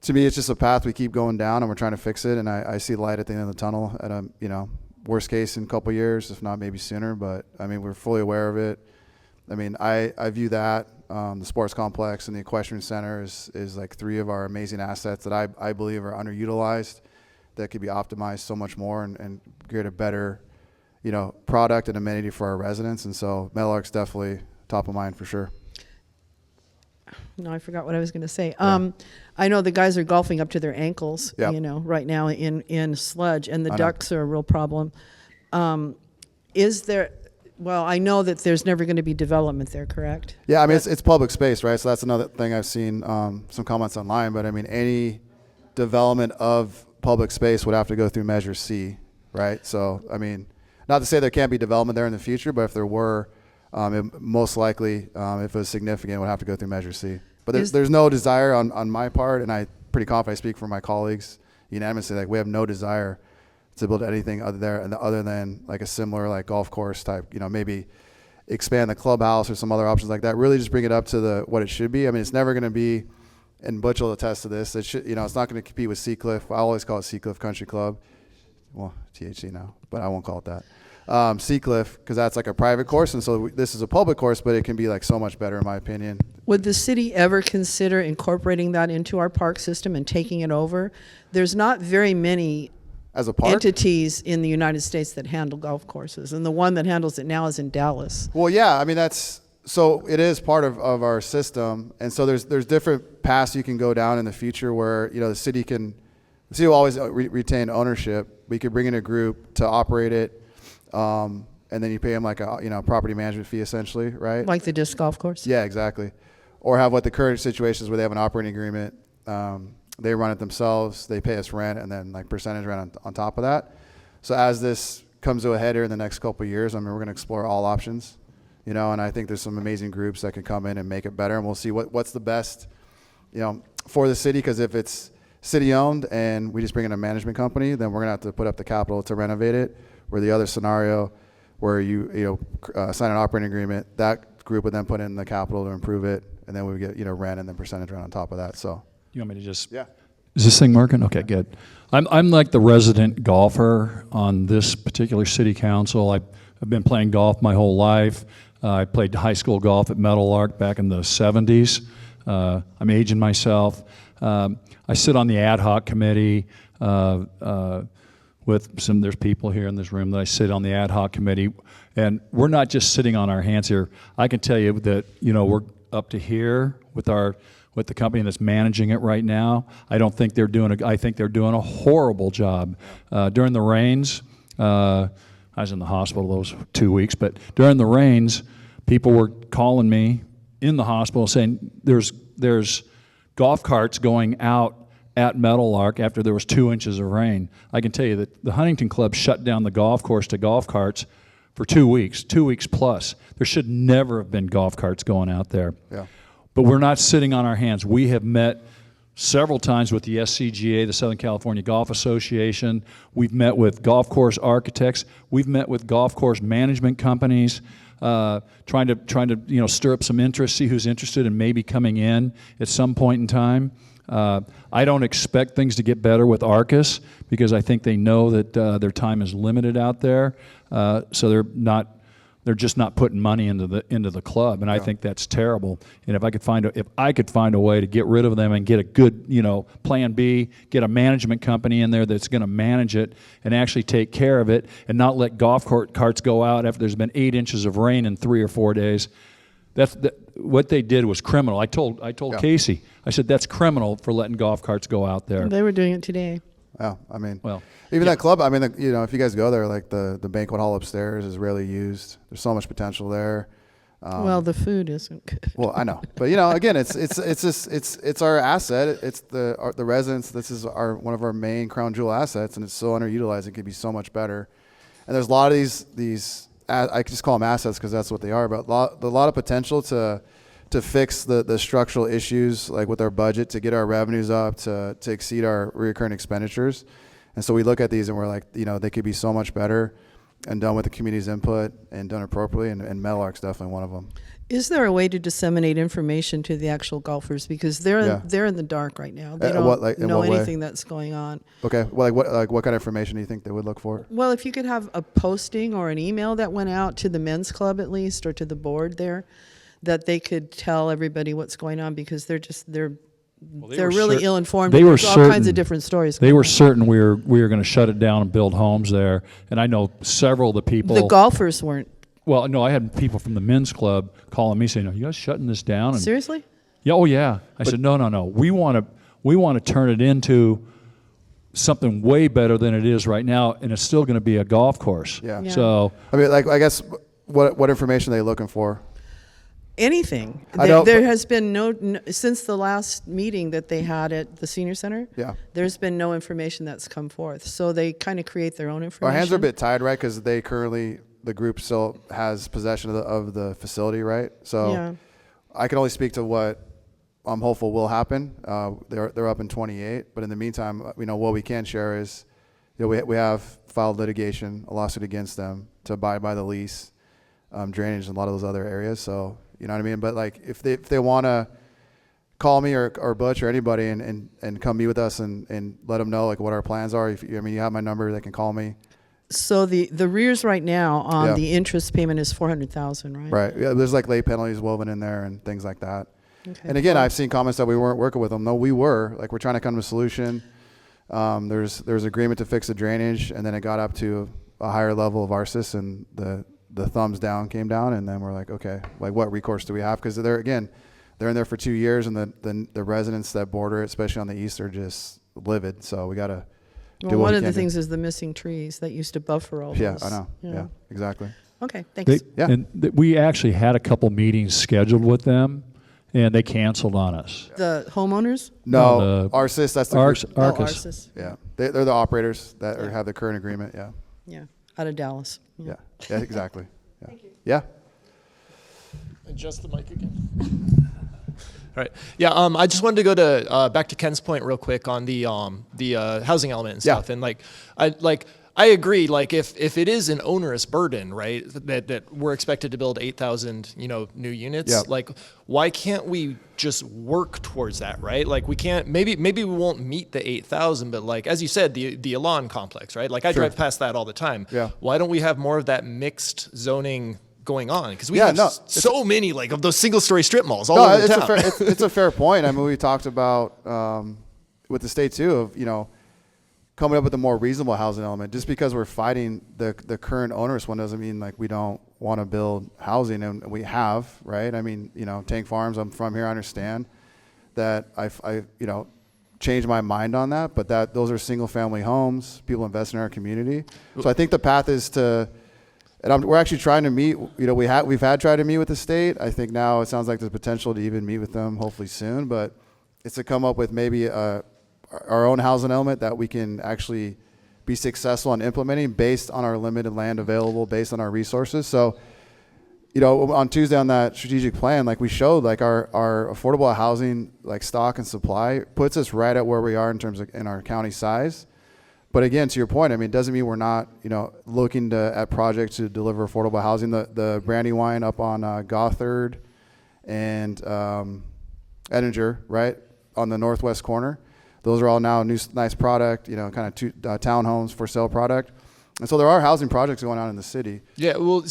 to me, it's just a path we keep going down, and we're trying to fix it. And I see light at the end of the tunnel at worst case in a couple of years, if not maybe sooner. But I mean, we're fully aware of it. I mean, I view that the sports complex and the equestrian center is like three of our amazing assets that I believe are underutilized, that could be optimized so much more and create a better product and amenity for our residents. And so Meadowlark's definitely top of mind for sure. No, I forgot what I was going to say. Yeah. I know the guys are golfing up to their ankles, Yep. right now in sludge, and the I know. ducks are a real problem. I know that there's never going to be development there, correct? Yeah, I mean, it's public space, right? So that's another thing I've seen some comments online. But I mean, any development of public space would have to go through Measure C, right? So, I mean, not to say there can't be development there in the future, but if there were, it most likely, if it was significant, it would have to go through Measure C. But there's no desire on my part, and I'm pretty confident I speak for my colleagues unanimously, like we have no desire to build anything other than like a similar like golf course type, maybe expand the clubhouse or some other options like that. Really just bring it up to what it should be. I mean, it's never going to be, and Butch will attest to this, it's not going to compete with Seacliff. I always call it Seacliff Country Club. Well, THC now, but I won't call it that. Seacliff, because that's like a private course, and so this is a public course, but it can be like so much better in my opinion. Would the city ever consider incorporating that into our park system and taking it over? There's not very many as a park entities in the United States that handle golf courses, and the one that handles it now is in Dallas. Well, yeah, I mean so it is part of our system, and so there's different paths you can go down in the future where the city will always retain ownership. We could bring in a group to operate it, and then you pay them like a property management fee essentially, right? Like the disc golf course? Yeah, exactly. Or have what the current situation is where they have an operating agreement. They run it themselves. They pay us rent and then like percentage rent on top of that. So as this comes to a head here in the next couple of years, I mean, we're going to explore all options, and I think there's some amazing groups that can come in and make it better, and we'll see what's the best, for the city. Because if it's city owned and we just bring in a management company, then we're going to have to put up the capital to renovate it. Where the other scenario where you sign an operating agreement, that group would then put in the capital to improve it, and then we would get rent and then percentage rent on top of that. So You want me to just? Yeah. Is this thing working? Okay, good. I'm like the resident golfer on this particular city council. I've been playing golf my whole life. I played high school golf at Meadowlark back in the 70s. I'm aging myself. I sit on the ad hoc committee with some, there's people here in this room that I sit on the ad hoc committee, and we're not just sitting on our hands here. I can tell you that, you know, we're up to here with the company that's managing it right now. I think they're doing a horrible job. During the rains, I was in the hospital those 2 weeks, but during the rains, people were calling me in the hospital saying there's golf carts going out at Meadowlark after there was 2 inches of rain. I can tell you that the Huntington Club shut down the golf course to golf carts for 2 weeks plus. There should never have been golf carts going out there. Yeah. But we're not sitting on our hands. We have met several times with the SCGA, the Southern California Golf Association. We've met with golf course architects. We've met with golf course management companies, trying to stir up some interest, see who's interested in maybe coming in at some point in time. I don't expect things to get better with Arcus because I think they know that their time is limited out there, so they're just not putting money into the club, and I think that's terrible. And if I could find a way to get rid of them and get a good, plan B, get a management company in there that's going to manage it and actually take care of it, and not let golf carts go out after there's been 8 inches of rain in 3 or 4 days. What they did was criminal. I told Casey, I said that's criminal for letting golf carts go out there. They were doing it today. Yeah, I mean, even that club. I mean, if you guys go there, like the banquet hall upstairs is rarely used. There's so much potential there. Well, the food isn't good. Well, I know, but again, it's our asset. It's the residents. This is one of our main crown jewel assets, and it's so underutilized. It could be so much better. And there's a lot of these. I just call them assets because that's what they are. But a lot of potential to fix the structural issues, like with our budget, to get our revenues up, to exceed our recurring expenditures. And so we look at these and we're like, they could be so much better and done with the community's input and done appropriately. And Meadowlark's definitely one of them. Is there a way to disseminate information to the actual golfers because they're in the dark right now? They don't know anything that's going on. Okay, well, what kind of information do you think they would look for? Well, if you could have a posting or an email that went out to the men's club at least, or to the board there, that they could tell everybody what's going on because they're really ill informed. There's all kinds of different stories. They were certain we were going to shut it down and build homes there, and I know several of the people. The golfers weren't. Well, no, I had people from the men's club calling me saying, "Are you guys shutting this down?" And seriously? Yeah. Oh, yeah. I said, no. We want to turn it into something way better than it is right now, and it's still going to be a golf course. Yeah. So I mean, I guess what information are they looking for? Anything. There has been no since the last meeting that they had at the senior center. Yeah. There's been no information that's come forth. So they kind of create their own information. Our hands are a bit tied, right? Because the group still has possession of the facility, right? So I can only speak to what I'm hopeful will happen. They're up in 28, but in the meantime, what we can share is, we have filed litigation, a lawsuit against them to abide by the lease, drainage, and a lot of those other areas. So you know what I mean. But like if they want to call me or Butch or anybody and come meet with us and let them know like what our plans are. You have my number, they can call me. So the rears right now on the interest payment is $400,000, right? Right. Yeah, there's like late penalties woven in there and things like that. Okay. And again, I've seen comments that we weren't working with them. No, we were. Like we're trying to come to a solution. There's agreement to fix the drainage, and then it got up to a higher level of ARCIS, and the thumbs down came down, and then we're like, okay, like what recourse do we have? Because they're in there for 2 years, and the residents that border it, especially on the east, are just livid. So we got to. Well, one of the things is the missing trees that used to buffer all those. Yeah, I know. Yeah, exactly. Okay, thanks. We actually had a couple meetings scheduled with them, and they canceled on us. The homeowners? No, ARCIS. That's the Arcus. ARCIS. Yeah, they're the operators that have the current agreement. Yeah. Yeah, out of Dallas. Yeah, exactly. Yeah. Thank you. Yeah. Adjust the mic again. All right. Yeah. I just wanted to go to back to Ken's point real quick on the housing element and stuff. And I agree. Like if it is an onerous burden, right, that we're expected to build 8,000, new units, Yep. like why can't we just work towards that, right? Like we can't, maybe we won't meet the 8,000, but like, as you said, the Elan complex, right? Like I Sure. drive past that all the time. Yeah. Why don't we have more of that mixed zoning going on? Because we Yeah, have no, so many like of those single story strip malls all No, over it's town. a fair, it's a fair point. I mean, we talked about with the state too of coming up with a more reasonable housing element. Just because we're fighting the current onerous one doesn't mean like we don't want to build housing, and we have, right? I mean, Tank Farms. I'm from here. I understand that I changed my mind on that, but those are single family homes. People invest in our community, so I think the path is to. And we're actually trying to meet. We've had tried to meet with the state. I think now it sounds like there's potential to even meet with them, hopefully soon. But it's to come up with maybe our own housing element that we can actually be successful in implementing based on our limited land available, based on our resources. So, on Tuesday on that strategic plan, like we showed, like our affordable housing, like stock and supply puts us right at where we are in terms of in our county size. But again, to your point, I mean, it doesn't mean we're not, looking at projects to deliver affordable housing. The Brandywine up on Gothard and Edinger, right, on the northwest corner. Those are all now nice product, kind of townhomes for sale product. And so there are housing projects going on in the city. Yeah, well,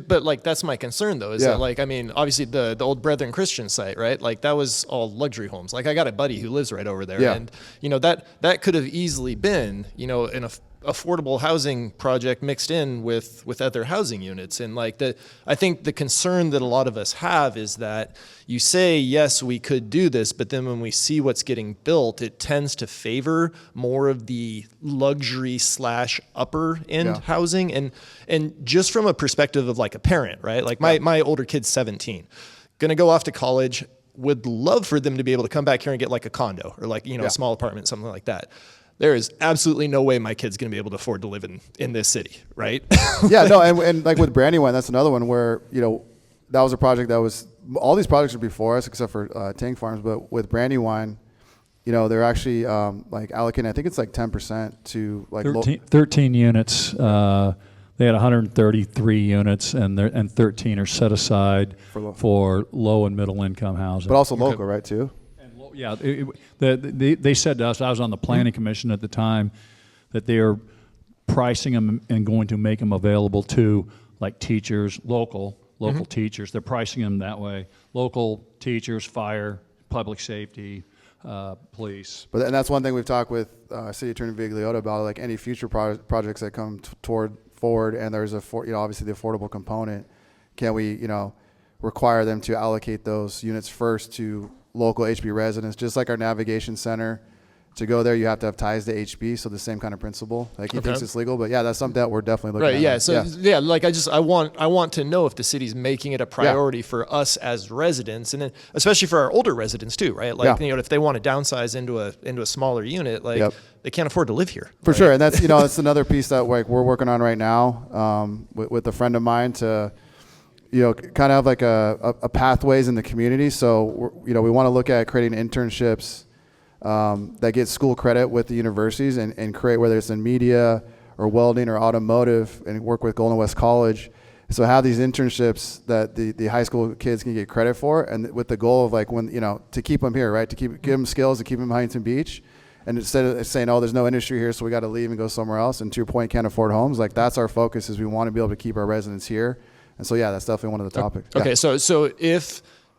but like that's my concern though, is that like, I mean, obviously the old Brethren Christian site, right? Like that was all luxury homes. Like I got a buddy who lives right over there, and that could have easily been, an affordable housing project mixed in with other housing units. And like I think the concern that a lot of us have is that you say, yes, we could do this, but then when we see what's getting built, it tends to favor more of the luxury / upper end housing. And just from a perspective of like a parent, right? Like my older kid's 17, gonna go off to college, would love for them to be able to come back here and get like a condo or like, a small apartment, something like that. There is absolutely no way my kid's going to be able to afford to live in this city, right? Yeah, no, and like with Brandywine, that's another one where, that was a project that was, all these projects are before us except for Tank Farms, but with Brandywine, they're actually like allocating, I think it's like 10% to like 13 units. They had 133 units, and 13 are set aside for low and middle income housing. But also local, right, too? Yeah, they said to us, I was on the planning commission at the time, that they are pricing them and going to make them available to like teachers, local teachers. They're pricing them that way. Local teachers, fire, public safety, police. And that's one thing we've talked with City Attorney Vigliotto about, like any future projects that come forward, and there's obviously the affordable component. Can we, require them to allocate those units first to local HB residents, just like our navigation center. To go there, you have to have ties to HB, so the same kind of principle. Like he thinks it's legal, but yeah, that's something that we're definitely looking at. Right, yeah. So like I want to know if the city's making it a priority for us as residents, and then especially for our older residents too, right? Like if they want to downsize into a samaller unit, like they can't afford to live here. For sure, and that's that's another piece that like we're working on right now with a friend of mine to. Kind of have like a pathways in the community. So, we want to look at creating internships that get school credit with the universities and create, whether it's in media or welding or automotive, and work with Golden West College. So have these internships that the high school kids can get credit for, and with the goal of like to keep them here, right? To give them skills to keep them in Huntington Beach. And instead of saying, oh, there's no industry here, so we got to leave and go somewhere else. And to your point, can't afford homes. Like that's our focus, is we want to be able to keep our residents here. And so, that's definitely one of the topics. Okay, so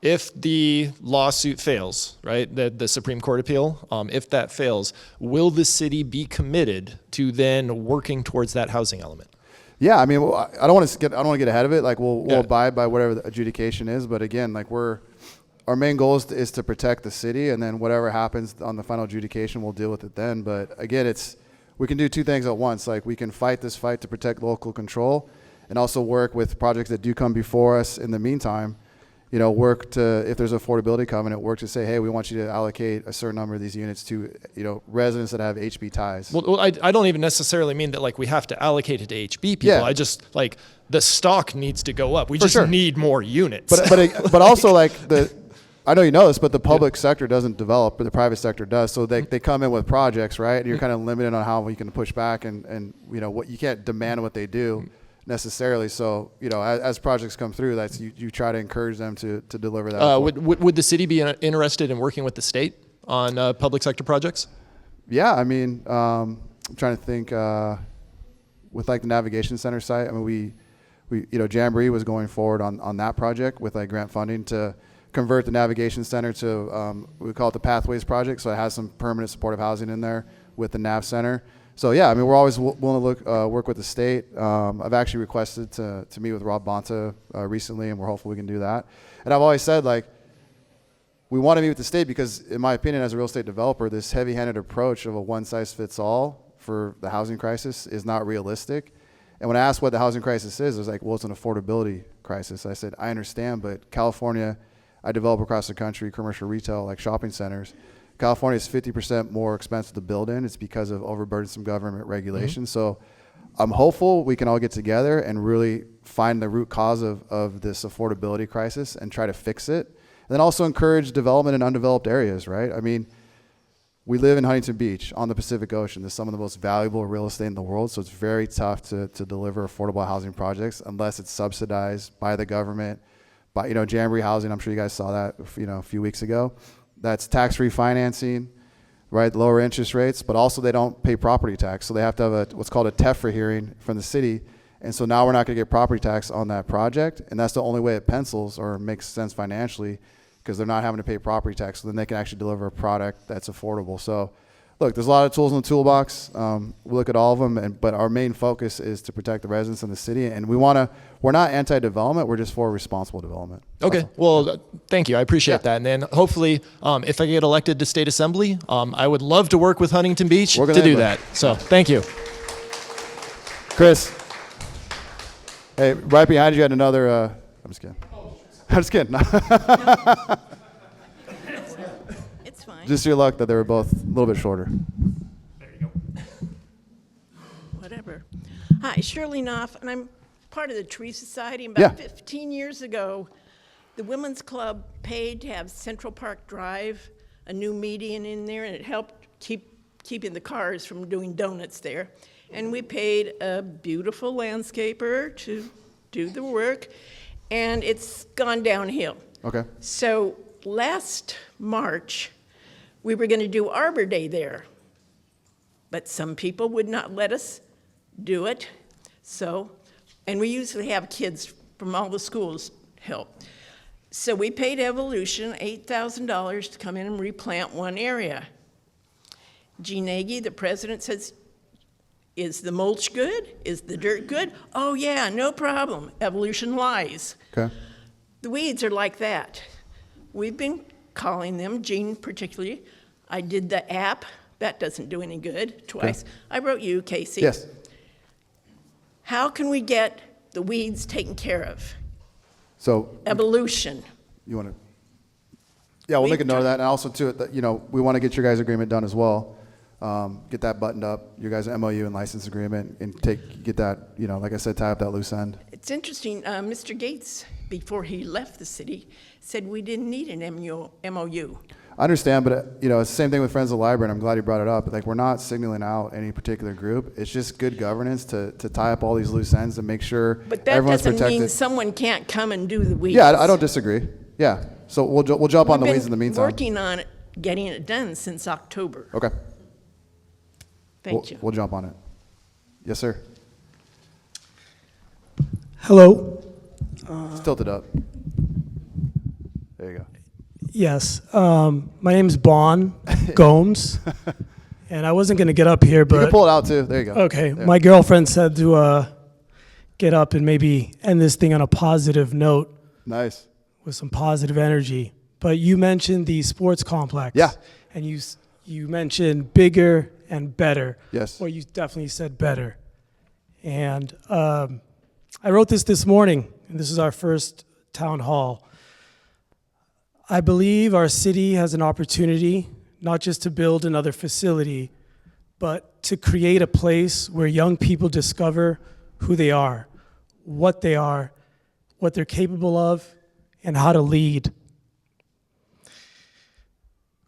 if the lawsuit fails, right, the Supreme Court appeal, if that fails, will the city be committed to then working towards that housing element? Yeah, I mean, I don't want to get ahead of it. Like we'll abide by whatever the adjudication is, but again, like our main goal is to protect the city, and then whatever happens on the final adjudication, we'll deal with it then. But again, we can do two things at once. Like we can fight this fight to protect local control, and also work with projects that do come before us in the meantime, work to, if there's affordability covenant, work to say, hey, we want you to allocate a certain number of these units to, residents that have HB ties. Well, I don't even necessarily mean that like we have to allocate it to HB people. Yeah. I just like the stock needs to go up. We just need more units. But also like I know you know this, but the public sector doesn't develop, but the private sector does. So they come in with projects, right? And you're kind of limited on how you can push back and you know, what you can't demand what they do necessarily. So, you know, as projects come through, that's you try to encourage them to deliver that. Would the city be interested in working with the state on public sector projects? Yeah, I mean, I'm trying to think with like the navigation center site. I mean, we you know, Jamboree was going forward on that project with like grant funding to convert the navigation center to we call it the Pathways project. So it has some permanent supportive housing in there with the nav center. So yeah, I mean, we're always willing to work with the state. I've actually requested to meet with Rob Bonta recently, and we're hopeful we can do that. And I've always said, like, we want to meet with the state because, in my opinion, as a real estate developer, this heavy-handed approach of a one-size-fits-all for the housing crisis is not realistic. And when I asked what the housing crisis is, it was like, well, it's an affordability crisis. I said, I understand, but California, I develop across the country commercial retail like shopping centers. California is 50% more expensive to build in. It's because of overburdensome government regulation. So I'm hopeful we can all get together and really find the root cause of this affordability crisis and try to fix it. And then also encourage development in undeveloped areas, right? I mean, we live in Huntington Beach on the Pacific Ocean. There's some of the most valuable real estate in the world, so it's very tough to deliver affordable housing projects unless it's subsidized by the government. By, you know, Jamboree Housing, I'm sure you guys saw that, you know, a few weeks ago. That's tax-free financing, right? Lower interest rates, but also they don't pay property tax, so they have to have what's called a TEFRA hearing from the city. And so now we're not going to get property tax on that project, and that's the only way it pencils or makes sense financially, because they're not having to pay property tax, so then they can actually deliver a product that's affordable. So, look, there's a lot of tools in the toolbox. We look at all of them, but our main focus is to protect the residents in the city, and we're not anti-development, we're just for responsible development. Okay, well, thank you, I appreciate that. And then hopefully, if I get elected to state assembly, I would love to work with Huntington Beach to do that. So, thank you. Chris, hey, right behind you had another, I'm just kidding. I'm just kidding. It's fine. Just your luck that they were both a little bit shorter. There you go. Whatever. Hi, Shirley Knopf, and I'm part of the Tree Society. And about 15 years ago, the Women's Club paid to have Central Park Drive, a new median in there, and it helped keeping the cars from doing donuts there. And we paid a beautiful landscaper to do the work. And it's gone downhill. Okay. So last March, we were going to do Arbor Day there, but some people would not let us do it. So, and we usually have kids from all the schools help. So we paid Evolution $8,000 to come in and replant one area. Gene Nagy, the president, says, is the mulch good? Is the dirt good? Oh yeah, no problem. Evolution lies. Okay. The weeds are like that. We've been calling them, Gene particularly. I did the app. That doesn't do any good, twice. Okay. I wrote you, Casey. Yes. How can we get the weeds taken care of? So Evolution. You want to? Yeah, we'll make a note of that, and also too, that, you know, we want to get your guys' agreement done as well. Get that buttoned up, your guys' MOU and license agreement, and get that, you know, like I said, tie up that loose end. It's interesting, Mr. Gates, before he left the city, said we didn't need an MOU. I understand, but you know, it's the same thing with Friends of the Library, and I'm glad you brought it up. Like, we're not signaling out any particular group. It's just good governance to tie up all these loose ends and make sure but that everyone's doesn't protected. mean someone can't come and do the weeds. Yeah, I don't disagree. Yeah, so we'll jump on the weeds in the meantime. We've been working on it, getting it done since October. Okay. Thank you. We'll jump on it. Yes, sir. Hello. It's tilted up. There you go. Yes. My name is Bon Gomes, and I wasn't going to get up here, but... You can pull it out, too. There you go. Okay. There. My girlfriend said to get up and maybe end this thing on a positive note. Nice. With some positive energy. But you mentioned the sports complex. Yeah. And you mentioned bigger and better. Yes. Well, you definitely said better. And I wrote this morning, and this is our first town hall. I believe our city has an opportunity not just to build another facility, but to create a place where young people discover who they are, what they're capable of, and how to lead.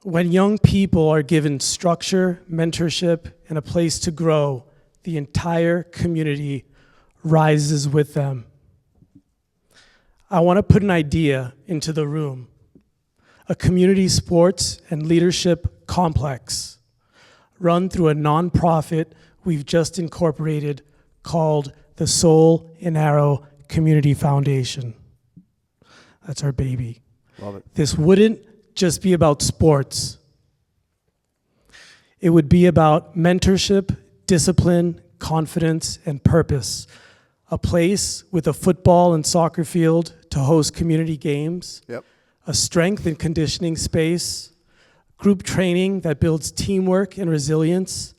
When young people are given structure, mentorship, and a place to grow, the entire community rises with them. I want to put an idea into the room: a community sports and leadership complex run through a nonprofit we've just incorporated called the Soul and Arrow Community Foundation. That's our baby. Love it. This wouldn't just be about sports. It would be about mentorship, discipline, confidence, and purpose. A place with a football and soccer field to host community games. Yep. A strength and conditioning space. Group training that builds teamwork and resilience.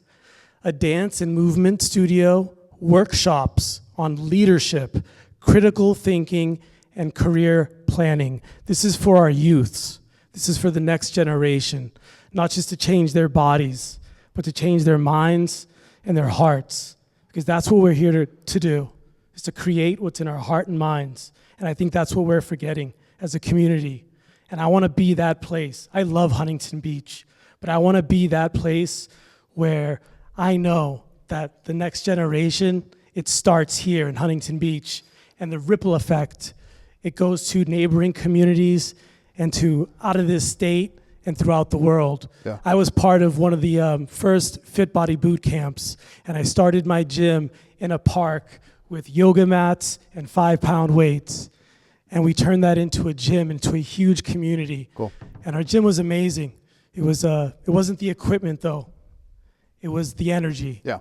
A dance and movement studio. Workshops on leadership, critical thinking, and career planning. This is for our youths. This is for the next generation, not just to change their bodies, but to change their minds and their hearts, because that's what we're here to do, is to create what's in our heart and minds. And I think that's what we're forgetting as a community. And I want to be that place. I love Huntington Beach, but I want to be that place where I know that the next generation, it starts here in Huntington Beach, and the ripple effect, it goes to neighboring communities and to out of this state and throughout the world. Yeah. I was part of one of the first Fit Body boot camps, and I started my gym in a park with yoga mats and 5-pound weights. And we turned that into a gym, into a huge community. Cool. And our gym was amazing. It wasn't the equipment though. It was the energy. Yeah.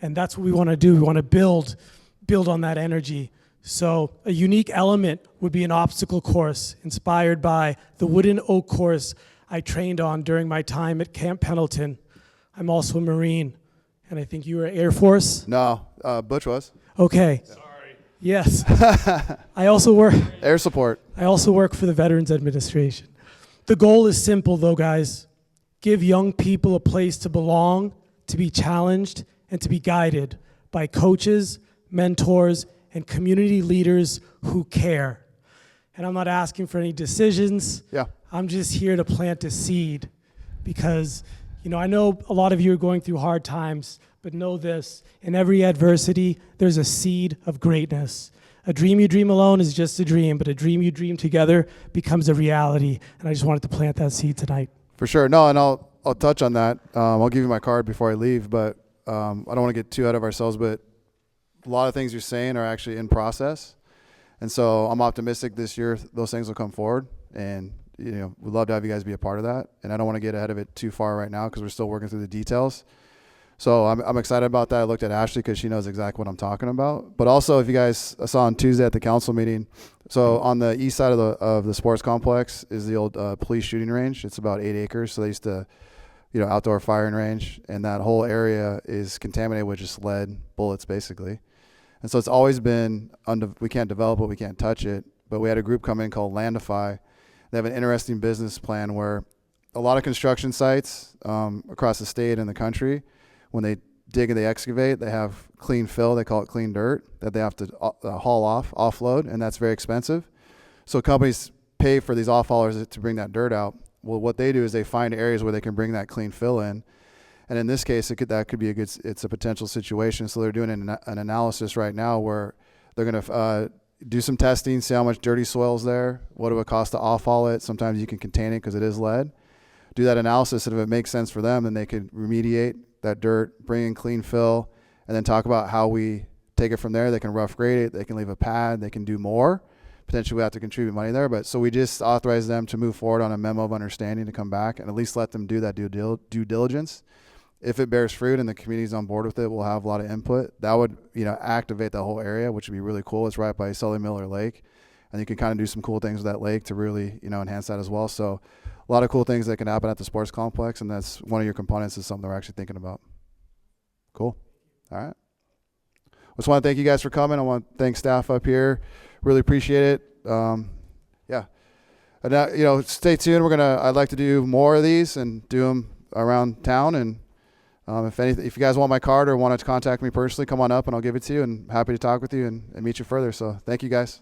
And that's what we want to do. We want to build on that energy. So a unique element would be an obstacle course inspired by the wooden oak course I trained on during my time at Camp Pendleton. I'm also a Marine, and I think you were Air Force? No, Butch was. Okay. Sorry. Yes. I also work. Air support. I also work for the Veterans Administration. The goal is simple though, guys. Give young people a place to belong, to be challenged, and to be guided by coaches, mentors, and community leaders who care. And I'm not asking for any decisions. Yeah. I'm just here to plant a seed because, I know a lot of you are going through hard times, but know this, in every adversity, there's a seed of greatness. A dream you dream alone is just a dream, but a dream you dream together becomes a reality. And I just wanted to plant that seed tonight. For sure. No, and I'll touch on that. I'll give you my card before I leave, but I don't want to get too ahead of ourselves, but a lot of things you're saying are actually in process. And so I'm optimistic this year those things will come forward, and we'd love to have you guys be a part of that. And I don't want to get ahead of it too far right now because we're still working through the details. So I'm excited about that. I looked at Ashley because she knows exactly what I'm talking about. But also, if you guys saw on Tuesday at the council meeting, so on the east side of the sports complex is the old police shooting range. It's about 8 acres. So they used to, outdoor firing range, and that whole area is contaminated with just lead bullets, basically. And so it's always been, we can't develop it, we can't touch it. But we had a group come in called Landify. They have an interesting business plan where a lot of construction sites across the state and the country, when they dig and they excavate, they have clean fill, they call it clean dirt, that they have to haul offload, and that's very expensive. So companies pay for these off-haulers to bring that dirt out. Well, what they do is they find areas where they can bring that clean fill in. And in this case, that could be it's a potential situation. So they're doing an analysis right now where they're going to do some testing, see how much dirty soil is there, what it would cost to off-haul it. Sometimes you can contain it because it is lead. Do that analysis, and if it makes sense for them, then they could remediate that dirt, bring in clean fill, and then talk about how we take it from there. They can rough grade it, they can leave a pad, they can do more. Potentially we have to contribute money there, but so we just authorize them to move forward on a memo of understanding to come back and at least let them do that due diligence. If it bears fruit and the community's on board with it, we'll have a lot of input. That would, activate the whole area, which would be really cool. It's right by Sully Miller Lake, and you can kind of do some cool things with that lake to really, enhance that as well. So a lot of cool things that can happen at the sports complex, and that's one of your components is something that we're actually thinking about. Cool. All right. I just want to thank you guys for coming. I want to thank staff up here. Really appreciate it. Yeah. And now, stay tuned. I'd like to do more of these and do them around town. And if you guys want my card or want to contact me personally, come on up and I'll give it to you, and happy to talk with you and meet you further. So thank you guys.